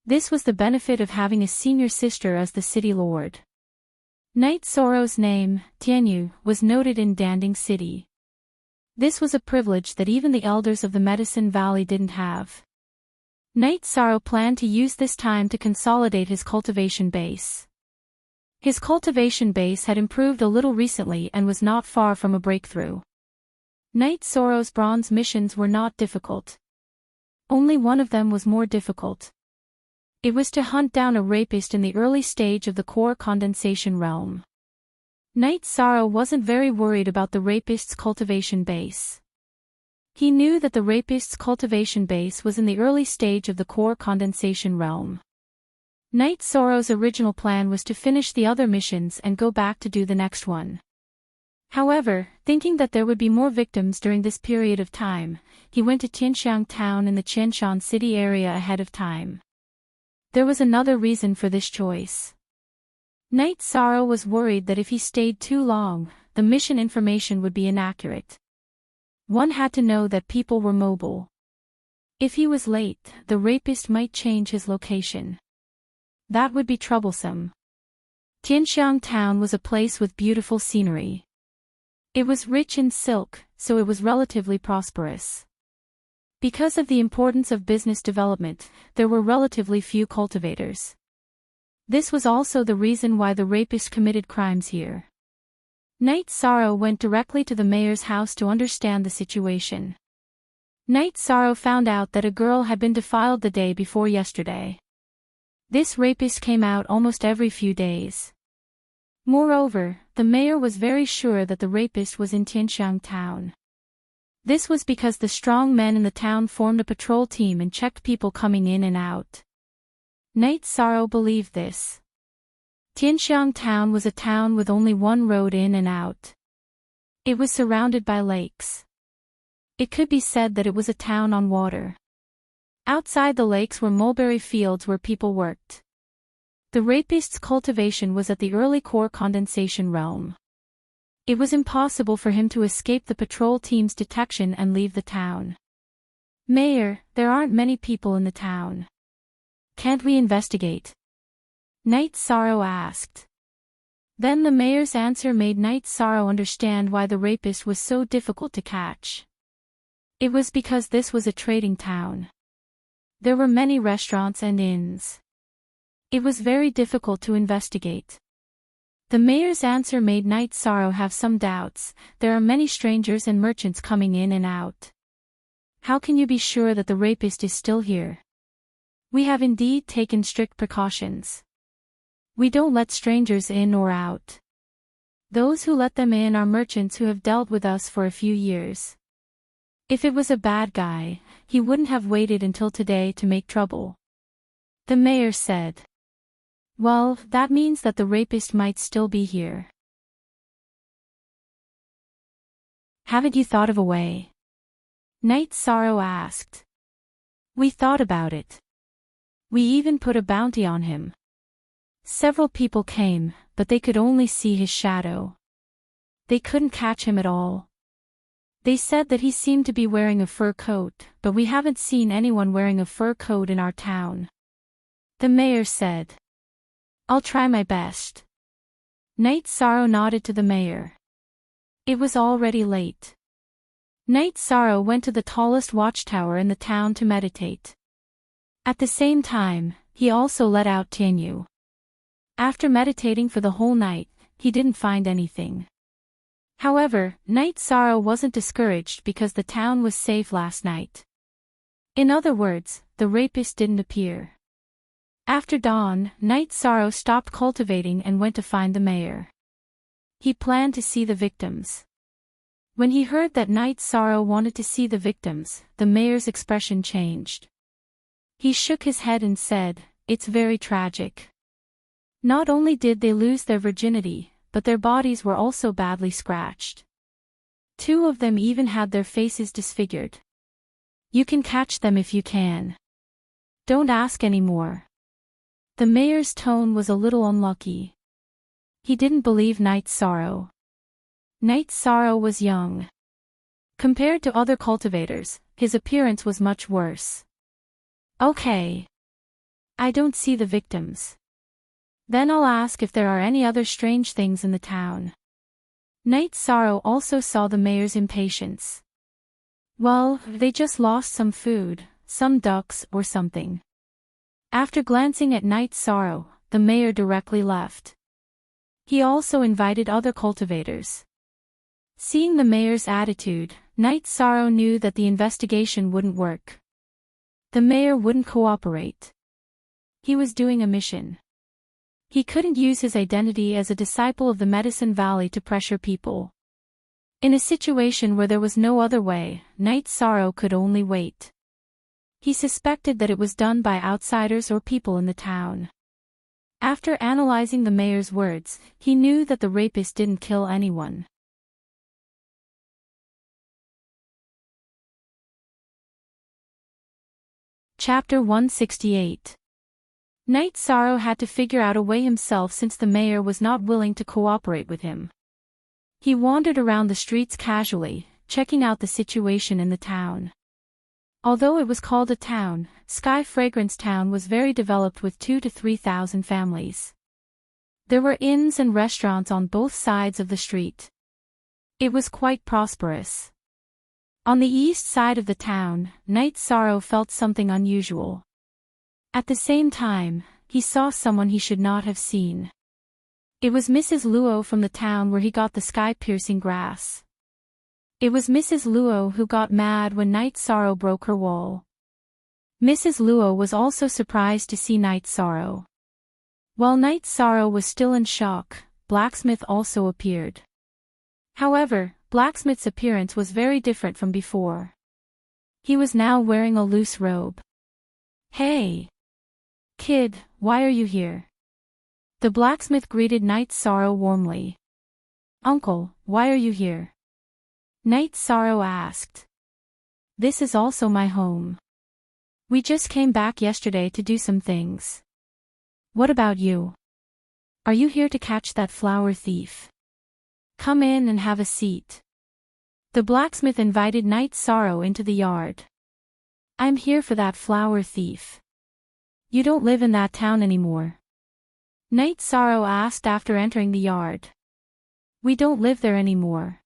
This was the benefit of having a senior sister as the city lord. Knight Sorrow's name, Tianyu, was noted in Danding City. This was a privilege that even the elders of the Medicine Valley didn't have. Knight Sorrow planned to use this time to consolidate his cultivation base. His cultivation base had improved a little recently and was not far from a breakthrough. Knight Sorrow's bronze missions were not difficult. Only one of them was more difficult. It was to hunt down a rapist in the early stage of the core condensation realm. Knight Sorrow wasn't very worried about the rapist's cultivation base. He knew that the rapist's cultivation base was in the early stage of the core condensation realm. Knight Sorrow's original plan was to finish the other missions and go back to do the next one. However, thinking that there would be more victims during this period of time, he went to Tianxiang town in the Qianshan city area ahead of time. There was another reason for this choice. Knight Sorrow was worried that if he stayed too long, the mission information would be inaccurate. One had to know that people were mobile. If he was late, the rapist might change his location. That would be troublesome. Tianxiang town was a place with beautiful scenery. It was rich in silk, so it was relatively prosperous. Because of the importance of business development, there were relatively few cultivators. This was also the reason why the rapist committed crimes here. Knight Sorrow went directly to the mayor's house to understand the situation. Knight Sorrow found out that a girl had been defiled the day before yesterday. This rapist came out almost every few days. Moreover, the mayor was very sure that the rapist was in Tianxiang town. This was because the strong men in the town formed a patrol team and checked people coming in and out. Knight Sorrow believed this. Tianxiang town was a town with only one road in and out. It was surrounded by lakes. It could be said that it was a town on water. Outside the lakes were mulberry fields where people worked. The rapist's cultivation was at the early core condensation realm. It was impossible for him to escape the patrol team's detection and leave the town. Mayor, there aren't many people in the town. Can't we investigate? Knight Sorrow asked. Then the mayor's answer made Knight Sorrow understand why the rapist was so difficult to catch. It was because this was a trading town. There were many restaurants and inns. It was very difficult to investigate. The mayor's answer made Knight Sorrow have some doubts. There are many strangers and merchants coming in and out. How can you be sure that the rapist is still here? We have indeed taken strict precautions. We don't let strangers in or out. Those who let them in are merchants who have dealt with us for a few years. If it was a bad guy, he wouldn't have waited until today to make trouble. The mayor said. Well, that means that the rapist might still be here. Haven't you thought of a way? Knight Sorrow asked. We thought about it. We even put a bounty on him. Several people came, but they could only see his shadow. They couldn't catch him at all. They said that he seemed to be wearing a fur coat, but we haven't seen anyone wearing a fur coat in our town. The mayor said. I'll try my best. Knight Sorrow nodded to the mayor. It was already late. Knight Sorrow went to the tallest watchtower in the town to meditate. At the same time, he also let out Tianyu. After meditating for the whole night, he didn't find anything. However, Night Sorrow wasn't discouraged because the town was safe last night. In other words, the rapist didn't appear. After dawn, Night Sorrow stopped cultivating and went to find the mayor. He planned to see the victims. When he heard that Night Sorrow wanted to see the victims, the mayor's expression changed. He shook his head and said, "It's very tragic. Not only did they lose their virginity, but their bodies were also badly scratched. 2 of them even had their faces disfigured. You can catch them if you can. Don't ask any more." The mayor's tone was a little unlucky. He didn't believe Night Sorrow. Night Sorrow was young. Compared to other cultivators, his appearance was much worse. "Okay. I don't see the victims. Then I'll ask if there are any other strange things in the town." Night Sorrow also saw the mayor's impatience. "Well, they just lost some food, some ducks or something." After glancing at Night Sorrow, the mayor directly left. He also invited other cultivators. Seeing the mayor's attitude, Night Sorrow knew that the investigation wouldn't work. The mayor wouldn't cooperate. He was doing a mission. He couldn't use his identity as a disciple of the Medicine Valley to pressure people. In a situation where there was no other way, Night Sorrow could only wait. He suspected that it was done by outsiders or people in the town. After analyzing the mayor's words, he knew that the rapist didn't kill anyone. Chapter 168. Night Sorrow had to figure out a way himself since the mayor was not willing to cooperate with him. He wandered around the streets casually, checking out the situation in the town. Although it was called a town, Sky Fragrance Town was very developed with 2,000 to 3,000 families. There were inns and restaurants on both sides of the street. It was quite prosperous. On the east side of the town, Night Sorrow felt something unusual. At the same time, he saw someone he should not have seen. It was Mrs. Luo from the town where he got the sky-piercing grass. It was Mrs. Luo who got mad when Night Sorrow broke her wall. Mrs. Luo was also surprised to see Night Sorrow. While Night Sorrow was still in shock, Blacksmith also appeared. However, Blacksmith's appearance was very different from before. He was now wearing a loose robe. "Hey! Kid, why are you here?" The blacksmith greeted Night Sorrow warmly. "Uncle, why are you here?" Night Sorrow asked. "This is also my home. We just came back yesterday to do some things. What about you? Are you here to catch that flower thief? Come in and have a seat." The blacksmith invited Night Sorrow into the yard. "I'm here for that flower thief. You don't live in that town anymore?" Night Sorrow asked after entering the yard. "We don't live there anymore.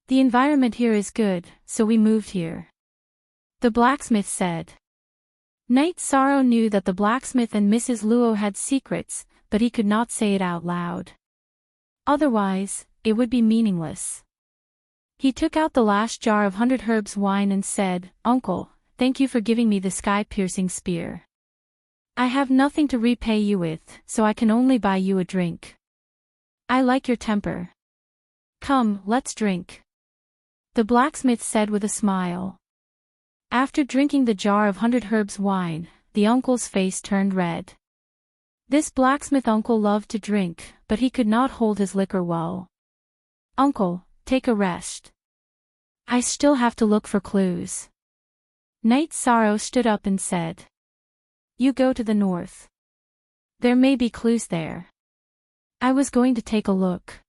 The environment here is good, so we moved here," the blacksmith said. Night Sorrow knew that the blacksmith and Mrs. Luo had secrets, but he could not say it out loud. Otherwise, it would be meaningless. He took out the last jar of 100 herbs wine and said, "Uncle, thank you for giving me the sky-piercing spear. I have nothing to repay you with, so I can only buy you a drink. I like your temper. Come, let's drink," the blacksmith said with a smile. After drinking the jar of 100 herbs wine, the uncle's face turned red. This blacksmith uncle loved to drink, but he could not hold his liquor well. "Uncle, take a rest. I still have to look for clues." Night Sorrow stood up and said, "You go to the north. There may be clues there. I was going to take a look.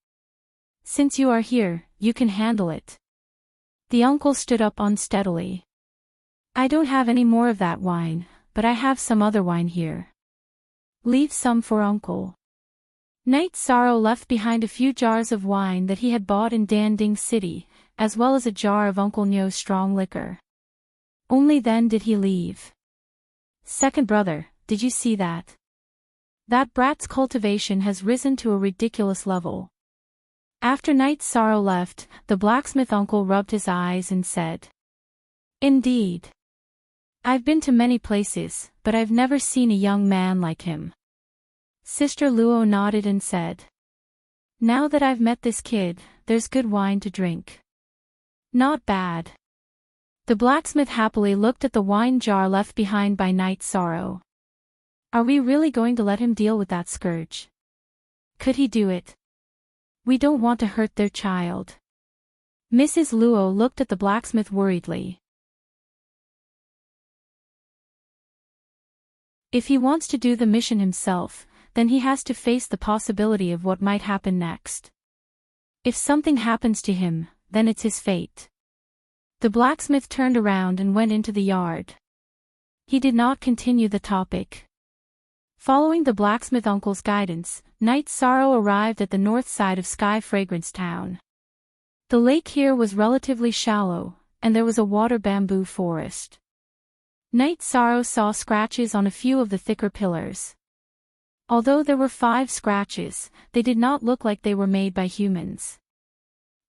Since you are here, you can handle it." The uncle stood up unsteadily. "I don't have any more of that wine, but I have some other wine here. Leave some for Uncle." Night Sorrow left behind a few jars of wine that he had bought in Danding City, as well as a jar of Uncle Nyo's strong liquor. Only then did he leave. "Second brother, did you see that? That brat's cultivation has risen to a ridiculous level. After Night Sorrow left, the blacksmith uncle rubbed his eyes and said, Indeed. I've been to many places, but I've never seen a young man like him. Sister Luo nodded and said, Now that I've met this kid, there's good wine to drink. Not bad. The blacksmith happily looked at the wine jar left behind by Night Sorrow. Are we really going to let him deal with that scourge? Could he do it? We don't want to hurt their child. Mrs. Luo looked at the blacksmith worriedly. If he wants to do the mission himself, then he has to face the possibility of what might happen next. If something happens to him, then it's his fate. The blacksmith turned around and went into the yard. He did not continue the topic. Following the blacksmith uncle's guidance, Night Sorrow arrived at the north side of Sky Fragrance Town. The lake here was relatively shallow, and there was a water bamboo forest. Night Sorrow saw scratches on a few of the thicker pillars. Although there were 5 scratches, they did not look like they were made by humans.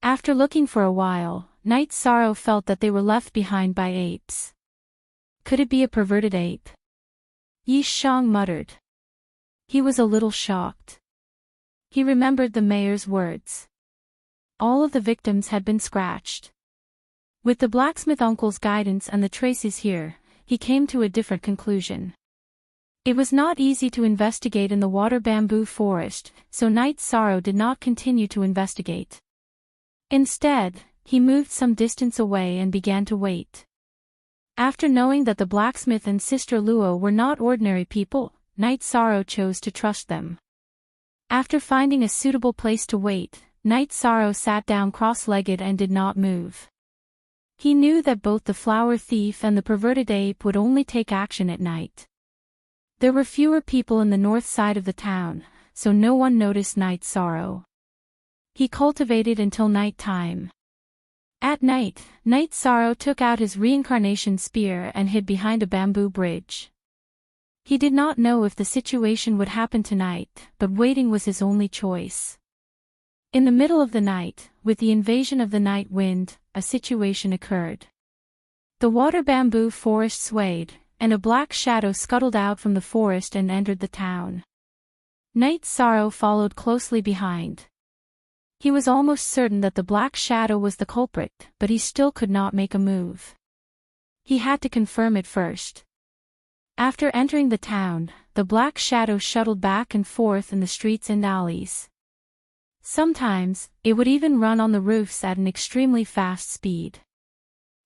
After looking for a while, Night Sorrow felt that they were left behind by apes. Could it be a perverted ape? Yi Shang muttered. He was a little shocked. He remembered the mayor's words. All of the victims had been scratched. With the blacksmith uncle's guidance and the traces here, he came to a different conclusion. It was not easy to investigate in the water bamboo forest, so Night Sorrow did not continue to investigate. Instead, he moved some distance away and began to wait. After knowing that the blacksmith and Sister Luo were not ordinary people, Night Sorrow chose to trust them. After finding a suitable place to wait, Night Sorrow sat down cross-legged and did not move. He knew that both the flower thief and the perverted ape would only take action at night. There were fewer people in the north side of the town, so no one noticed Night Sorrow. He cultivated until night time. At night, Night Sorrow took out his reincarnation spear and hid behind a bamboo bridge. He did not know if the situation would happen tonight, but waiting was his only choice. In the middle of the night, with the invasion of the night wind, a situation occurred. The water bamboo forest swayed, and a black shadow scuttled out from the forest and entered the town. Night Sorrow followed closely behind. He was almost certain that the black shadow was the culprit, but he still could not make a move. He had to confirm it first. After entering the town, the black shadow shuttled back and forth in the streets and alleys. Sometimes, it would even run on the roofs at an extremely fast speed.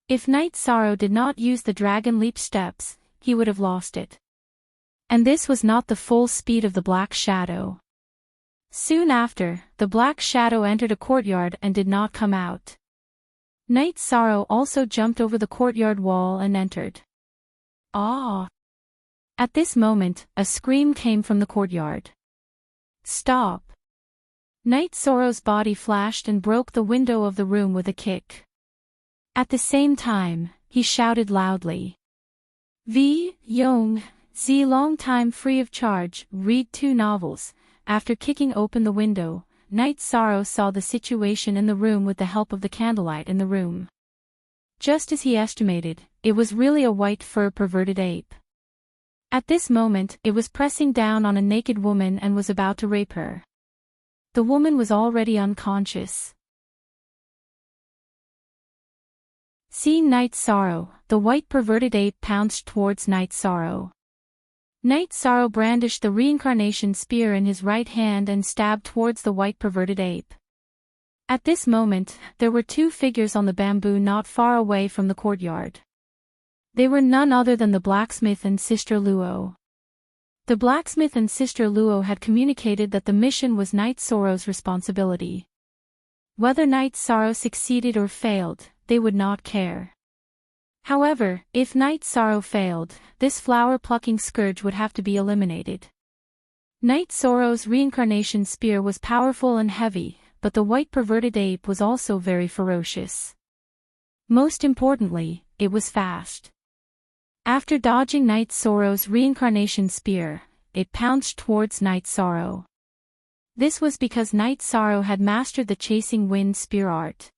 If Night Sorrow did not use the dragon leap steps, he would have lost it. And this was not the full speed of the black shadow. Soon after, the black shadow entered a courtyard and did not come out. Night Sorrow also jumped over the courtyard wall and entered. Ah! At this moment, a scream came from the courtyard. Stop! Night Sorrow's body flashed and broke the window of the room with a kick. At the same time, he shouted loudly. V. Yong, Z. Long time free of charge, read 2 novels. After kicking open the window, Night Sorrow saw the situation in the room with the help of the candlelight in the room. Just as he estimated, it was really a white fur perverted ape. At this moment, it was pressing down on a naked woman and was about to rape her. The woman was already unconscious. Seeing Night Sorrow, the white perverted ape pounced towards Night Sorrow. Night Sorrow brandished the reincarnation spear in his right hand and stabbed towards the white perverted ape. At this moment, there were 2 figures on the bamboo not far away from the courtyard. They were none other than the blacksmith and Sister Luo. The blacksmith and Sister Luo had communicated that the mission was Night Sorrow's responsibility. Whether Night Sorrow succeeded or failed, they would not care. However, if Night Sorrow failed, this flower-plucking scourge would have to be eliminated. Night Sorrow's reincarnation spear was powerful and heavy, but the white perverted ape was also very ferocious. Most importantly, it was fast. After dodging Night Sorrow's reincarnation spear, it pounced towards Night Sorrow. This was because Night Sorrow had mastered the chasing wind spear art.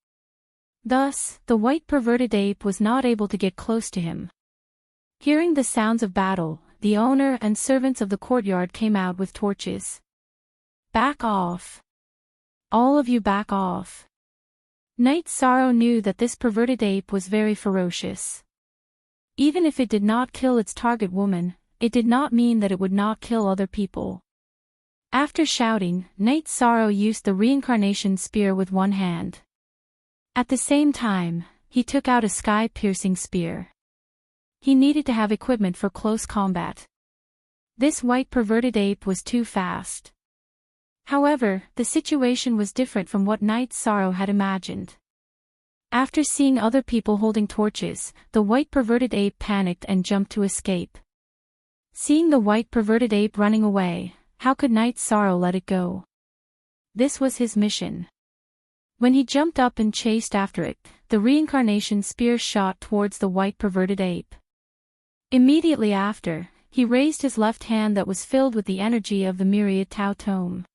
Thus, the white perverted ape was not able to get close to him. Hearing the sounds of battle, the owner and servants of the courtyard came out with torches. "Back off! All of you back off!" Night Sorrow knew that this perverted ape was very ferocious. Even if it did not kill its target woman, it did not mean that it would not kill other people. After shouting, Night Sorrow used the reincarnation spear with one hand. At the same time, he took out a sky-piercing spear. He needed to have equipment for close combat. This white perverted ape was too fast. However, the situation was different from what Night Sorrow had imagined. After seeing other people holding torches, the white perverted ape panicked and jumped to escape. Seeing the white perverted ape running away, how could Night Sorrow let it go? This was his mission. When he jumped up and chased after it, the reincarnation spear shot towards the white perverted ape. Immediately after, he raised his left hand that was filled with the energy of the myriad Tao tome.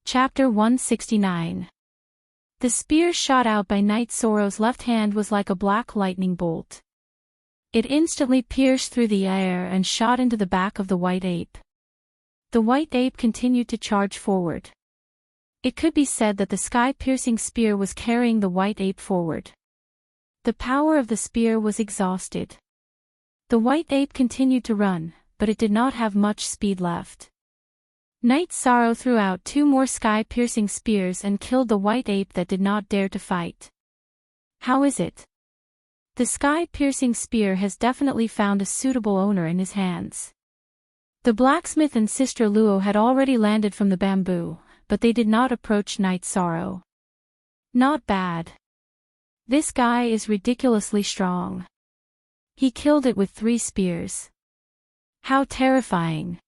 Chapter 169. The spear shot out by Night Sorrow's left hand was like a black lightning bolt. It instantly pierced through the air and shot into the back of the white ape. The white ape continued to charge forward. It could be said that the sky-piercing spear was carrying the white ape forward. The power of the spear was exhausted. The white ape continued to run, but it did not have much speed left. Night Sorrow threw out 2 more sky-piercing spears and killed the white ape that did not dare to fight. How is it? The sky-piercing spear has definitely found a suitable owner in his hands. The blacksmith and Sister Luo had already landed from the bamboo, but they did not approach Night Sorrow. Not bad. This guy is ridiculously strong. He killed it with 3 spears. How terrifying.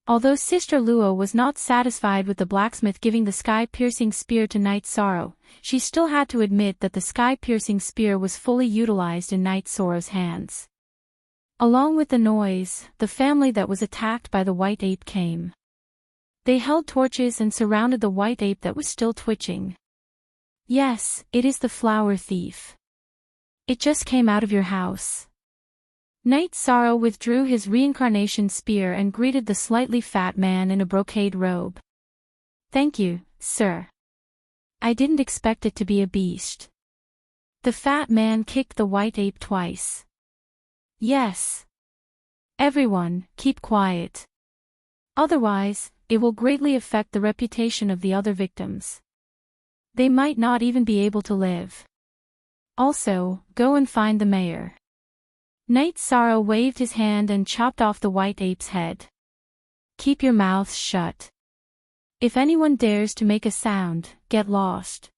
Although Sister Luo was not satisfied with the blacksmith giving the sky-piercing spear to Night Sorrow, she still had to admit that the sky-piercing spear was fully utilized in Night Sorrow's hands. Along with the noise, the family that was attacked by the white ape came. They held torches and surrounded the white ape that was still twitching. "Yes, it is the flower thief. It just came out of your house." Night Sorrow withdrew his reincarnation spear and greeted the slightly fat man in a brocade robe. "Thank you, sir. I didn't expect it to be a beast." The fat man kicked the white ape twice. "Yes. Everyone, keep quiet. Otherwise, it will greatly affect the reputation of the other victims. They might not even be able to live. Also, go and find the mayor." Night Sorrow waved his hand and chopped off the white ape's head. "Keep your mouths shut. If anyone dares to make a sound, get lost.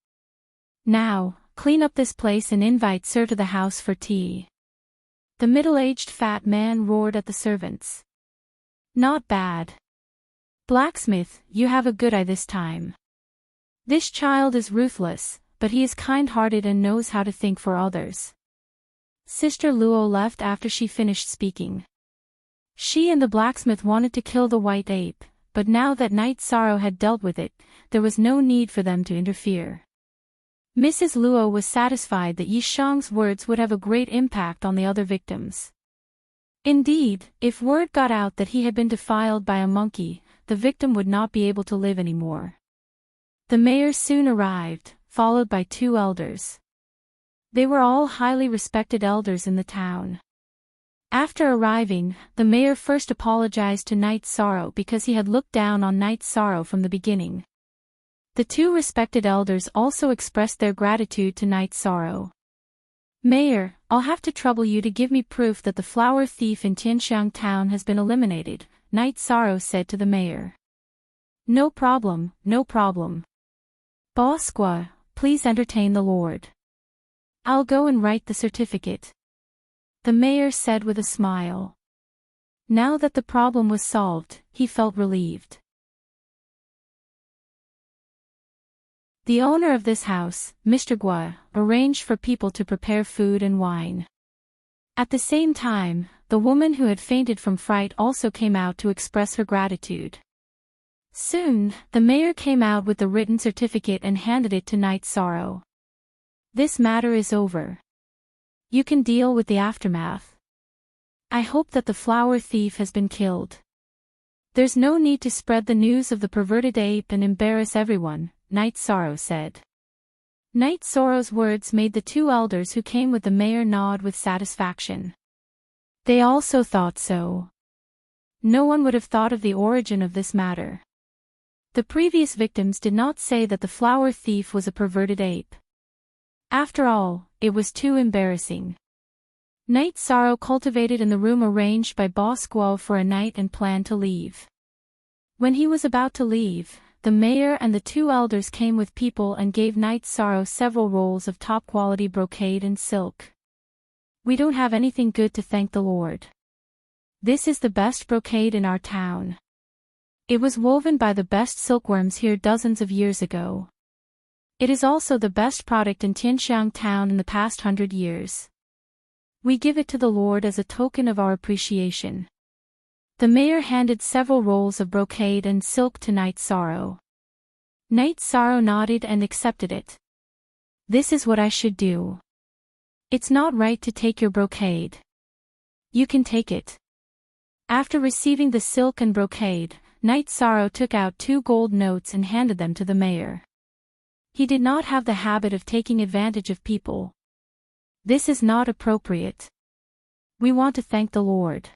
Now, clean up this place and invite Sir to the house for tea." The middle-aged fat man roared at the servants. "Not bad. Blacksmith, you have a good eye this time. This child is ruthless, but he is kind-hearted and knows how to think for others." Sister Luo left after she finished speaking. She and the blacksmith wanted to kill the white ape, but now that Night Sorrow had dealt with it, there was no need for them to interfere. Mrs. Luo was satisfied that Yi Shang's words would have a great impact on the other victims. Indeed, if word got out that he had been defiled by a monkey, the victim would not be able to live anymore. The mayor soon arrived, followed by 2 elders. They were all highly respected elders in the town. After arriving, the mayor first apologized to Night Sorrow because he had looked down on Night Sorrow from the beginning. The 2 respected elders also expressed their gratitude to Night Sorrow. "Mayor, I'll have to trouble you to give me proof that the flower thief in Tianxiang town has been eliminated," Night Sorrow said to the mayor. No problem. Bosqua, please entertain the Lord. I'll go and write the certificate," the mayor said with a smile. Now that the problem was solved, he felt relieved. The owner of this house, Mr. Gua, arranged for people to prepare food and wine. At the same time, the woman who had fainted from fright also came out to express her gratitude. Soon, the mayor came out with the written certificate and handed it to Night Sorrow. This matter is over. You can deal with the aftermath. I hope that the flower thief has been killed. There's no need to spread the news of the perverted ape and embarrass everyone, Night Sorrow said. Night Sorrow's words made the two elders who came with the mayor nod with satisfaction. They also thought so. No one would have thought of the origin of this matter. The previous victims did not say that the flower thief was a perverted ape. After all, it was too embarrassing. Night Sorrow cultivated in the room arranged by Boss Guo for a night and planned to leave. When he was about to leave, the mayor and the two elders came with people and gave Night Sorrow several rolls of top-quality brocade and silk. We don't have anything good to thank the Lord. This is the best brocade in our town. It was woven by the best silkworms here dozens of years ago. It is also the best product in Tianxiang town in the past 100 years. We give it to the Lord as a token of our appreciation. The mayor handed several rolls of brocade and silk to Night Sorrow. Night Sorrow nodded and accepted it. This is what I should do. It's not right to take your brocade. You can take it. After receiving the silk and brocade, Night Sorrow took out 2 gold notes and handed them to the mayor. He did not have the habit of taking advantage of people. This is not appropriate. We want to thank the Lord.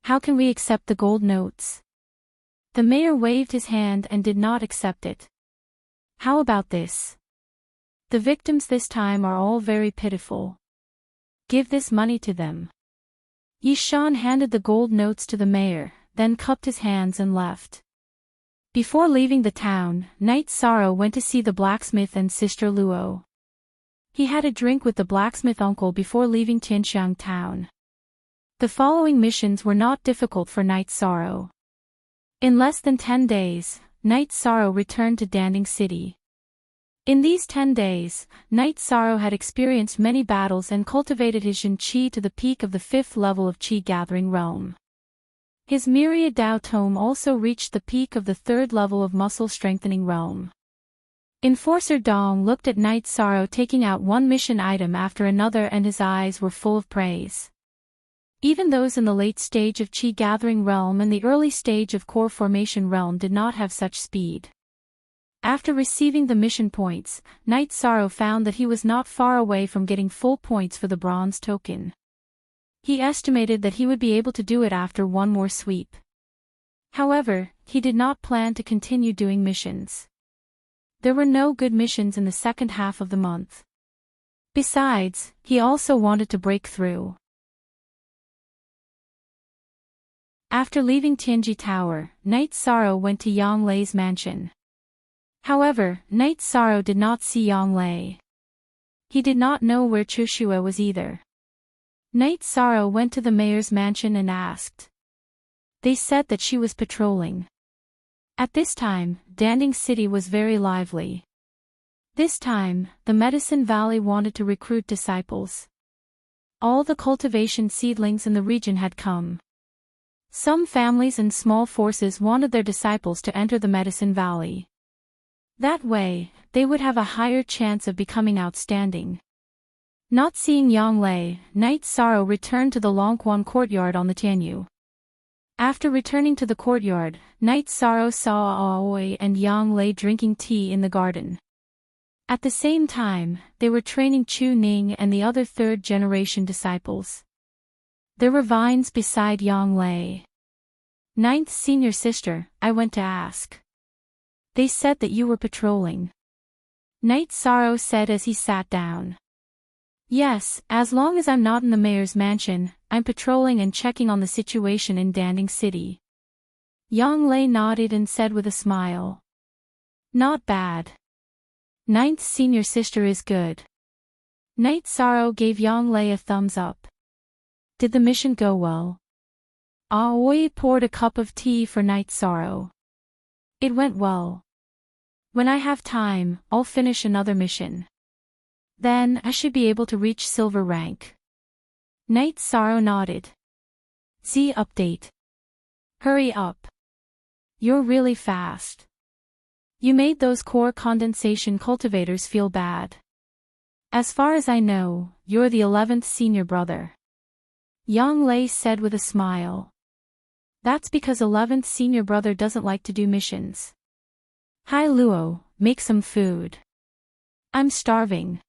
How can we accept the gold notes? The mayor waved his hand and did not accept it. How about this? The victims this time are all very pitiful. Give this money to them. Yishan handed the gold notes to the mayor, then cupped his hands and left. Before leaving the town, Night Sorrow went to see the blacksmith and Sister Luo. He had a drink with the blacksmith uncle before leaving Tianxiang town. The following missions were not difficult for Night Sorrow. In less than 10 days, Night Sorrow returned to Danding City. In these 10 days, Night Sorrow had experienced many battles and cultivated his Jin Qi to the peak of the 5th level of Qi gathering realm. His myriad Dao tome also reached the peak of the 3rd level of muscle strengthening realm. Enforcer Dong looked at Night Sorrow taking out one mission item after another and his eyes were full of praise. Even those in the late stage of Qi gathering realm and the early stage of core formation realm did not have such speed. After receiving the mission points, Night Sorrow found that he was not far away from getting full points for the bronze token. He estimated that he would be able to do it after one more sweep. However, he did not plan to continue doing missions. There were no good missions in the second half of the month. Besides, he also wanted to break through. After leaving Tianji Tower, Night Sorrow went to Yang Lei's mansion. However, Night Sorrow did not see Yang Lei. He did not know where Chushua was either. Night Sorrow went to the mayor's mansion and asked. They said that she was patrolling. At this time, Danding City was very lively. This time, the Medicine Valley wanted to recruit disciples. All the cultivation seedlings in the region had come. Some families and small forces wanted their disciples to enter the Medicine Valley. That way, they would have a higher chance of becoming outstanding. Not seeing Yang Lei, Night Sorrow returned to the Longquan courtyard on the Tianyu. After returning to the courtyard, Night Sorrow saw Aoi and Yang Lei drinking tea in the garden. At the same time, they were training Chu Ning and the other 3rd-generation disciples. There were vines beside Yang Lei. Ninth senior sister, I went to ask. They said that you were patrolling. Night Sorrow said as he sat down. Yes, as long as I'm not in the mayor's mansion, I'm patrolling and checking on the situation in Danding City. Yang Lei nodded and said with a smile. Not bad. Ninth senior sister is good. Night Sorrow gave Yang Lei a thumbs up. Did the mission go well? Aoi poured a cup of tea for Night Sorrow. It went well. When I have time, I'll finish another mission. Then, I should be able to reach silver rank. Night Sorrow nodded. Z update. Hurry up. You're really fast. You made those core condensation cultivators feel bad. As far as I know, you're the 11th senior brother. Yang Lei said with a smile. That's because 11th senior brother doesn't like to do missions. Hai Luo, make some food. I'm starving.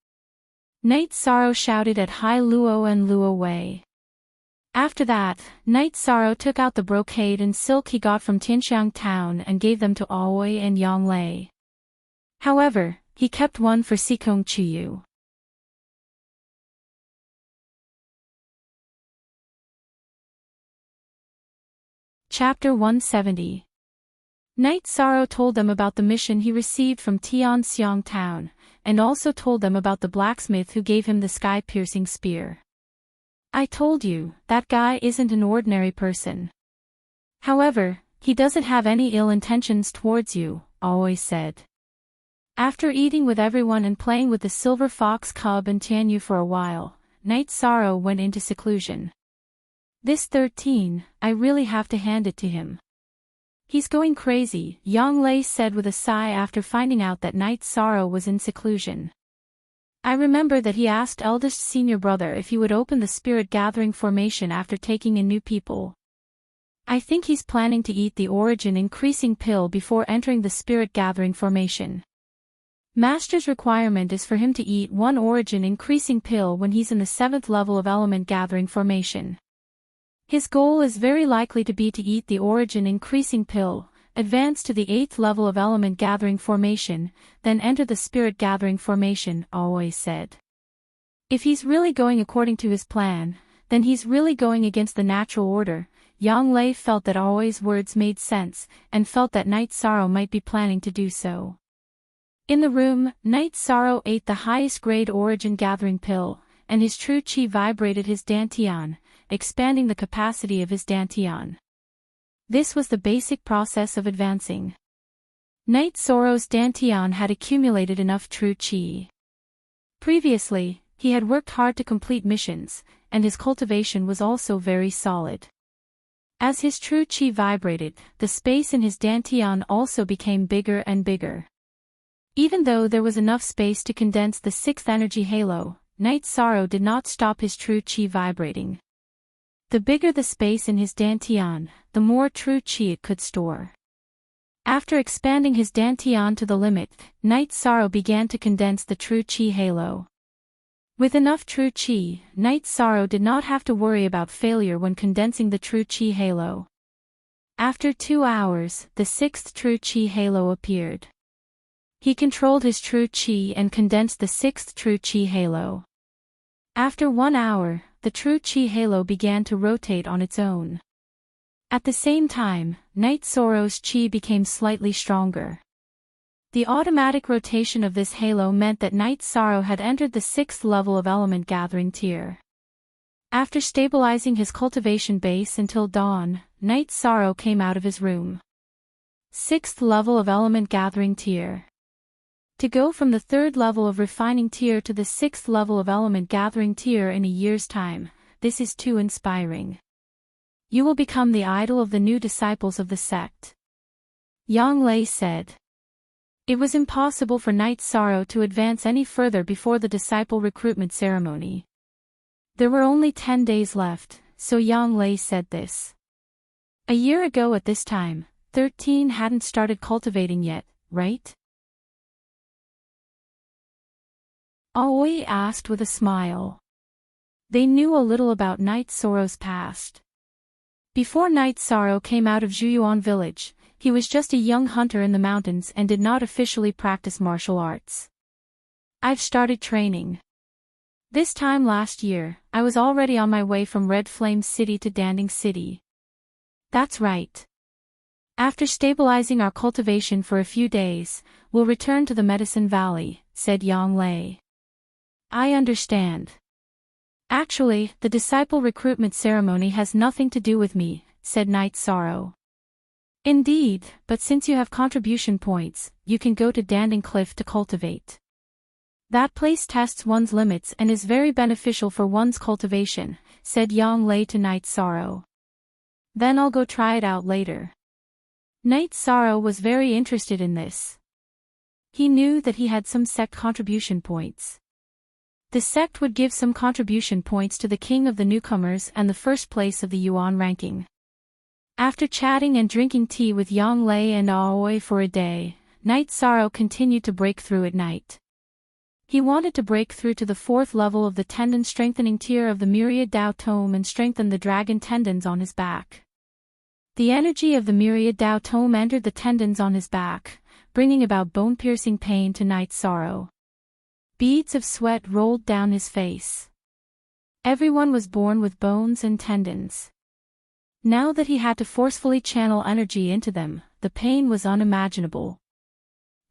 Night Sorrow shouted at Hai Luo and Luo Wei. After that, Night Sorrow took out the brocade and silk he got from Tianxiang town and gave them to Aoi and Yang Lei. However, he kept one for Sikong Chiyu. Chapter 170. Night Sorrow told them about the mission he received from Tianxiang town, and also told them about the blacksmith who gave him the sky-piercing spear. I told you, that guy isn't an ordinary person. However, he doesn't have any ill intentions towards you, Aoi said. After eating with everyone and playing with the silver fox cub and Tianyu for a while, Night Sorrow went into seclusion. This 13, I really have to hand it to him. He's going crazy, Yang Lei said with a sigh after finding out that Night Sorrow was in seclusion. I remember that he asked eldest senior brother if he would open the spirit gathering formation after taking in new people. I think he's planning to eat the origin increasing pill before entering the spirit gathering formation. Master's requirement is for him to eat one origin increasing pill when he's in the 7th level of element gathering formation. His goal is very likely to be to eat the origin increasing pill, advance to the 8th level of element gathering formation, then enter the spirit gathering formation, Aoi said. If he's really going according to his plan, then he's really going against the natural order. Yang Lei felt that Aoi's words made sense, and felt that Night Sorrow might be planning to do so. In the room, Night Sorrow ate the highest grade origin gathering pill, and his true chi vibrated his dantian, expanding the capacity of his dantian. This was the basic process of advancing. Night Sorrow's dantian had accumulated enough true chi. Previously, he had worked hard to complete missions, and his cultivation was also very solid. As his true chi vibrated, the space in his dantian also became bigger and bigger. Even though there was enough space to condense the 6th energy halo, Night Sorrow did not stop his true chi vibrating. The bigger the space in his dantian, the more true chi it could store. After expanding his dantian to the limit, Night Sorrow began to condense the true chi halo. With enough true chi, Night Sorrow did not have to worry about failure when condensing the true chi halo. After 2 hours, the 6th true chi halo appeared. He controlled his true chi and condensed the 6th true chi halo. After 1 hour, the true chi halo began to rotate on its own. At the same time, Night Sorrow's chi became slightly stronger. The automatic rotation of this halo meant that Night Sorrow had entered the 6th level of element gathering tier. After stabilizing his cultivation base until dawn, Night Sorrow came out of his room. 6th level of element gathering tier. To go from the 3rd level of refining tier to the 6th level of element gathering tier in a year's time, this is too inspiring. You will become the idol of the new disciples of the sect. Yang Lei said. It was impossible for Night Sorrow to advance any further before the disciple recruitment ceremony. There were only 10 days left, so Yang Lei said this. A year ago at this time, 13 hadn't started cultivating yet, right? Aoi asked with a smile. They knew a little about Night Sorrow's past. Before Night Sorrow came out of Zhuyuan village, he was just a young hunter in the mountains and did not officially practice martial arts. I've started training. This time last year, I was already on my way from Red Flame City to Danding City. That's right. After stabilizing our cultivation for a few days, we'll return to the Medicine Valley, said Yang Lei. I understand. Actually, the disciple recruitment ceremony has nothing to do with me, said Night Sorrow. Indeed, but since you have contribution points, you can go to Danding Cliff to cultivate. That place tests one's limits and is very beneficial for one's cultivation, said Yang Lei to Night Sorrow. Then I'll go try it out later. Night Sorrow was very interested in this. He knew that he had some sect contribution points. The sect would give some contribution points to the king of the newcomers and the first place of the Yuan ranking. After chatting and drinking tea with Yang Lei and Aoi for a day, Night Sorrow continued to break through at night. He wanted to break through to the 4th level of the tendon strengthening tier of the Myriad Dao Tome and strengthen the dragon tendons on his back. The energy of the Myriad Dao Tome entered the tendons on his back, bringing about bone-piercing pain to Night Sorrow. Beads of sweat rolled down his face. Everyone was born with bones and tendons. Now that he had to forcefully channel energy into them, the pain was unimaginable.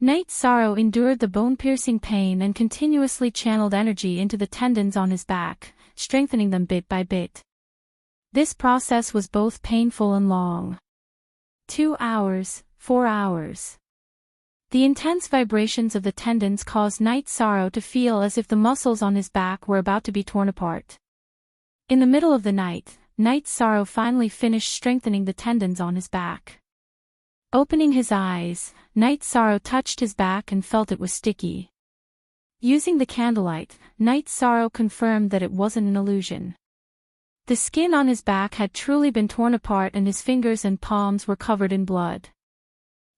Night Sorrow endured the bone-piercing pain and continuously channeled energy into the tendons on his back, strengthening them bit by bit. This process was both painful and long. 2 hours, 4 hours. The intense vibrations of the tendons caused Night Sorrow to feel as if the muscles on his back were about to be torn apart. In the middle of the night, Night Sorrow finally finished strengthening the tendons on his back. Opening his eyes, Night Sorrow touched his back and felt it was sticky. Using the candlelight, Night Sorrow confirmed that it wasn't an illusion. The skin on his back had truly been torn apart and his fingers and palms were covered in blood.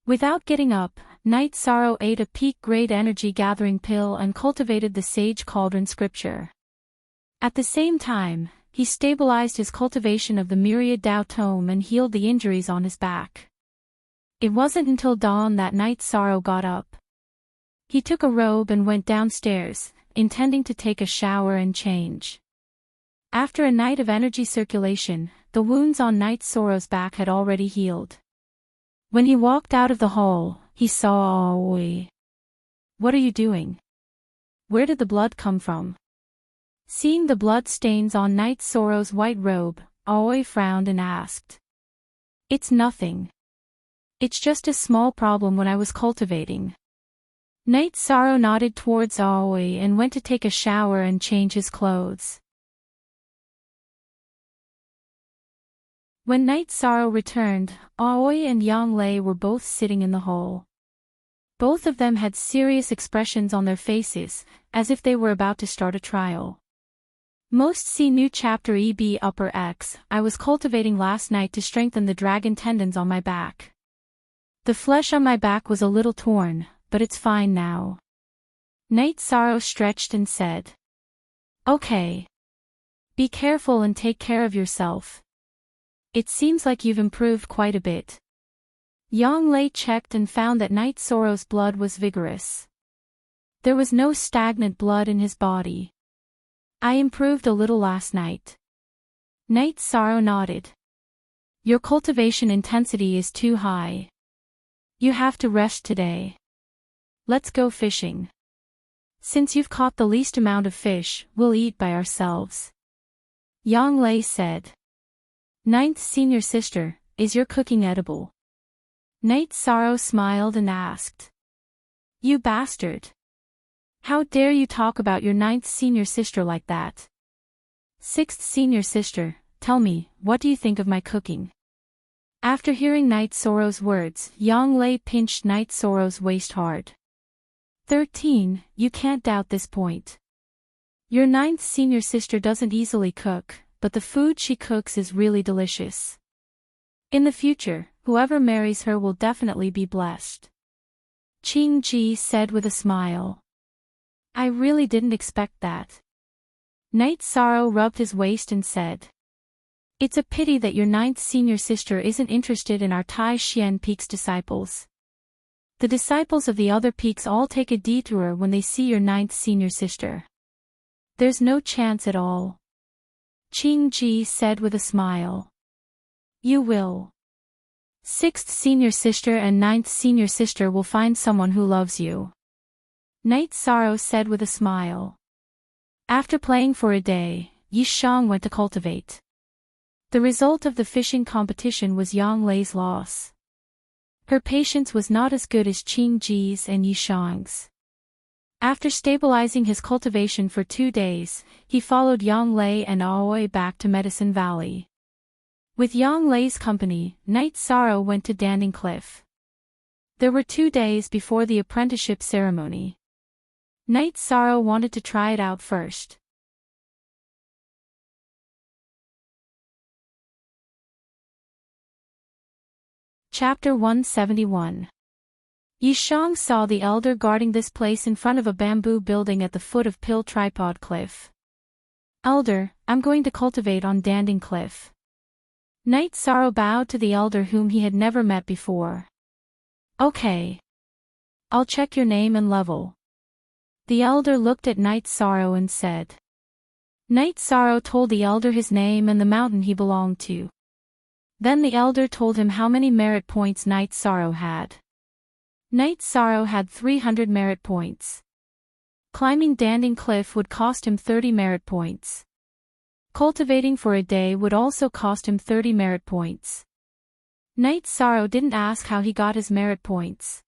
Without getting up, Night Sorrow ate a peak-grade energy-gathering pill and cultivated the Sage Cauldron scripture. At the same time, he stabilized his cultivation of the Myriad Dao Tome and healed the injuries on his back. It wasn't until dawn that Night Sorrow got up. He took a robe and went downstairs, intending to take a shower and change. After a night of energy circulation, the wounds on Night Sorrow's back had already healed. When he walked out of the hall, he saw Aoi. "What are you doing? Where did the blood come from?" Seeing the blood stains on Night Sorrow's white robe, Aoi frowned and asked. "It's nothing. It's just a small problem when I was cultivating." Night Sorrow nodded towards Aoi and went to take a shower and change his clothes. When Night Sorrow returned, Aoi and Yang Lei were both sitting in the hall. Both of them had serious expressions on their faces, as if they were about to start a trial. Most see new chapter EB upper X. I was cultivating last night to strengthen the dragon tendons on my back. The flesh on my back was a little torn, but it's fine now. Night Sorrow stretched and said. Okay. Be careful and take care of yourself. It seems like you've improved quite a bit. Yang Lei checked and found that Night Sorrow's blood was vigorous. There was no stagnant blood in his body. I improved a little last night. Night Sorrow nodded. Your cultivation intensity is too high. You have to rest today. Let's go fishing. Since you've caught the least amount of fish, we'll eat by ourselves. Yang Lei said. Ninth senior sister, is your cooking edible? Night Sorrow smiled and asked. You bastard. How dare you talk about your 9th senior sister like that? 6th senior sister, tell me, what do you think of my cooking? After hearing Night Sorrow's words, Yang Lei pinched Night Sorrow's waist hard. 13, you can't doubt this point. Your 9th senior sister doesn't easily cook, but the food she cooks is really delicious. In the future, whoever marries her will definitely be blessed. Qing Ji said with a smile. I really didn't expect that. Night Sorrow rubbed his waist and said. It's a pity that your 9th senior sister isn't interested in our Tai Xian Peak's disciples. The disciples of the other peaks all take a detour when they see your 9th senior sister. There's no chance at all. Qing Ji said with a smile. You will. 6th senior sister and 9th senior sister will find someone who loves you. Night Sorrow said with a smile. After playing for a day, Yi Shang went to cultivate. The result of the fishing competition was Yang Lei's loss. Her patience was not as good as Qing Ji's and Yi Shang's. After stabilizing his cultivation for 2 days, he followed Yang Lei and Aoi back to Medicine Valley. With Yang Lei's company, Knight Sorrow went to Danding Cliff. There were 2 days before the apprenticeship ceremony. Knight Sorrow wanted to try it out first. Chapter 171. Yi Shang saw the elder guarding this place in front of a bamboo building at the foot of Pill Tripod Cliff. "Elder, I'm going to cultivate on Danding Cliff." Knight Sorrow bowed to the elder whom he had never met before. "Okay. I'll check your name and level." The elder looked at Knight Sorrow and said. Knight Sorrow told the elder his name and the mountain he belonged to. Then the elder told him how many merit points Knight Sorrow had. Knight Sorrow had 300 merit points. Climbing Danding Cliff would cost him 30 merit points. Cultivating for a day would also cost him 30 merit points. Knight Sorrow didn't ask how he got his merit points.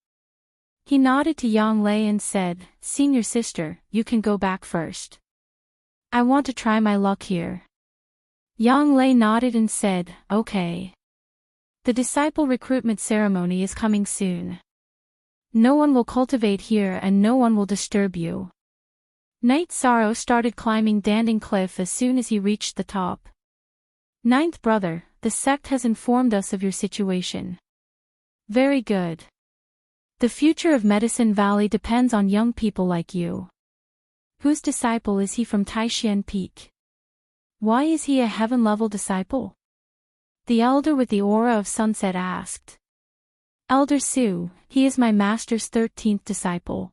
He nodded to Yang Lei and said, "Senior sister, you can go back first. I want to try my luck here." Yang Lei nodded and said, "Okay. The disciple recruitment ceremony is coming soon. No one will cultivate here and no one will disturb you." Knight Sorrow started climbing Danding Cliff as soon as he reached the top. "Ninth brother, the sect has informed us of your situation." "Very good. The future of Medicine Valley depends on young people like you." "Whose disciple is he from Taishan Peak? Why is he a heaven-level disciple?" the elder with the aura of sunset asked. "Elder Su, he is my master's 13th disciple.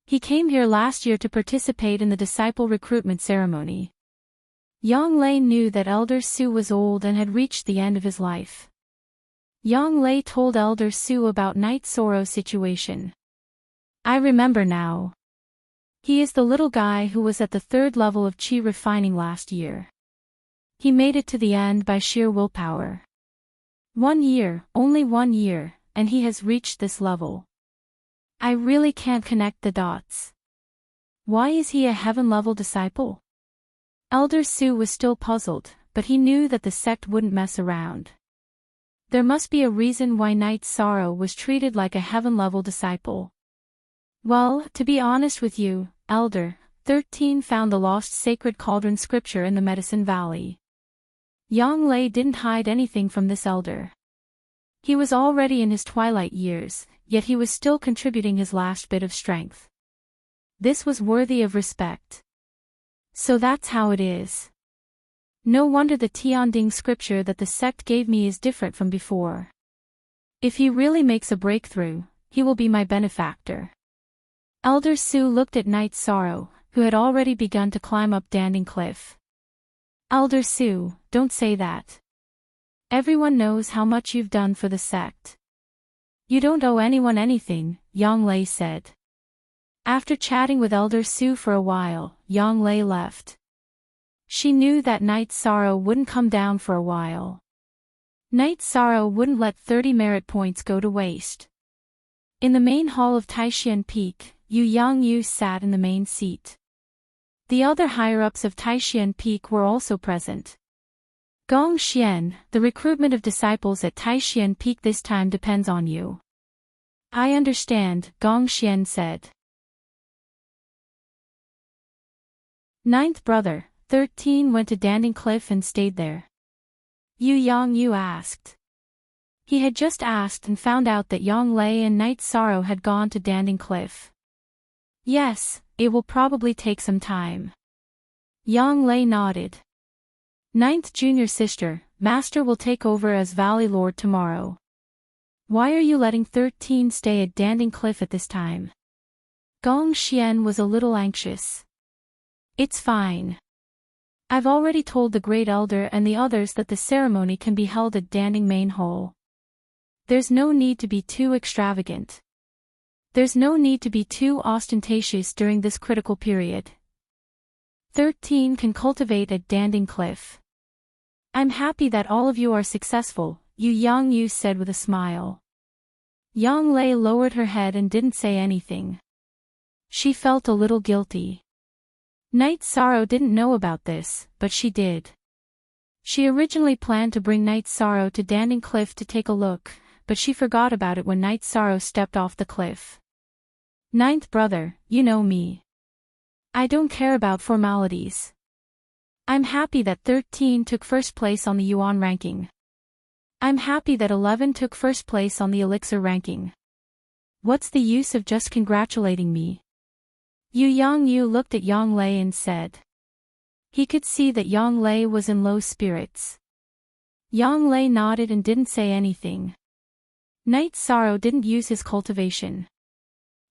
He came here last year to participate in the disciple recruitment ceremony." Yang Lei knew that Elder Su was old and had reached the end of his life. Yang Lei told Elder Su about Knight Sorrow's situation. "I remember now. He is the little guy who was at the 3rd level of Qi refining last year. He made it to the end by sheer willpower. 1 year, only 1 year, and he has reached this level. I really can't connect the dots. Why is he a heaven-level disciple?" Elder Su was still puzzled, but he knew that the sect wouldn't mess around. There must be a reason why Knight Sorrow was treated like a heaven-level disciple. "Well, to be honest with you, Elder, 13 found the lost sacred cauldron scripture in the Medicine Valley." Yang Lei didn't hide anything from this elder. He was already in his twilight years, yet he was still contributing his last bit of strength. This was worthy of respect. "So that's how it is. No wonder the Tianding scripture that the sect gave me is different from before. If he really makes a breakthrough, he will be my benefactor." Elder Su looked at Knight Sorrow, who had already begun to climb up Danding Cliff. "Elder Su, don't say that. Everyone knows how much you've done for the sect." "You don't owe anyone anything," Yang Lei said. After chatting with Elder Su for a while, Yang Lei left. She knew that Knight Sorrow wouldn't come down for a while. Knight Sorrow wouldn't let 30 merit points go to waste. In the main hall of Taishan Peak, Yu Yangyu sat in the main seat. The other higher-ups of Taishan Peak were also present. "Gong Xian, the recruitment of disciples at Taishan Peak this time depends on you." "I understand," Gong Xian said. Ninth brother, 13 went to Danding Cliff and stayed there. Yu Yangyu asked. He had just asked and found out that Yang Lei and Knight Sorrow had gone to Danding Cliff. "Yes, it will probably take some time." Yang Lei nodded. "Ninth junior sister, Master will take over as Valley Lord tomorrow. Why are you letting 13 stay at Danding Cliff at this time?" Gong Xian was a little anxious. "It's fine. I've already told the Great Elder and the others that the ceremony can be held at Danding Main Hall. There's no need to be too extravagant. There's no need to be too ostentatious during this critical period. 13 can cultivate at Danding Cliff. I'm happy that all of you are successful," Yu Yangyu said with a smile. Yang Lei lowered her head and didn't say anything. She felt a little guilty. Night Sorrow didn't know about this, but she did. She originally planned to bring Night Sorrow to Danding Cliff to take a look, but she forgot about it when Night Sorrow stepped off the cliff. Ninth brother, you know me. I don't care about formalities. I'm happy that 13 took first place on the Yuan ranking. I'm happy that 11 took first place on the Elixir ranking. What's the use of just congratulating me? Yu Yangyu looked at Yang Lei and said. He could see that Yang Lei was in low spirits. Yang Lei nodded and didn't say anything. Night Sorrow didn't use his cultivation.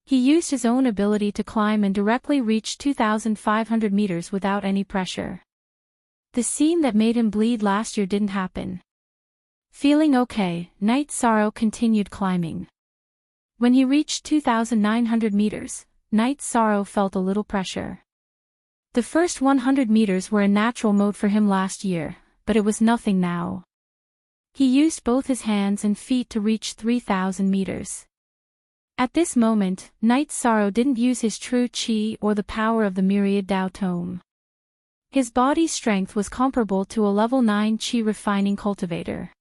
He used his own ability to climb and directly reach 2,500 meters without any pressure. The scene that made him bleed last year didn't happen. Feeling okay, Night Sorrow continued climbing. When he reached 2,900 meters, Night Sorrow felt a little pressure. The first 100 meters were in natural mode for him last year, but it was nothing now. He used both his hands and feet to reach 3,000 meters. At this moment, Night Sorrow didn't use his true chi or the power of the myriad Tao tome. His body strength was comparable to a level 9 chi refining cultivator.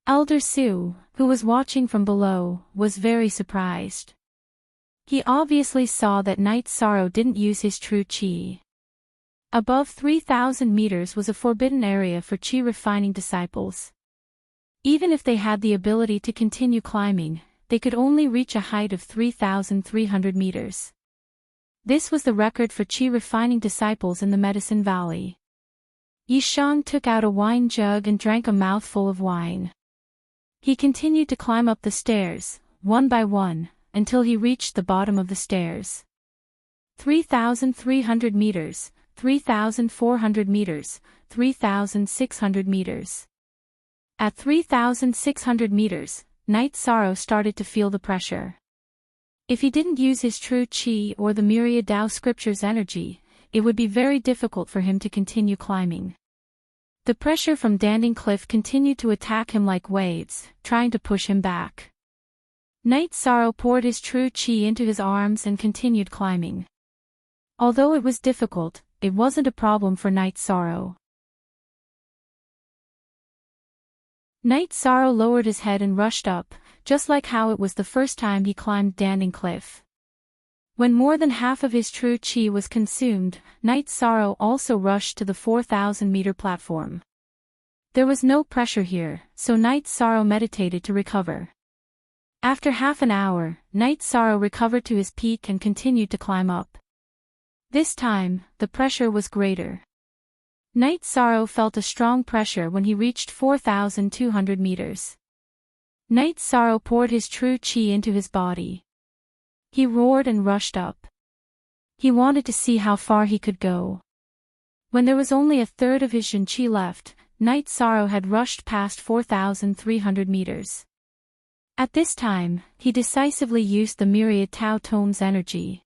Elder Su, who was watching from below, was very surprised. He obviously saw that Night Sorrow didn't use his true chi. Above 3,000 meters was a forbidden area for chi refining disciples. Even if they had the ability to continue climbing, they could only reach a height of 3,300 meters. This was the record for chi refining disciples in the Medicine Valley. Yishang took out a wine jug and drank a mouthful of wine. He continued to climb up the stairs, one by one, until he reached the bottom of the stairs. 3,300 meters, 3,400 meters, 3,600 meters. At 3,600 meters, Night Sorrow started to feel the pressure. If he didn't use his true chi or the myriad Tao scripture's energy, it would be very difficult for him to continue climbing. The pressure from Danding Cliff continued to attack him like waves, trying to push him back. Night Sorrow poured his true chi into his arms and continued climbing. Although it was difficult, it wasn't a problem for Night Sorrow. Night Sorrow lowered his head and rushed up, just like how it was the first time he climbed Danding Cliff. When more than half of his true chi was consumed, Night Sorrow also rushed to the 4,000-meter platform. There was no pressure here, so Night Sorrow meditated to recover. After half an hour, Night Sorrow recovered to his peak and continued to climb up. This time, the pressure was greater. Night Sorrow felt a strong pressure when he reached 4,200 meters. Night Sorrow poured his true chi into his body. He roared and rushed up. He wanted to see how far he could go. When there was only a third of his Jin Chi left, Night Sorrow had rushed past 4,300 meters. At this time, he decisively used the myriad Tao tome's energy.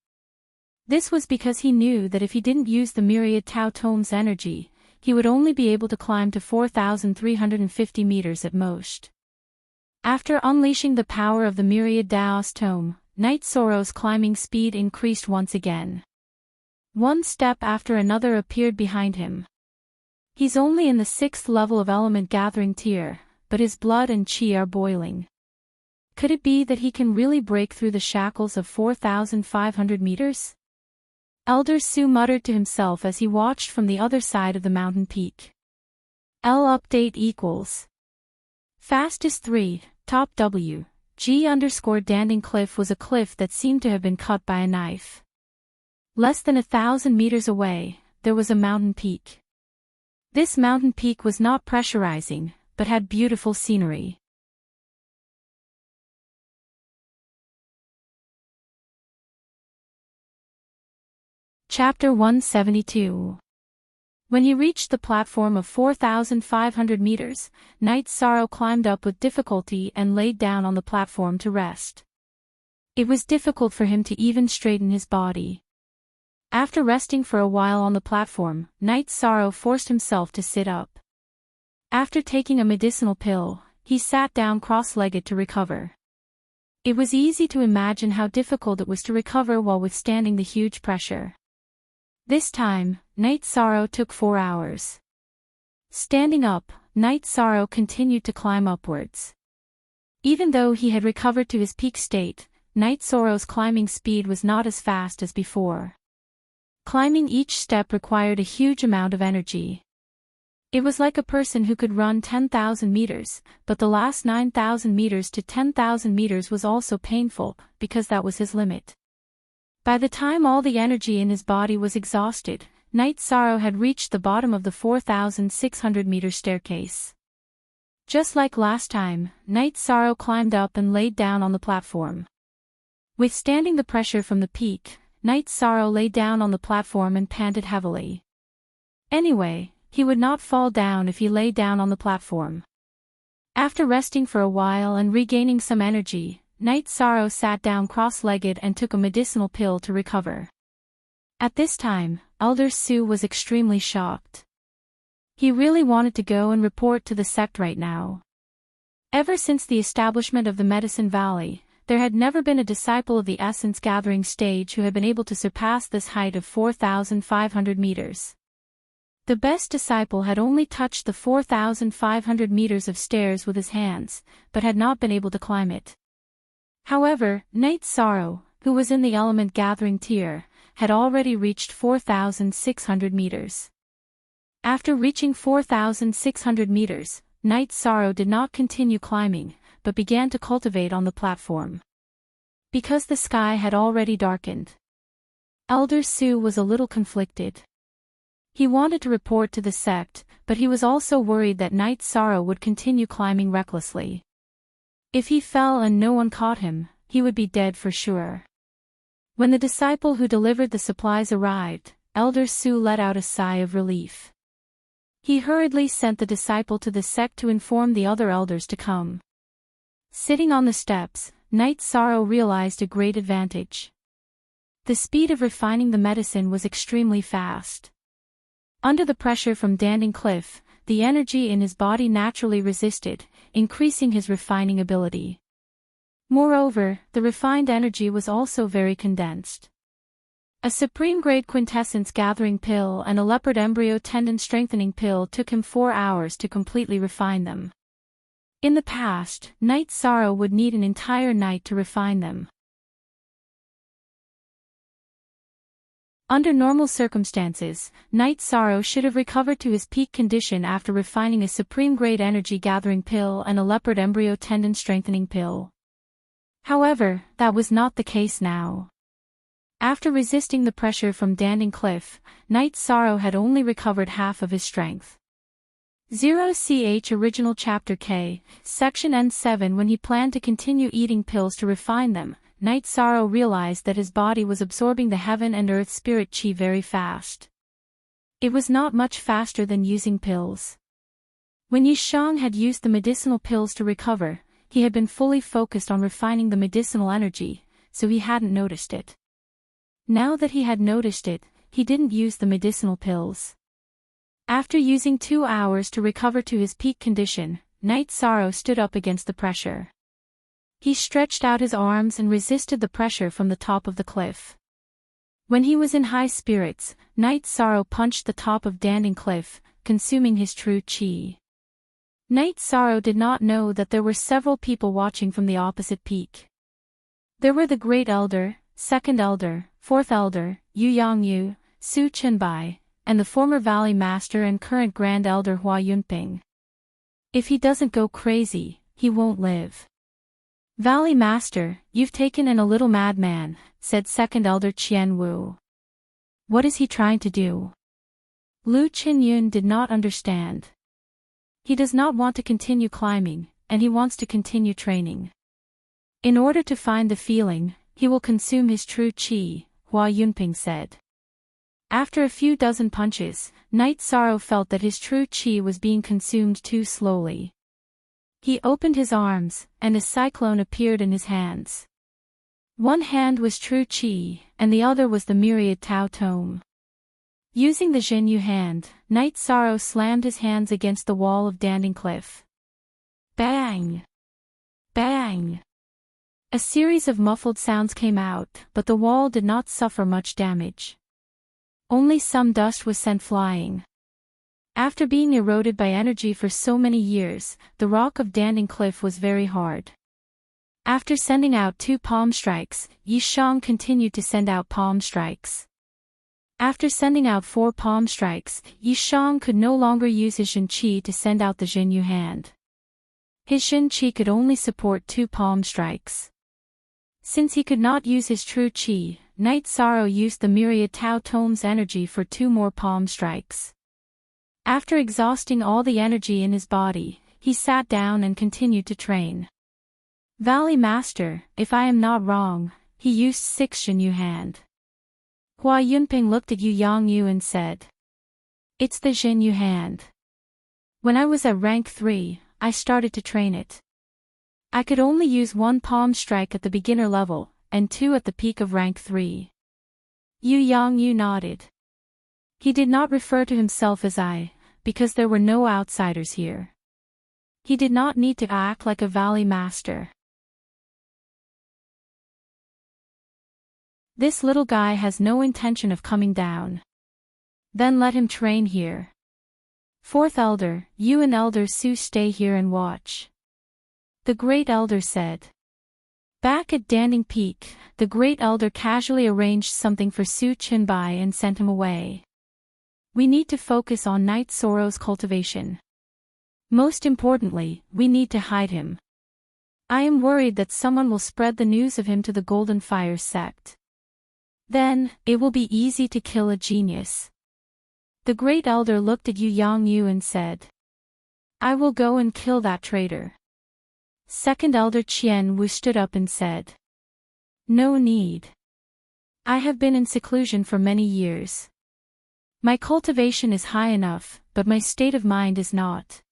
This was because he knew that if he didn't use the myriad Tao tome's energy, he would only be able to climb to 4,350 meters at most. After unleashing the power of the myriad Tao's tome, Night Sorrow's climbing speed increased once again. One step after another appeared behind him. He's only in the 6th level of element gathering tier, but his blood and chi are boiling. Could it be that he can really break through the shackles of 4,500 meters? Elder Su muttered to himself as he watched from the other side of the mountain peak. L update equals. Fastest 3, top W. G_Danding Cliff was a cliff that seemed to have been cut by a knife. Less than 1,000 meters away, there was a mountain peak. This mountain peak was not pressurizing, but had beautiful scenery. Chapter 172. When he reached the platform of 4,500 meters, Night Sorrow climbed up with difficulty and laid down on the platform to rest. It was difficult for him to even straighten his body. After resting for a while on the platform, Night Sorrow forced himself to sit up. After taking a medicinal pill, he sat down cross-legged to recover. It was easy to imagine how difficult it was to recover while withstanding the huge pressure. This time, Night Sorrow took 4 hours. Standing up, Night Sorrow continued to climb upwards. Even though he had recovered to his peak state, Night Sorrow's climbing speed was not as fast as before. Climbing each step required a huge amount of energy. It was like a person who could run 10,000 meters, but the last 9,000 meters to 10,000 meters was also painful, because that was his limit. By the time all the energy in his body was exhausted, Night Sorrow had reached the bottom of the 4,600-meter staircase. Just like last time, Night Sorrow climbed up and laid down on the platform. Withstanding the pressure from the peak, Night Sorrow lay down on the platform and panted heavily. Anyway, he would not fall down if he lay down on the platform. After resting for a while and regaining some energy, Night Sorrow sat down cross-legged and took a medicinal pill to recover. At this time, Elder Sue was extremely shocked. He really wanted to go and report to the sect right now. Ever since the establishment of the Medicine Valley, there had never been a disciple of the essence gathering stage who had been able to surpass this height of 4,500 meters. The best disciple had only touched the 4,500 meters of stairs with his hands, but had not been able to climb it. However, Night Sorrow, who was in the element gathering tier, had already reached 4,600 meters. After reaching 4,600 meters, Night Sorrow did not continue climbing, but began to cultivate on the platform. Because the sky had already darkened, Elder Sue was a little conflicted. He wanted to report to the sect, but he was also worried that Night Sorrow would continue climbing recklessly. If he fell and no one caught him, he would be dead for sure. When the disciple who delivered the supplies arrived, Elder Sue let out a sigh of relief. He hurriedly sent the disciple to the sect to inform the other elders to come. Sitting on the steps, Night Sorrow realized a great advantage. The speed of refining the medicine was extremely fast. Under the pressure from Danding Cliff, the energy in his body naturally resisted, increasing his refining ability. Moreover, the refined energy was also very condensed. A supreme-grade quintessence gathering pill and a leopard embryo tendon strengthening pill took him 4 hours to completely refine them. In the past, Night Sorrow would need an entire night to refine them. Under normal circumstances, Night Sorrow should have recovered to his peak condition after refining a supreme-grade energy-gathering pill and a leopard embryo tendon strengthening pill. However, that was not the case now. After resisting the pressure from Danding Cliff, Night Sorrow had only recovered half of his strength. 0ch Original Chapter K, Section N7. When he planned to continue eating pills to refine them, Night Sorrow realized that his body was absorbing the heaven and earth spirit chi very fast. It was not much faster than using pills. When Yishang had used the medicinal pills to recover, he had been fully focused on refining the medicinal energy, so he hadn't noticed it. Now that he had noticed it, he didn't use the medicinal pills. After using 2 hours to recover to his peak condition, Night Sorrow stood up against the pressure. He stretched out his arms and resisted the pressure from the top of the cliff. When he was in high spirits, Night Sorrow punched the top of Danding Cliff, consuming his true chi. Night Sorrow did not know that there were several people watching from the opposite peak. There were the Great Elder, Second Elder, Fourth Elder, Yu Yangyu, Su Chenbai, and the former Valley Master and current Grand Elder Hua Yunping. If he doesn't go crazy, he won't live. Valley Master, you've taken in a little madman, said Second Elder Qian Wu. What is he trying to do? Lu Qinyun did not understand. He does not want to continue climbing, and he wants to continue training. In order to find the feeling, he will consume his true chi, Hua Yunping said. After a few dozen punches, Night Sorrow felt that his true chi was being consumed too slowly. He opened his arms, and a cyclone appeared in his hands. One hand was true chi, and the other was the myriad Tao tome. Using the Zhenyu hand, Night Sorrow slammed his hands against the wall of Danding Cliff. Bang! Bang! A series of muffled sounds came out, but the wall did not suffer much damage. Only some dust was sent flying. After being eroded by energy for so many years, the rock of Danding Cliff was very hard. After sending out 2 palm strikes, Yi Shang continued to send out palm strikes. After sending out 4 palm strikes, Yi Shang could no longer use his Jin Qi to send out the Jinyu hand. His Jin Qi could only support 2 palm strikes. Since he could not use his true Qi, Night Sorrow used the myriad Tao Tome's energy for 2 more palm strikes. After exhausting all the energy in his body, he sat down and continued to train. Valley Master, if I am not wrong, he used 6 Jinyu hand. Hua Yunping looked at Yu Yangyu and said, "It's the Jinyu hand. When I was at rank 3, I started to train it. I could only use 1 palm strike at the beginner level, and 2 at the peak of rank 3. Yu Yangyu nodded. He did not refer to himself as I, because there were no outsiders here. He did not need to act like a valley master. This little guy has no intention of coming down. Then let him train here. 4th Elder, you and Elder Su stay here and watch." The Great Elder said. Back at Danding Peak, the Great Elder casually arranged something for Su Qinbai and sent him away. We need to focus on Night Sorrow's cultivation. Most importantly, we need to hide him. I am worried that someone will spread the news of him to the Golden Fire sect. Then, it will be easy to kill a genius. The Great Elder looked at Yu Yangyu and said, "I will go and kill that traitor." 2nd Elder Qian Wu stood up and said, "No need. I have been in seclusion for many years. My cultivation is high enough, but my state of mind is not.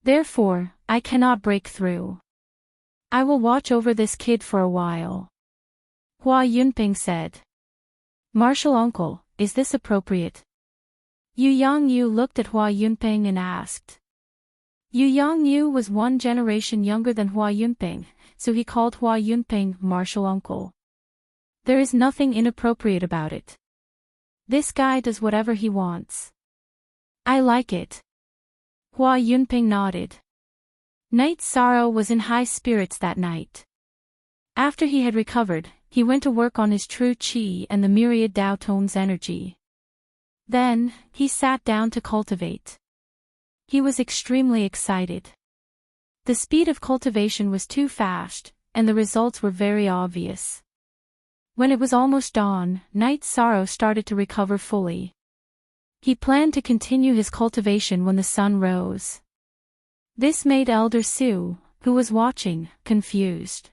Therefore, I cannot break through. I will watch over this kid for a while." Hua Yunping said. "Martial uncle, is this appropriate?" Yu Yangyu looked at Hua Yunping and asked. Yu Yangyu was 1 generation younger than Hua Yunping, so he called Hua Yunping martial uncle. There is nothing inappropriate about it. This guy does whatever he wants. I like it. Hua Yunping nodded. Night Sorrow was in high spirits that night. After he had recovered, he went to work on his true Qi and the myriad Tao Tome's energy. Then, he sat down to cultivate. He was extremely excited. The speed of cultivation was too fast, and the results were very obvious. When it was almost dawn, Night Sorrow started to recover fully. He planned to continue his cultivation when the sun rose. This made Elder Su, who was watching, confused.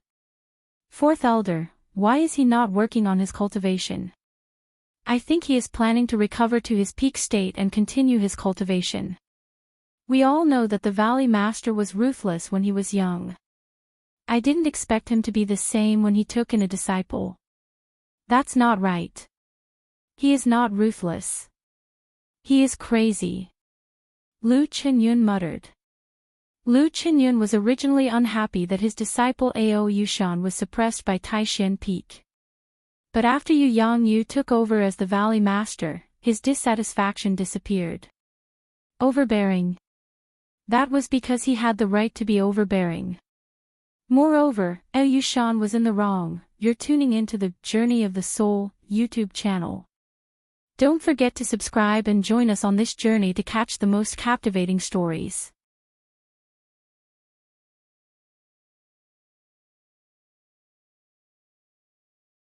4th Elder, why is he not working on his cultivation? I think he is planning to recover to his peak state and continue his cultivation. We all know that the Valley Master was ruthless when he was young. I didn't expect him to be the same when he took in a disciple. That's not right. He is not ruthless. He is crazy. Lu Qinyun muttered. Lu Qinyun was originally unhappy that his disciple Ao Yushan was suppressed by Taishan Peak. But after Yu Yangyu took over as the Valley Master, his dissatisfaction disappeared. Overbearing. That was because he had the right to be overbearing. Moreover, Ao Yushan was in the wrong. You're tuning into the Journey of the Soul YouTube channel. Don't forget to subscribe and join us on this journey to catch the most captivating stories.